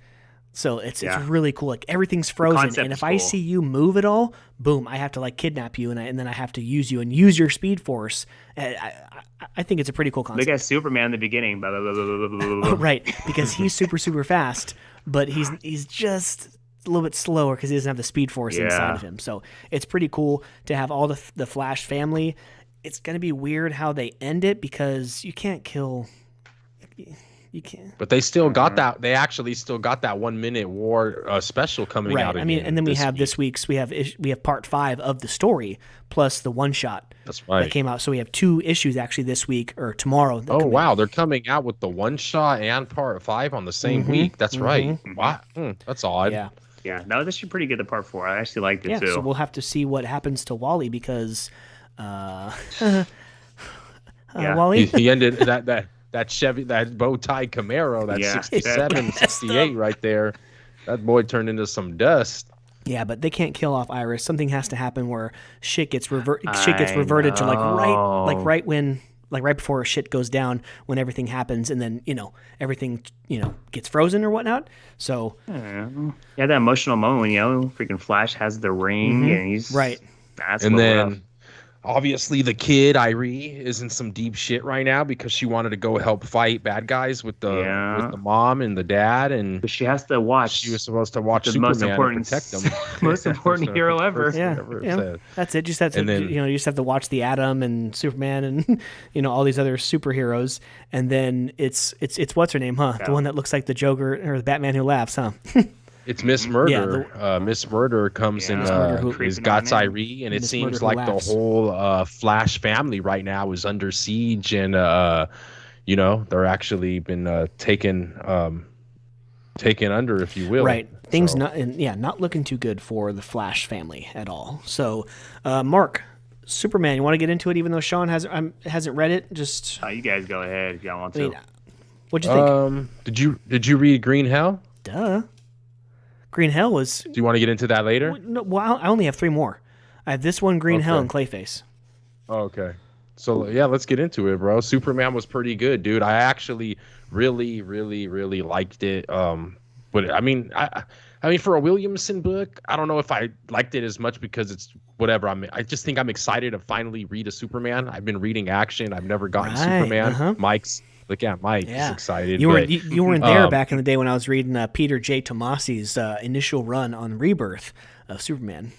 So it's really cool. Like everything's frozen, and if I see you move at all, boom, I have to like kidnap you, and then I have to use you and use your speed force. I think it's a pretty cool concept. Big ass Superman in the beginning, blah, blah, blah, blah, blah, blah. Right? Because he's super fast, but he's just a little bit slower because he doesn't have the speed force inside of him. So it's pretty cool to have all the Flash family. It's going to be weird how they end it because you can't kill. You can't. But they still got that. They actually still got that 1 minute war special coming out. I mean, and then we have this week's. We have part 5 of the story plus the one shot. That's right. That came out. So we have 2 issues actually this week or tomorrow. Oh wow, they're coming out with the one shot and part 5 on the same week. That's right. Wow, that's odd. Yeah. No, this should be pretty good. The part 4, I actually liked it too. So we'll have to see what happens to Wally because. Wally. He ended that Chevy, that bow tie Camaro, that 67, 68 right there. That boy turned into some dust. Yeah, but they can't kill off Iris. Something has to happen where shit gets reverted to right before shit goes down when everything happens, and then everything gets frozen or whatnot. So that emotional moment when freaking Flash has the ring and he's right. That's and then. Rough. Obviously, the kid Irie is in some deep shit right now because she wanted to go help fight bad guys with the mom and the dad, and but she has to watch. She was supposed to watch the Superman most important, and protect them. Most important hero ever. Yeah, that's it. Just have to, you just have to watch the Atom and Superman and all these other superheroes, and then it's what's her name, huh? Yeah. The one that looks like the Joker or the Batman who laughs, huh? It's Miss Murder. Miss Murder comes in. Is got Irie, and it seems like the whole Flash family right now is under siege, and they're actually been taken under, if you will. Right. Things not looking too good for the Flash family at all. So, Mark, Superman, you want to get into it, even though Sean hasn't read it? Just you guys go ahead if y'all want to. What'd you think? Did you read Green Hell? Duh. Green Hell was... Do you want to get into that later? Well, I only have 3 more. I have this one, Green Hell, and Clayface. Oh, okay. So, let's get into it, bro. Superman was pretty good, dude. I actually really, really, really liked it. But, I mean, for a Williamson book, I don't know if I liked it as much because it's whatever. I just think I'm excited to finally read a Superman. I've been reading action. I've never gotten Superman. Mike's... Look at Mike. He's excited. You weren't there back in the day when I was reading Peter J. Tomasi's initial run on Rebirth of Superman.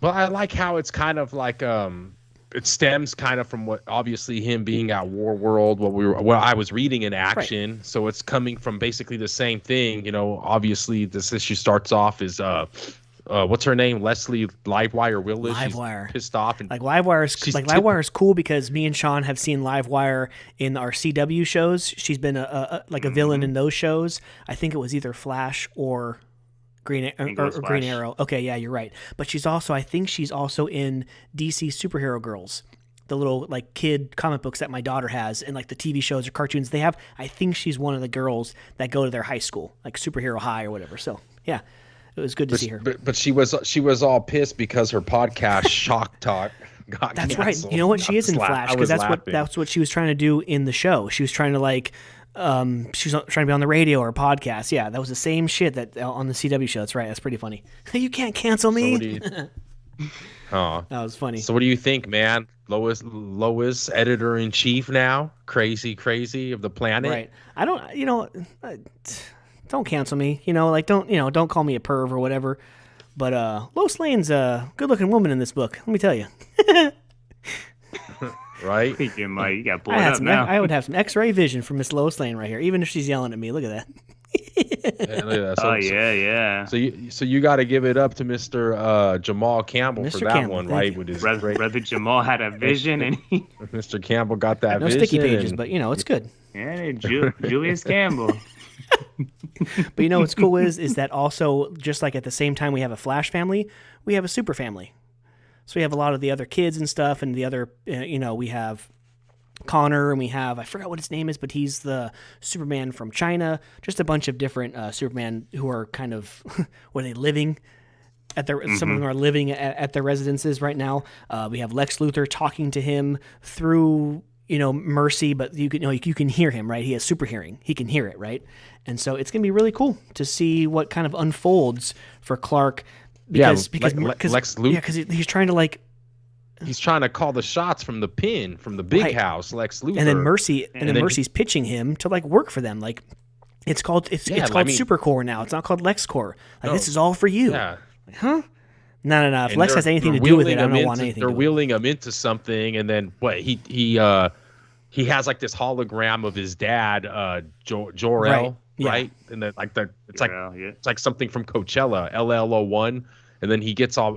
Well, I like how it's kind of like it stems kind of from what obviously him being at War World, what I was reading in action. Right. So it's coming from basically the same thing. Obviously this issue starts off as what's her name? Leslie Livewire Willis. Livewire. She's pissed off, and Livewire is cool because me and Sean have seen Livewire in our CW shows. She's been a villain in those shows. I think it was either Flash or Green Arrow. Okay, yeah, you're right. But I think she's also in DC Superhero Girls, the little kid comic books that my daughter has, and the TV shows or cartoons they have. I think she's one of the girls that go to their high school, like Superhero High or whatever. So yeah. It was good to see her. But she was all pissed because her podcast Shock Talk got That's canceled. right. You know what? She is in Flash because that's what she was trying to do in the show. She was trying to she was trying to be on the radio or a podcast. Yeah, that was the same shit that on the CW show. That's right. That's pretty funny. You can't cancel me. That was funny. So what do you think, man? Lois, editor in chief now, crazy of the planet. Right. I don't. Don't cancel me. Don't call me a perv or whatever. But Lois Lane's a good-looking woman in this book. Let me tell you. Right? Freaking Mike, you got pulled up now. I would have some X-ray vision from Miss Lois Lane right here, even if she's yelling at me. Look at that. Yeah, look at that. Yeah. So you got to give it up to Mr. Jamal Campbell for that Campbell, one, thank right? you. With his Brother Jamal had a vision, and he Mr. Campbell got that No vision. sticky pages, but it's good. Julius Campbell. But what's cool is that also, just like at the same time we have a Flash family, we have a Super family. So we have a lot of the other kids and stuff, and the other, we have Connor, and we have, I forgot what his name is, but he's the Superman from China. Just a bunch of different Superman who are kind of, were they living at their, some of them are living at their residences right now. We have Lex Luthor talking to him through, Mercy, but you can hear him, right? He has super hearing. He can hear it, right? And so it's going to be really cool to see what kind of unfolds for Clark. Because Lex Luthor. Yeah, because he's trying to He's trying to call the shots from the big house, Lex Luthor. And then Mercy's pitching him to work for them. It's called Supercore now. It's not called LexCorp. This is all for you. Yeah. Huh? No. If Lex has anything to do with it, I don't want anything. They're wheeling him into something, and then he has this hologram of his dad, Jor-El, right? And then it's like something from Coachella, LL01. And then he gets all,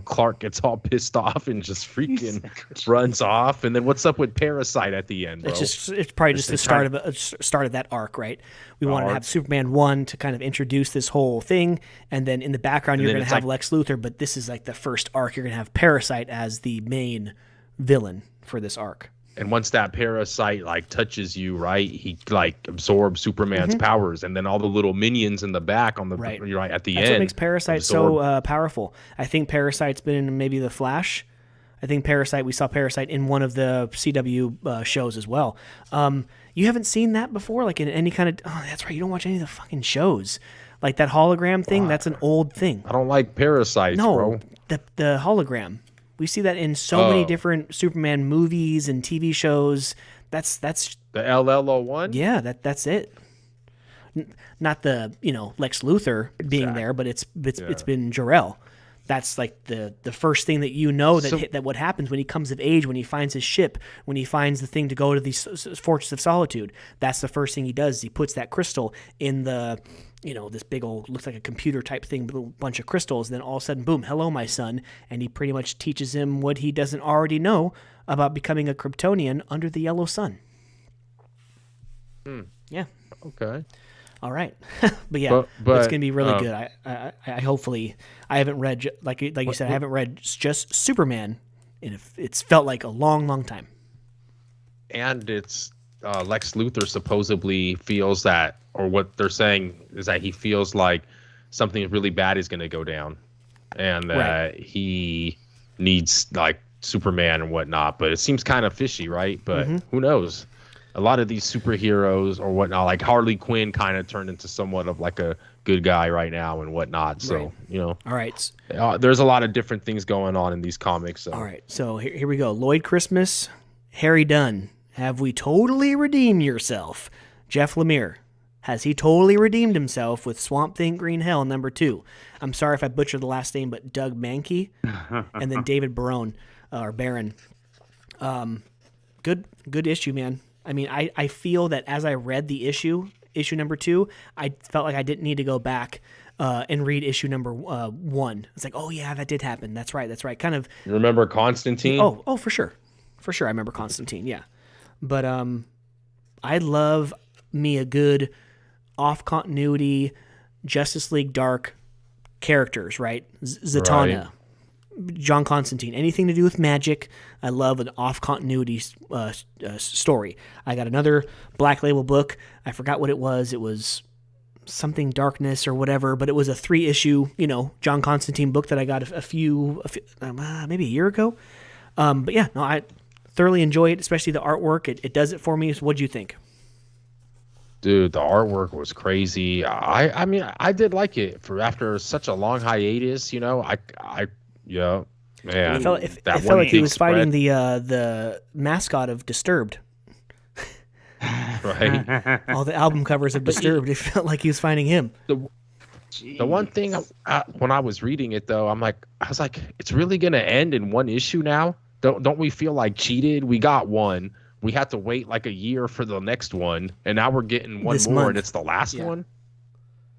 Clark gets all pissed off and just freaking runs off. And then what's up with Parasite at the end, bro? It's probably just the start of that arc, right? We wanted to have Superman 1 to kind of introduce this whole thing, and then in the background you're going to have Lex Luthor, but this is the first arc. You're going to have Parasite as the main villain for this arc. And once that parasite touches you, right, he absorbs Superman's powers, and then all the little minions in the back on the right at the end. That's what makes Parasite so powerful. I think Parasite's been in maybe the Flash. I think we saw Parasite in one of the CW shows as well. You haven't seen that before, in any kind of. Oh, that's right. You don't watch any of the fucking shows. That hologram thing. That's an old thing. I don't like Parasites, bro. The hologram. We see that in so many different Superman movies and TV shows. That's the LL01. Yeah, that's it. Not the Lex Luthor being there, but it's been Jor-El. That's the first thing that that what happens when he comes of age, when he finds his ship, when he finds the thing to go to the Fortress of Solitude. That's the first thing he does. He puts that crystal in the. This big old, looks like a computer type thing, with a bunch of crystals. And then all of a sudden, boom, hello, my son. And he pretty much teaches him what he doesn't already know about becoming a Kryptonian under the yellow sun. Yeah. Okay. All right. But it's going to be really good. I hopefully, I haven't read, like you said, I haven't read just Superman. And it's felt like a long, long time. And it's, Lex Luthor supposedly feels that, or what they're saying is that he feels like something really bad is going to go down, and that he needs Superman and whatnot. But it seems kind of fishy, right? But who knows? A lot of these superheroes or whatnot, like Harley Quinn, kind of turned into somewhat of a good guy right now and whatnot. So All right. There's a lot of different things going on in these comics. So. All right. So here we go. Lloyd Christmas, Harry Dunn. Have we totally redeemed yourself? Jeff Lemire. Has he totally redeemed himself with Swamp Thing Green Hell #2? I'm sorry if I butchered the last name, but Doug Mankey and then David Barone or Barron. Good issue, man. I mean, I feel that as I read the issue #2, I felt like I didn't need to go back and read issue #1. It's oh yeah, that did happen. That's right. Kind of. You remember Constantine? Oh, for sure. I remember Constantine. Yeah. But I love me a good off-continuity Justice League Dark characters, right? Zatanna, John Constantine, anything to do with magic. I love an off-continuity story. I got another Black Label book. I forgot what it was. It was something Darkness or whatever, but it was a 3-issue, John Constantine book that I got a few maybe a year ago. But yeah, no, I thoroughly enjoy it, especially the artwork. It does it for me. So what'd you think? Dude, the artwork was crazy. I mean, I did like it for after such a long hiatus. Man, It felt, that it one felt like he big was fighting spread, the mascot of Disturbed. right? All the album covers of Disturbed. It felt like he was fighting him. The one thing when I was reading it though, I was like, it's really gonna end in one issue now. Don't we feel like cheated? We got one. We had to wait like a year for the next one, and now we're getting one This more, month. and it's the last Yeah. one.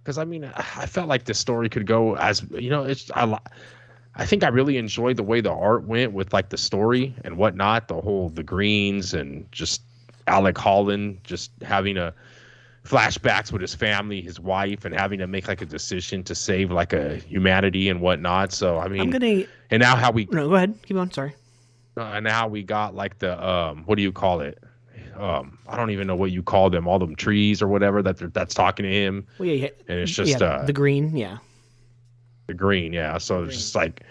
Because I mean, I felt like the story could go as I think I really enjoyed the way the art went with like the story and whatnot, the greens and just Alec Holland just having a flashbacks with his family, his wife, and having to make like a decision to save like a humanity and whatnot. So I mean, and now how we No, go ahead. Keep going. Sorry. and now we got like the what do you call it? I don't even know what you call them, all them trees or whatever that's talking to him. Well, yeah, And it's just the green. Yeah. the green, yeah. So it's just like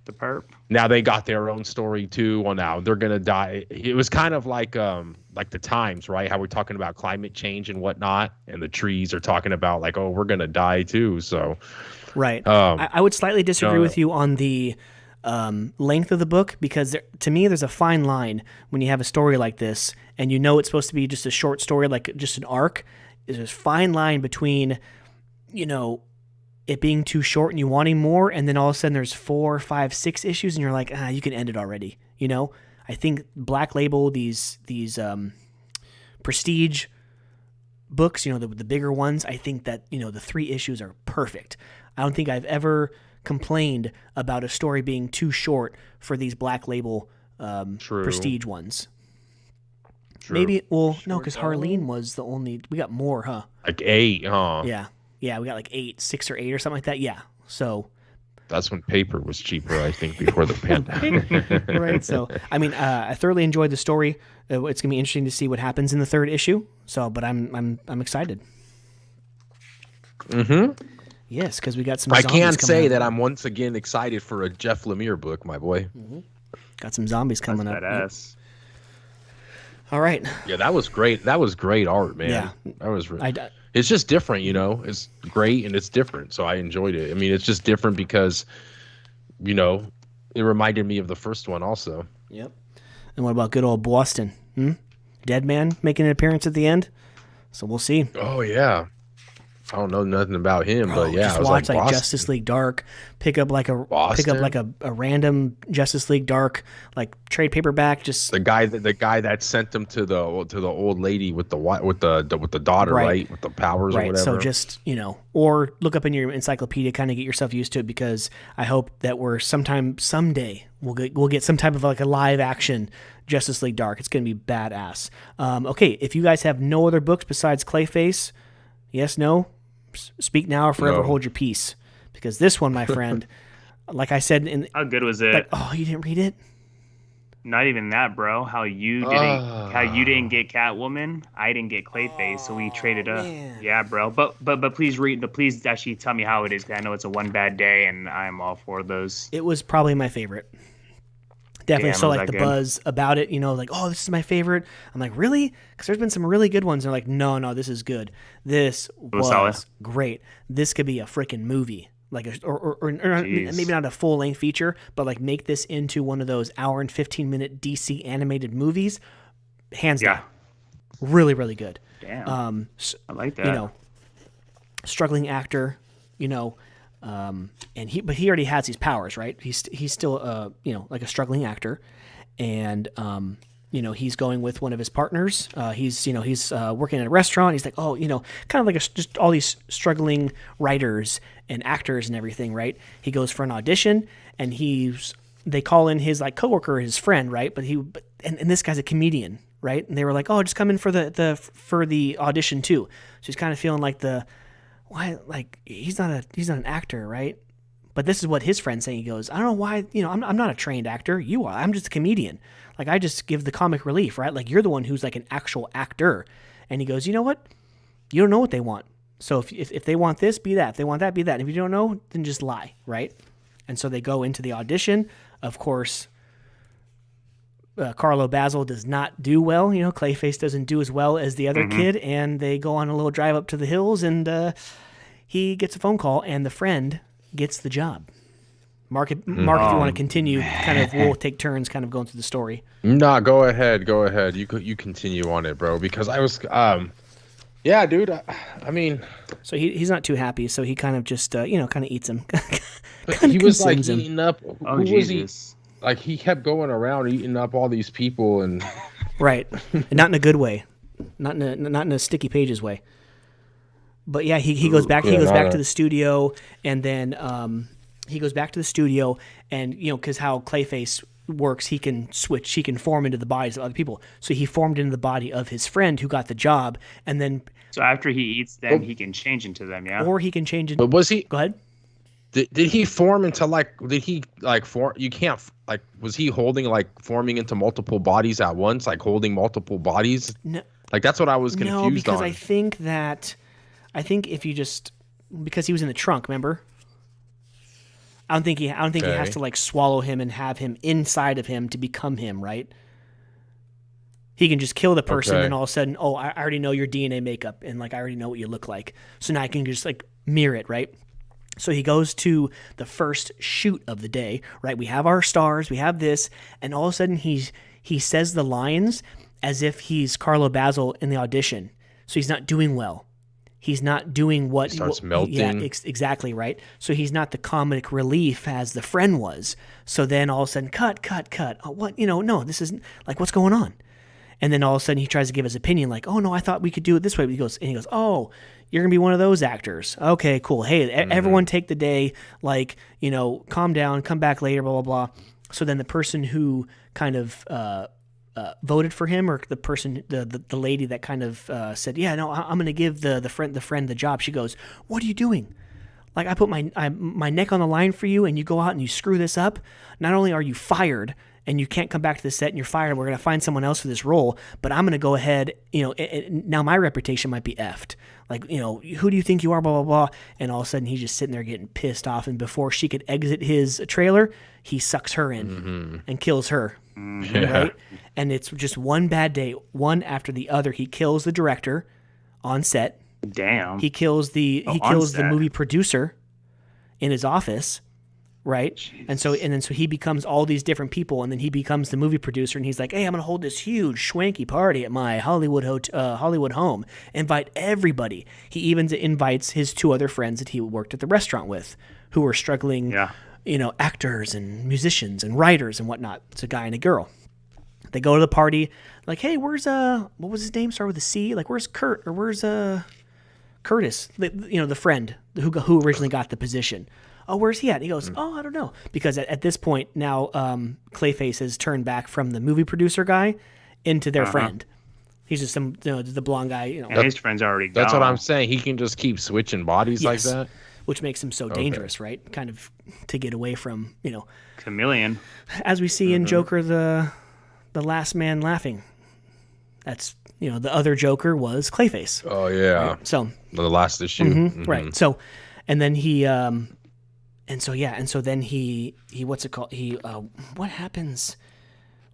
The perp. now they got their own story too. Well, now they're gonna die. It was kind of like the times, right? How we're talking about climate change and whatnot, and the trees are talking about like, oh, we're gonna die too. So Right. I would slightly disagree no. with you on the length of the book because to me, there's a fine line when you have a story like this and you know it's supposed to be just a short story, like just an arc. There's a fine line between, it being too short and you wanting more, and then all of a sudden there's 4, 5, 6 issues and you're like, you can end it already. I think Black Label, these prestige books, the bigger ones, I think that, the 3 issues are perfect. I don't think I've ever complained about a story being too short for these Black Label prestige ones. True. Maybe, no, because Harleen was the only, we got more, huh? Like 8, huh? Yeah, we got like 6 or 8 or something like that. Yeah, so. That's when paper was cheaper, I think, before the pandemic. Right. So, I mean, I thoroughly enjoyed the story. It's gonna be interesting to see what happens in the 3rd issue. So, but I'm excited. Mm-hmm. Yes, because we got some. I Zombies can coming say up. that I'm once again excited for a Jeff Lemire book, my boy. Got some zombies coming up. Badass. All right. Yeah, that was great. That was great art, man. Yeah. That was. It's just different, It's great and it's different, so I enjoyed it. I mean, it's just different because, it reminded me of the first one also. Yep. And what about good old Boston? Dead Man making an appearance at the end. So we'll see. Oh yeah. I don't know nothing about him, but yeah, just I was watch like Boston. Justice League Dark. Pick up like a Boston? a random Justice League Dark like trade paperback. Just The guy that sent him to the old lady with the daughter, right? With the powers or right. whatever. So just or look up in your encyclopedia, kind of get yourself used to it because I hope that someday we'll get some type of like a live action Justice League Dark. It's gonna be badass. Okay, if you guys have no other books besides Clayface, yes, no. Speak now or forever hold your peace. Because this one, my friend, like I said, How good was it? you didn't read it? Not even that, bro. How you didn't get Catwoman, I didn't get Clayface, so we traded up. Man. Yeah, bro. But please please actually tell me how it is, 'cause I know it's a one bad day, and I'm all for those. It was probably my favorite. Definitely. Damn, So was like that the good? buzz about it, like, oh, this is my favorite. I'm like, really? Because there's been some really good ones. They're like, no, this is good. This was solid. great. This could be a freaking movie. Like or maybe not a full length feature, but like make this into one of those hour and 15-minute DC animated movies. Hands down, really, really good. Damn. I like that. Struggling actor, and he already has these powers, right? He's still like a struggling actor, and he's going with one of his partners. He's working at a restaurant. He's like, kind of like just all these struggling writers and actors and everything, right? He goes for an audition, and they call in his like coworker, his friend, right? But and this guy's a comedian, right? And they were like, oh, just come in for the audition too. So he's kind of feeling like he's not an actor, right? But this is what his friend's saying. He goes, I don't know why, I'm not a trained actor. You are. I'm just a comedian. Like, I just give the comic relief, right? Like, you're the one who's like an actual actor. And he goes, you know what? You don't know what they want. So if they want this, be that. If they want that, be that. And if you don't know, then just lie, right? And so they go into the audition. Of course, Carlo Basil does not do well. Clayface doesn't do as well as the other kid. And they go on a little drive up to the hills, and he gets a phone call, and the friend gets the job. Mark, if you want to continue, kind of, we'll take turns kind of going through the story. Nah, go ahead. You continue on it, bro. Because I was, yeah, dude. I mean, so he's not too happy. So he kind of just, kind of eats him. he was like eating up. Oh, Jesus. Like he kept going around eating up all these people and. Right, and not in a good way, not in a Sticky Pages way. But yeah, he goes back. He goes back to the studio, and then he goes back to the studio, and because how Clayface works, he can form into the bodies of other people. So he formed into the body of his friend who got the job, and then so after he eats them, he can change into them, yeah. Or he can change it. But was he? Go ahead. Did he form into did he form? You can't was he forming into multiple bodies at once, holding multiple bodies? No. That's what I was confused on. No, because I think if you just because he was in the trunk, remember? I don't think he has to swallow him and have him inside of him to become him, right? He can just kill the person, and all of a sudden, I already know your DNA makeup, and I already know what you look like. So now I can just mirror it, right? So he goes to the first shoot of the day, right? We have our stars, we have this, and all of a sudden he says the lines as if he's Carlo Basil in the audition. So he's not doing well. He's not doing what... He starts melting. Yeah, exactly, right? So he's not the comedic relief as the friend was. So then all of a sudden, cut. Oh, what? No, this isn't... what's going on? And then all of a sudden he tries to give his opinion, oh, no, I thought we could do it this way. He goes, oh, you're going to be one of those actors. Okay, cool. Hey, everyone take the day, calm down, come back later, blah, blah, blah. So then the person who kind of... voted for him, or the person, the lady that kind of said, yeah, no, I'm going to give the friend the job. She goes, what are you doing? I put my neck on the line for you, and you go out and you screw this up. Not only are you fired, and you can't come back to the set, and you're fired, and we're going to find someone else for this role, but I'm going to go ahead, now my reputation might be effed. Who do you think you are, blah, blah, blah. And all of a sudden he's just sitting there getting pissed off, and before she could exit his trailer, he sucks her in and kills her. Right? And it's just one bad day, one after the other. He kills the director on set. Damn. He kills the movie producer in his office, right? Jeez. And then he becomes all these different people, and then he becomes the movie producer, and he's like, hey, I'm gonna hold this huge schwanky party at my Hollywood home. Invite everybody. He even invites his two other friends that he worked at the restaurant with, who were struggling. Yeah. Actors and musicians and writers and whatnot. It's a guy and a girl. They go to the party, hey, where's what was his name? Start with a C. Where's Kurt, or where's Curtis? The friend who originally got the position. Oh, where's he at? And he goes, oh, I don't know, because at this point now, Clayface has turned back from the movie producer guy into their friend. He's just the blonde guy. And his friend's already gone. That's what I'm saying. He can just keep switching bodies like that. Which makes him so dangerous, right? Kind of to get away from, chameleon. As we see in Joker, the last man laughing. That's the other Joker was Clayface. Oh yeah. Right? So the last issue, right? So, and then he, and so then he what's it called? He what happens?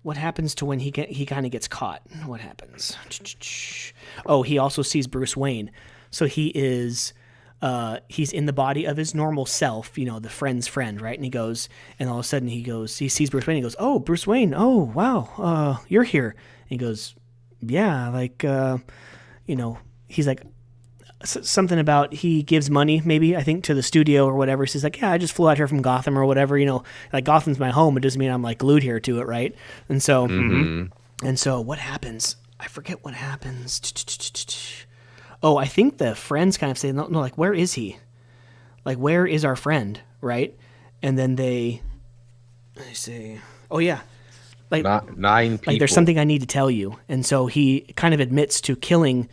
What happens to when he kind of gets caught? What happens? Oh, he also sees Bruce Wayne. So he is. He's in the body of his normal self, the friend's friend, right? And he goes, and all of a sudden he sees Bruce Wayne. He goes, oh, Bruce Wayne. Oh, wow. You're here. And he goes, yeah, he's like, something about he gives money, maybe, I think, to the studio or whatever. He says, yeah, I just flew out here from Gotham or whatever, Gotham's my home. It doesn't mean I'm glued here to it, right? And so, and so what happens? I forget what happens. Oh, I think the friends kind of say, no, where is he? Where is our friend, right? And then they say, oh, yeah. 9 people. There's something I need to tell you. And so he kind of admits to killing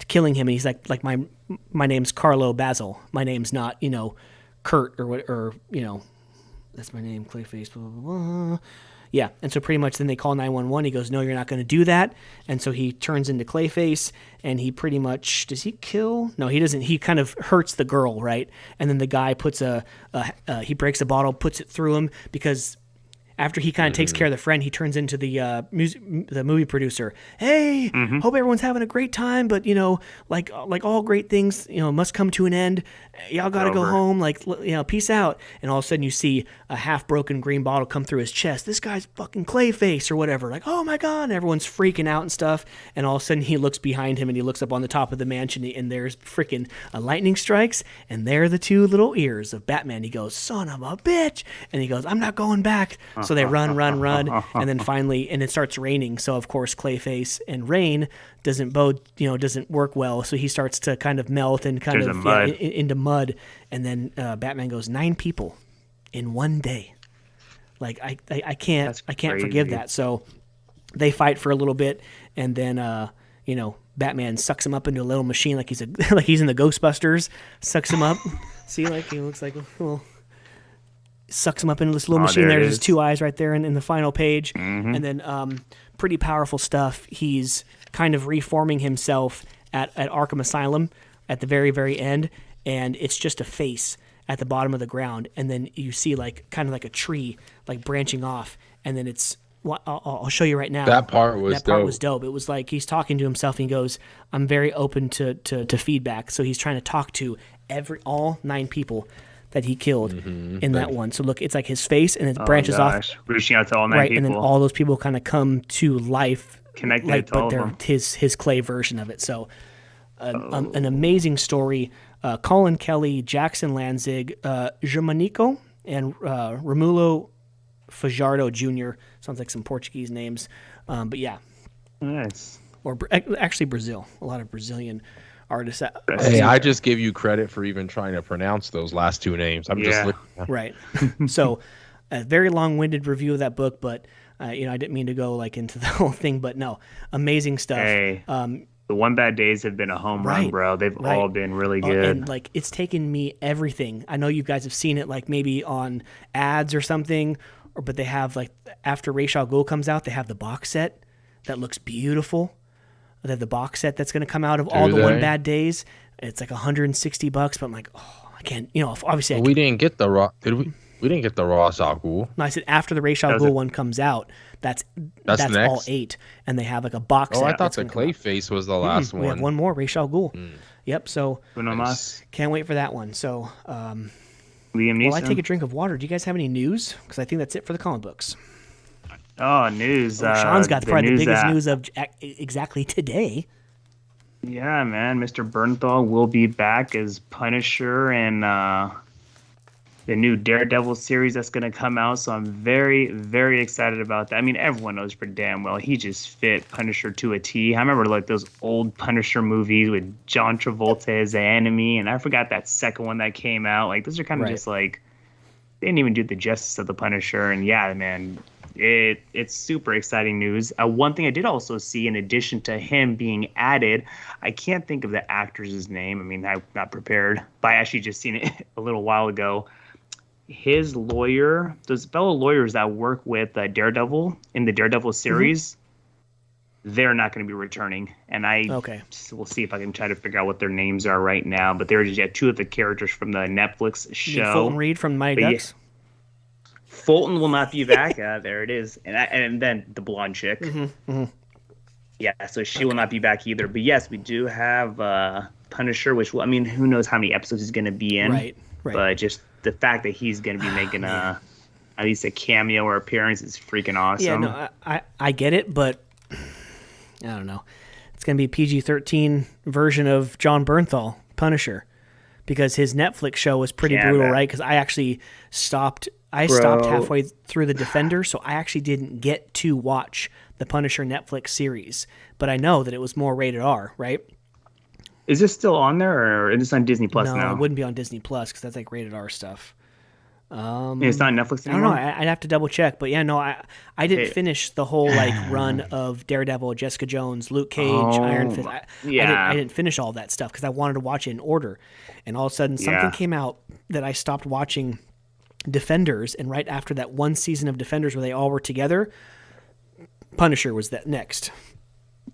him. And he's like my name's Carlo Basil. My name's not, Kurt or that's my name, Clayface, blah, blah, blah. Yeah, and so pretty much then they call 911. He goes, no, you're not going to do that. And so he turns into Clayface, and he pretty much, does he kill? No, he doesn't. He kind of hurts the girl, right? And then the guy puts he breaks a bottle, puts it through him, because after he kind of takes care of the friend, he turns into the movie producer. Hey, hope everyone's having a great time, but like all great things, must come to an end. Y'all got to go home. Like, peace out. And all of a sudden, you see a half broken green bottle come through his chest. This guy's fucking Clayface or whatever. Like, oh my god! And everyone's freaking out and stuff. And all of a sudden, he looks behind him and he looks up on the top of the mansion, and there's freaking a lightning strikes, and there are the two little ears of Batman. He goes, "Son of a bitch!" And he goes, "I'm not going back." So they run, and then finally, and it starts raining. So of course, Clayface and rain doesn't work well. So he starts to kind of melt and kind of into mud. And then Batman goes, 9 people in one day. Like I can't forgive that. So they fight for a little bit, and then Batman sucks him up into a little machine like he's in the Ghostbusters. Sucks him up. See, like he looks like sucks him up into this little machine. There's his 2 eyes right there in the final page. And then pretty powerful stuff. He's kind of reforming himself at Arkham Asylum at the very, very end, and it's just a face at the bottom of the ground, and then you see kind of like a tree like branching off, and then it's I'll show you right now. That part was dope. It was like he's talking to himself, and he goes, "I'm very open to feedback." So he's trying to talk to all 9 people that he killed in that one. So look, it's like his face, and it branches off, reaching out to all 9 people. And then all those people kind of come to life, connected to all but they're of them. his clay version of it. So an amazing story. Colin Kelly, Jackson Lanzig, Germanico, and Romulo Fajardo Jr. Sounds like some Portuguese names, but yeah, nice. Or actually Brazil. A lot of Brazilian artists. Hey, I just give you credit for even trying to pronounce those last 2 names. I'm just looking. Right. So, a very long-winded review of that book, but I didn't mean to go into the whole thing, but no, amazing stuff. Hey, the One Bad Days have been a home run, bro. They've all been really good. And it's taken me everything. I know you guys have seen it, maybe on ads or something, but they have after Ra's al Ghul comes out, they have the box set that looks beautiful. They have the box set that's going to come out of all the One Bad Days. It's like $160, but I'm like, oh, I can't. Obviously, we didn't get the raw. Did we? We didn't get the Ra's al Ghul. No, I said after the Ra's al Ghul one comes out, that's next? all 8, and they have a box. Oh, I thought the Clayface was the last one. We have one more, Ra's al Ghul. Yep. So nice. Can't wait for that one. So Liam Neeson. While I take a drink of water, do you guys have any news? Because I think that's it for the comic books. Oh, news. Sean's got probably the biggest news of exactly today. Yeah, man. Mr. Bernthal will be back as Punisher and the new Daredevil series that's going to come out. So I'm very, very excited about that. I mean, everyone knows pretty damn well he just fit Punisher to a T. I remember those old Punisher movies with John Travolta as the enemy, and I forgot that second one that came out. Those are kind of just they didn't even do the justice of the Punisher. And yeah, man, it's super exciting news. One thing I did also see, in addition to him being added, I can't think of the actor's name. I mean, I'm not prepared, but I actually just seen it a little while ago. His lawyer, those fellow lawyers that work with Daredevil in the Daredevil series, they're not going to be returning. And we'll see if I can try to figure out what their names are right now. But they're just 2 of the characters from the Netflix show. Fulton Reed from Mighty Ducks. Fulton will not be back. There it is. And then the blonde chick. Yeah, so she will not be back either. But yes, we do have Punisher, which who knows how many episodes he's going to be in. Right. But just the fact that he's going to be making at least a cameo or appearance is freaking awesome. Yeah, no, I get it, but I don't know. It's going to be a PG-13 version of John Bernthal, Punisher, because his Netflix show was pretty brutal, right? Because I actually stopped halfway through The Defender, so I actually didn't get to watch the Punisher Netflix series. But I know that it was more rated R, right? Is this still on there, or is this on Disney Plus now? No, it wouldn't be on Disney Plus because that's rated R stuff. It's not Netflix anymore? I don't know. I'd have to double check. But yeah, no, I didn't finish the whole run of Daredevil, Jessica Jones, Luke Cage, Iron Fist. I didn't finish all that stuff because I wanted to watch it in order. And all of a sudden, something came out that I stopped watching Defenders. And right after that one season of Defenders where they all were together, Punisher was that next.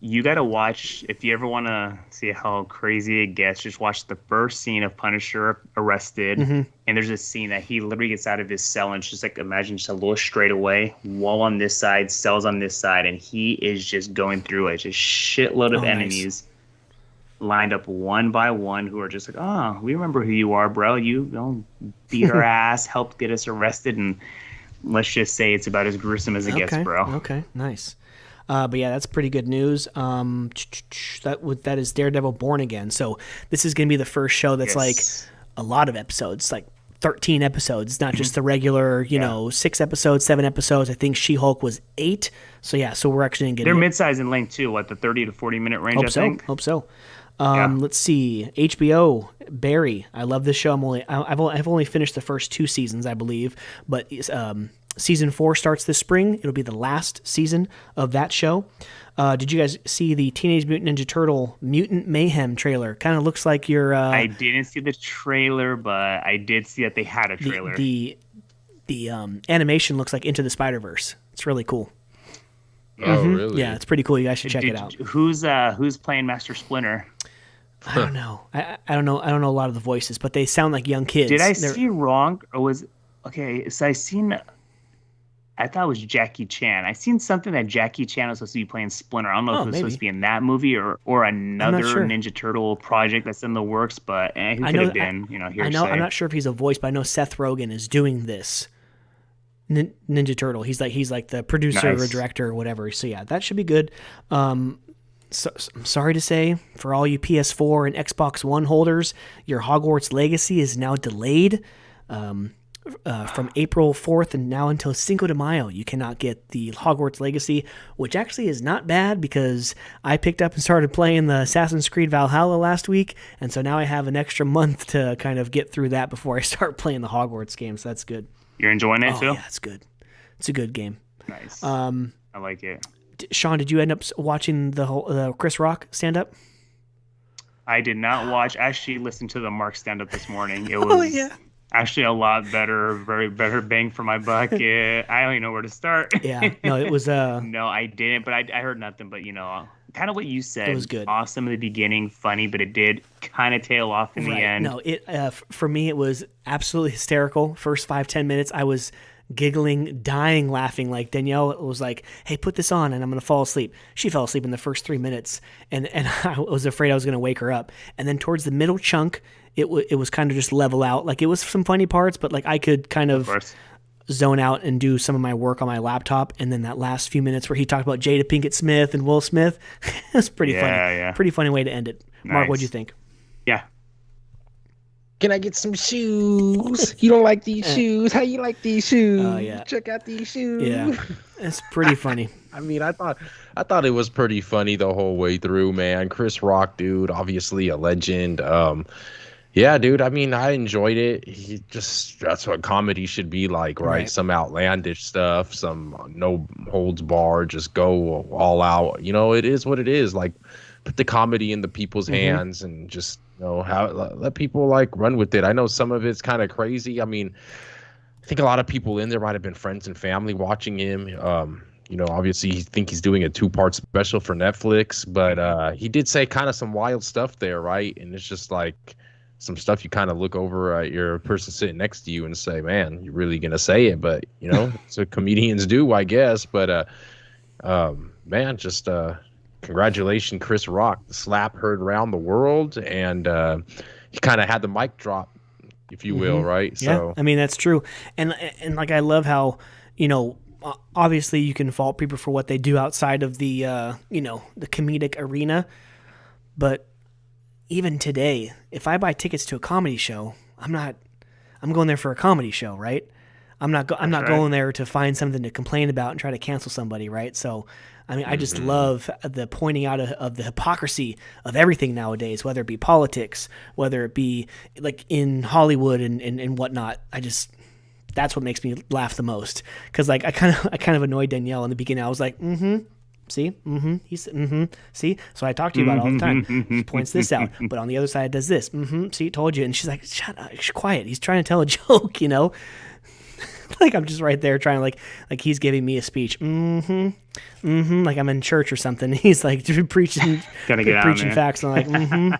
You got to watch, if you ever want to see how crazy it gets, just watch the first scene of Punisher arrested. And there's a scene that he literally gets out of his cell and it's just like, imagine just a little straightaway, wall on this side, cells on this side. And he is just going through it. Just shitload of enemies lined up one by one who are just like, oh, we remember who you are, bro. You beat our ass, helped get us arrested. And let's just say it's about as gruesome as it gets, bro. Okay, nice. But yeah, that's pretty good news. That is Daredevil Born Again. So this is going to be the first show that's like a lot of episodes, like 13 episodes. It's not just the regular, 6 episodes, 7 episodes. I think She-Hulk was 8. So yeah, so we're actually going to get... They're mid-size in length too, the 30 to 40 minute range, I think. Hope so. Let's see. HBO, Barry. I love this show. I've only finished the first 2 seasons, I believe, but season 4 starts this spring. It'll be the last season of that show. Did you guys see the Teenage Mutant Ninja Turtle Mutant Mayhem trailer? Kind of looks like your... I didn't see the trailer, but I did see that they had a trailer. The animation looks like Into the Spider-Verse. It's really cool. Oh, really? Yeah, it's pretty cool. You guys should check it out. Who's playing Master Splinter? I don't know. I don't know. I don't know a lot of the voices, but they sound like young kids. Did I see wrong, or was okay? So I thought it was Jackie Chan. I seen something that Jackie Chan was supposed to be playing Splinter. I don't know if it was supposed to be in that movie or another Ninja Turtle project that's in the works, but who could have been? Hearsay. I'm not sure if he's a voice, but I know Seth Rogen is doing this Ninja Turtle. He's like the producer or director or whatever. So yeah, that should be good. So, I'm sorry to say, for all you PS4 and Xbox One holders, your Hogwarts Legacy is now delayed from April 4th and now until Cinco de Mayo. You cannot get the Hogwarts Legacy, which actually is not bad because I picked up and started playing the Assassin's Creed Valhalla last week, and so now I have an extra month to kind of get through that before I start playing the Hogwarts game, so that's good. You're enjoying it too? Yeah, it's good. It's a good game. Nice. I like it. Sean, did you end up watching the whole Chris Rock stand-up? I did not watch. I actually listened to the Mark stand-up this morning. It was actually a lot better, very better bang for my buck. I don't even know where to start. Yeah, no, it was... No, I didn't, but I heard nothing. But, kind of what you said. It was good. Awesome in the beginning, funny, but it did kind of tail off in the end. No, for me, it was absolutely hysterical. First 5-10 minutes, I was giggling, dying, laughing. Like Danielle was like, hey, put this on and I'm going to fall asleep. She fell asleep in the first 3 minutes and I was afraid I was going to wake her up. And then towards the middle chunk, it was kind of just level out. Like it was some funny parts, but like I could kind of zone out and do some of my work on my laptop. And then that last few minutes where he talked about Jada Pinkett Smith and Will Smith, it was pretty funny. Yeah. Pretty funny way to end it. Nice. Mark, what'd you think? Yeah. Can I get some shoes? You don't like these shoes? How you like these shoes? Oh, yeah. Check out these shoes. Yeah, it's pretty funny. I mean, I thought it was pretty funny the whole way through, man. Chris Rock, dude, obviously a legend. Yeah, dude. I mean, I enjoyed it. That's what comedy should be like, right? Some outlandish stuff, some no holds barred, just go all out. It is what it is. Like, put the comedy in the people's hands and just let people like run with it. I know some of it's kind of crazy. I mean, I think a lot of people in there might have been friends and family watching him. Obviously you think he's doing a 2-part special for Netflix, but he did say kind of some wild stuff there, right? And it's just like some stuff you kind of look over at your person sitting next to you and say, man, you're really gonna say it? But it's what comedians do, I guess. But man, just congratulations, Chris Rock. The slap heard around the world, and he kind of had the mic drop, if you will, right? Yeah, so I mean, that's true. And like, I love how, obviously you can fault people for what they do outside of the, the comedic arena. But even today, if I buy tickets to a comedy show, I'm going there for a comedy show, right? I'm not going there to find something to complain about and try to cancel somebody, right? So, I mean, I just love the pointing out of the hypocrisy of everything nowadays, whether it be politics, whether it be like in Hollywood and whatnot. That's what makes me laugh the most. Cause like I kind of annoyed Danielle in the beginning. I was like, see, he said, see. So I talk to you about it all the time. He points this out, but on the other side it does this. See, told you. And she's like, shut up, quiet. He's trying to tell a joke, Like I'm just right there trying to like he's giving me a speech. Like I'm in church or something. He's like preaching facts. And I'm like,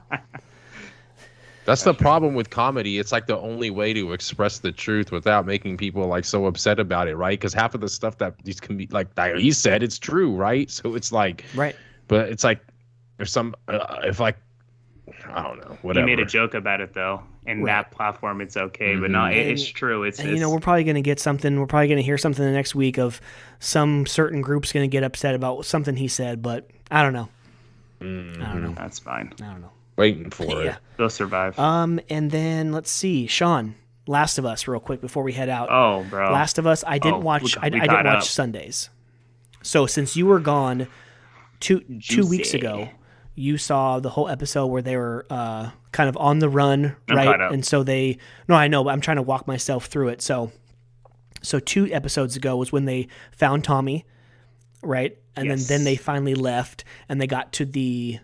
That's the problem with comedy. It's like the only way to express the truth without making people like so upset about it, right? Because half of the stuff that these can be like he said, it's true, right? So it's like, right. But it's like there's some if like I don't know, whatever. He made a joke about it though. In that platform, it's okay, but no, it's true. It's you know, we're probably going to get something. We're probably going to hear something the next week of some certain group's going to get upset about something he said, but I don't know. I don't know. That's fine. I don't know. Waiting for it. They'll survive. And then let's see, Sean, Last of Us, real quick before we head out. Oh, bro. Last of Us. I didn't watch. I didn't watch Sundays. So since you were gone two weeks ago, you saw the whole episode where they were kind of on the run, right? And so I know, but I'm trying to walk myself through it. So 2 episodes ago was when they found Tommy, right? And then they finally left, and they got to the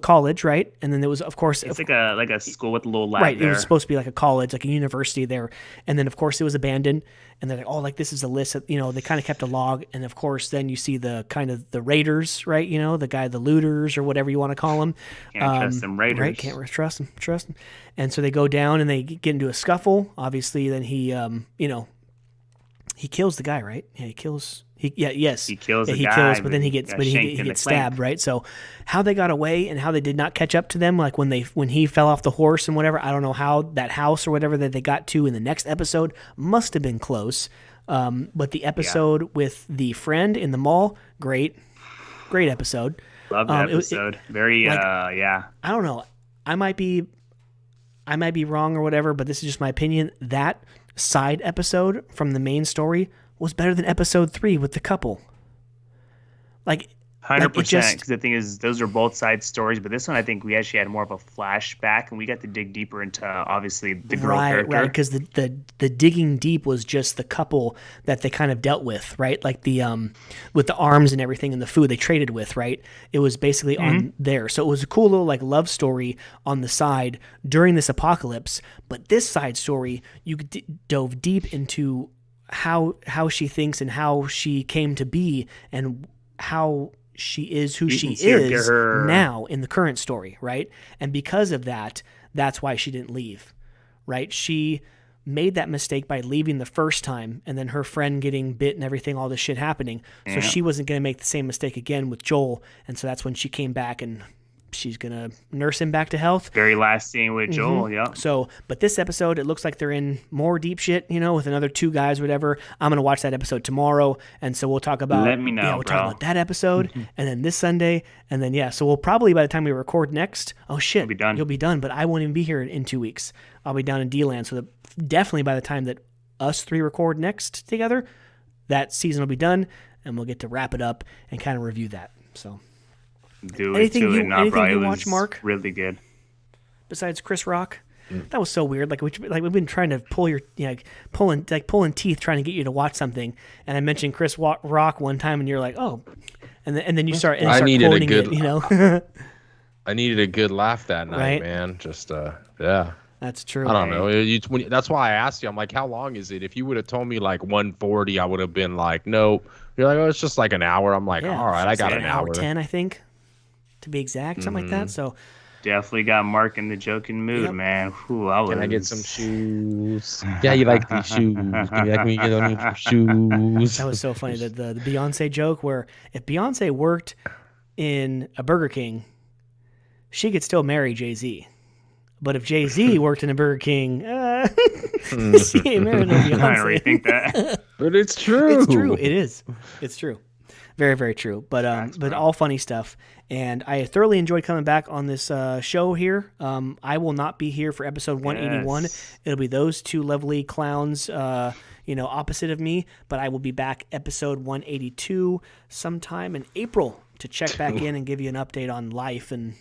college, right? And then there was, of course, it's like a school with a little lab. Right, there. it was supposed to be like a college, like a university there. And then, of course, it was abandoned. And they're like, oh, like this is a list. Of, they kind of kept a log. And of course, then you see the kind of the raiders, right? The looters or whatever you want to call them. Can't trust them raiders. Right, can't trust them. And so they go down and they get into a scuffle. Obviously, then he kills the guy, right? Yeah, he kills. He kills the guy, but then he gets stabbed, right? So how they got away and how they did not catch up to them, like when he fell off the horse and whatever, I don't know how that house or whatever that they got to in the next episode must have been close. But the episode with the friend in the mall, great episode. Love that episode. Very I don't know. I might be wrong or whatever, but this is just my opinion. That side episode from the main story was better than episode 3 with the couple. 100%. Because the thing is, those are both side stories, but this one I think we actually had more of a flashback, and we got to dig deeper into obviously the girl character. Right, because the digging deep was just the couple that they kind of dealt with, right? Like the with the arms and everything and the food they traded with, right? It was basically on there, so it was a cool little like love story on the side during this apocalypse. But this side story, you dove deep into how she thinks and how she came to be and how she is who she is now in the current story, right? And because of that, that's why she didn't leave, right? She made that mistake by leaving the first time and then her friend getting bit and everything, all this shit happening. So she wasn't going to make the same mistake again with Joel. And so that's when she came back and she's going to nurse him back to health. Very last scene with Joel, yeah. So, but this episode, it looks like they're in more deep shit, with another 2 guys, whatever. I'm going to watch that episode tomorrow. And so we'll talk about, let me know, we'll talk about that episode and then this Sunday. And then, so we'll probably, by the time we record next, oh shit, you'll be done. But I won't even be here in 2 weeks. I'll be down in D-Land. So definitely by the time that us 3 record next together, that season will be done and we'll get to wrap it up and kind of review that. So. Anything you watch, Mark? Really good. Besides Chris Rock, that was so weird. Like we've been trying to pull your, pulling teeth, trying to get you to watch something. And I mentioned Chris Rock one time, and you're like, oh, and then you start. I needed quoting it, I needed a good laugh that night, right? Man. Just yeah. That's true. I don't know. That's why I asked you. I'm like, how long is it? If you would have told me like 1:40, I would have been like, nope. You're like, oh, it's just like an hour. I'm like, all right, I got an hour 10, I think. To be exact, something like that. So definitely got Mark in the joking mood, man. Ooh, Can I get some shoes? Yeah, you like these shoes. Can you get on some shoes? That was so funny. The Beyonce joke where if Beyonce worked in a Burger King, she could still marry Jay-Z. But if Jay-Z worked in a Burger King, she ain't marrying no Beyonce. I don't rethink that. But it's true. It's true. It is. It's true. Very, very true. But all funny stuff. And I thoroughly enjoyed coming back on this show here. I will not be here for episode 181. Yes. It'll be those 2 lovely clowns, opposite of me. But I will be back episode 182 sometime in April to check back in and give you an update on life and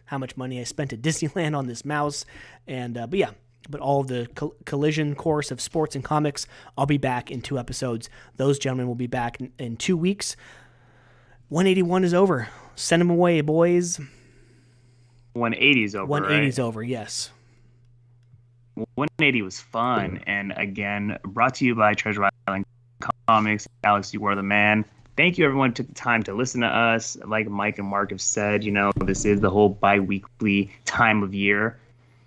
how much money I spent at Disneyland on this mouse. And but all of the collision course of sports and comics, I'll be back in 2 episodes. Those gentlemen will be back in 2 weeks. 181 is over. Send them away, boys. 180's over, 180's over, yes. 180 was fun. And again, brought to you by Treasure Island Comics. Alex, you were the man. Thank you, everyone who took the time to listen to us. Like Mike and Mark have said, this is the whole bi-weekly time of year.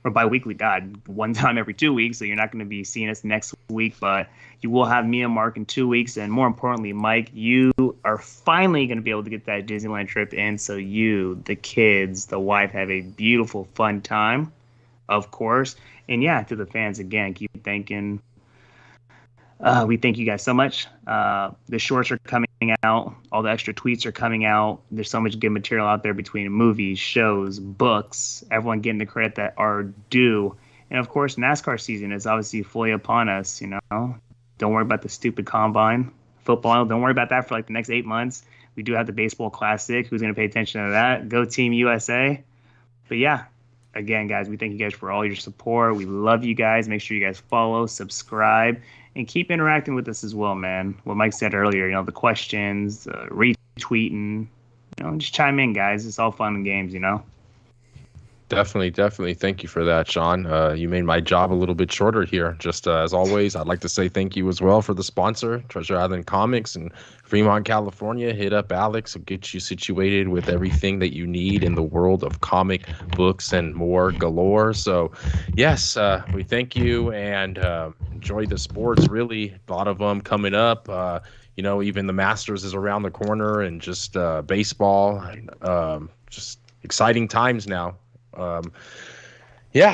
Or bi-weekly, God, one time every 2 weeks. So you're not going to be seeing us next week, but you will have me and Mark in 2 weeks. And more importantly, Mike, you are finally going to be able to get that Disneyland trip in. So you, the kids, the wife have a beautiful, fun time, of course. And yeah, to the fans, again, keep thanking. We thank you guys so much. The shorts are coming out. All the extra tweets are coming out. There's so much good material out there between movies, shows, books, everyone getting the credit that are due. And of course, NASCAR season is obviously fully upon us, Don't worry about the stupid combine football. Don't worry about that for like the next 8 months. We do have the baseball classic. Who's going to pay attention to that? Go Team USA. But yeah, again, guys, we thank you guys for all your support. We love you guys. Make sure you guys follow, subscribe, and keep interacting with us as well, man. What Mike said earlier, the questions, retweeting, just chime in, guys. It's all fun and games, Definitely. Thank you for that, Sean. You made my job a little bit shorter here. Just as always, I'd like to say thank you as well for the sponsor, Treasure Island Comics in Fremont, California. Hit up Alex. He'll get you situated with everything that you need in the world of comic books and more galore. So, yes, we thank you and enjoy the sports. Really, a lot of them coming up. Even the Masters is around the corner, and just baseball. Just exciting times now.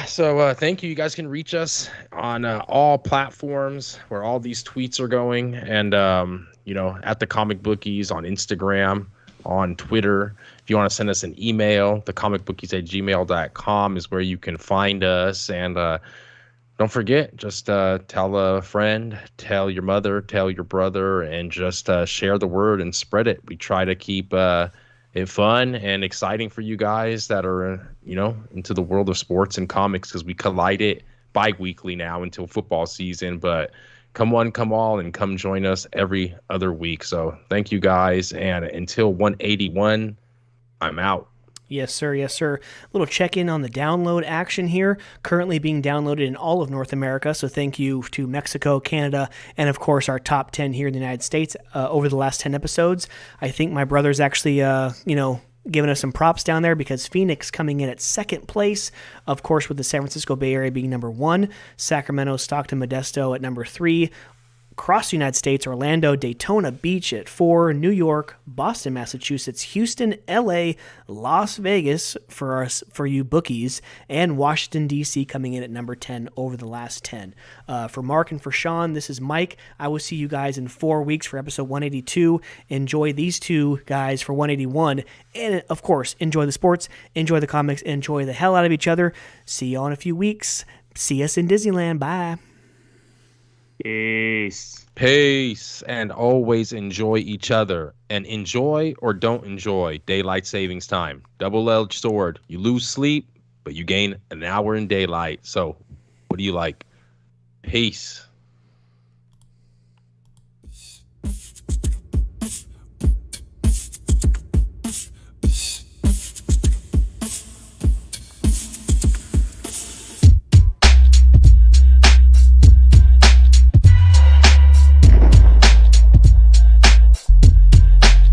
So thank you. You guys can reach us on all platforms where all these tweets are going, and at the Comic Bookies on Instagram, on Twitter. If you want to send us an email, thecomicbookies@gmail.com is where you can find us. And don't forget, just tell a friend, tell your mother, tell your brother, and just share the word and spread it. We try to keep it fun and exciting for you guys that are, into the world of sports and comics, because we collide it bi-weekly now until football season. But come one, come all, and come join us every other week. So thank you guys. And until 181, I'm out. Yes, sir. Yes, sir. Little check-in on the download action here. Currently being downloaded in all of North America, so thank you to Mexico, Canada, and of course our top 10 here in the United States over the last 10 episodes. I think my brother's actually, giving us some props down there, because Phoenix coming in at second place, of course, with the San Francisco Bay Area being number 1, Sacramento, Stockton, Modesto at number 3, across the United States, Orlando, Daytona Beach at 4, New York, Boston, Massachusetts, Houston, LA, Las Vegas for you bookies, and Washington, D.C. coming in at number 10 over the last 10. For Mark and for Sean, this is Mike. I will see you guys in 4 weeks for episode 182. Enjoy these two guys for 181. And, of course, enjoy the sports, enjoy the comics, enjoy the hell out of each other. See you all in a few weeks. See us in Disneyland. Bye. Peace. And always enjoy each other. And enjoy or don't enjoy daylight savings time. Double-edged sword. You lose sleep, but you gain an hour in daylight. So what do you like? Peace.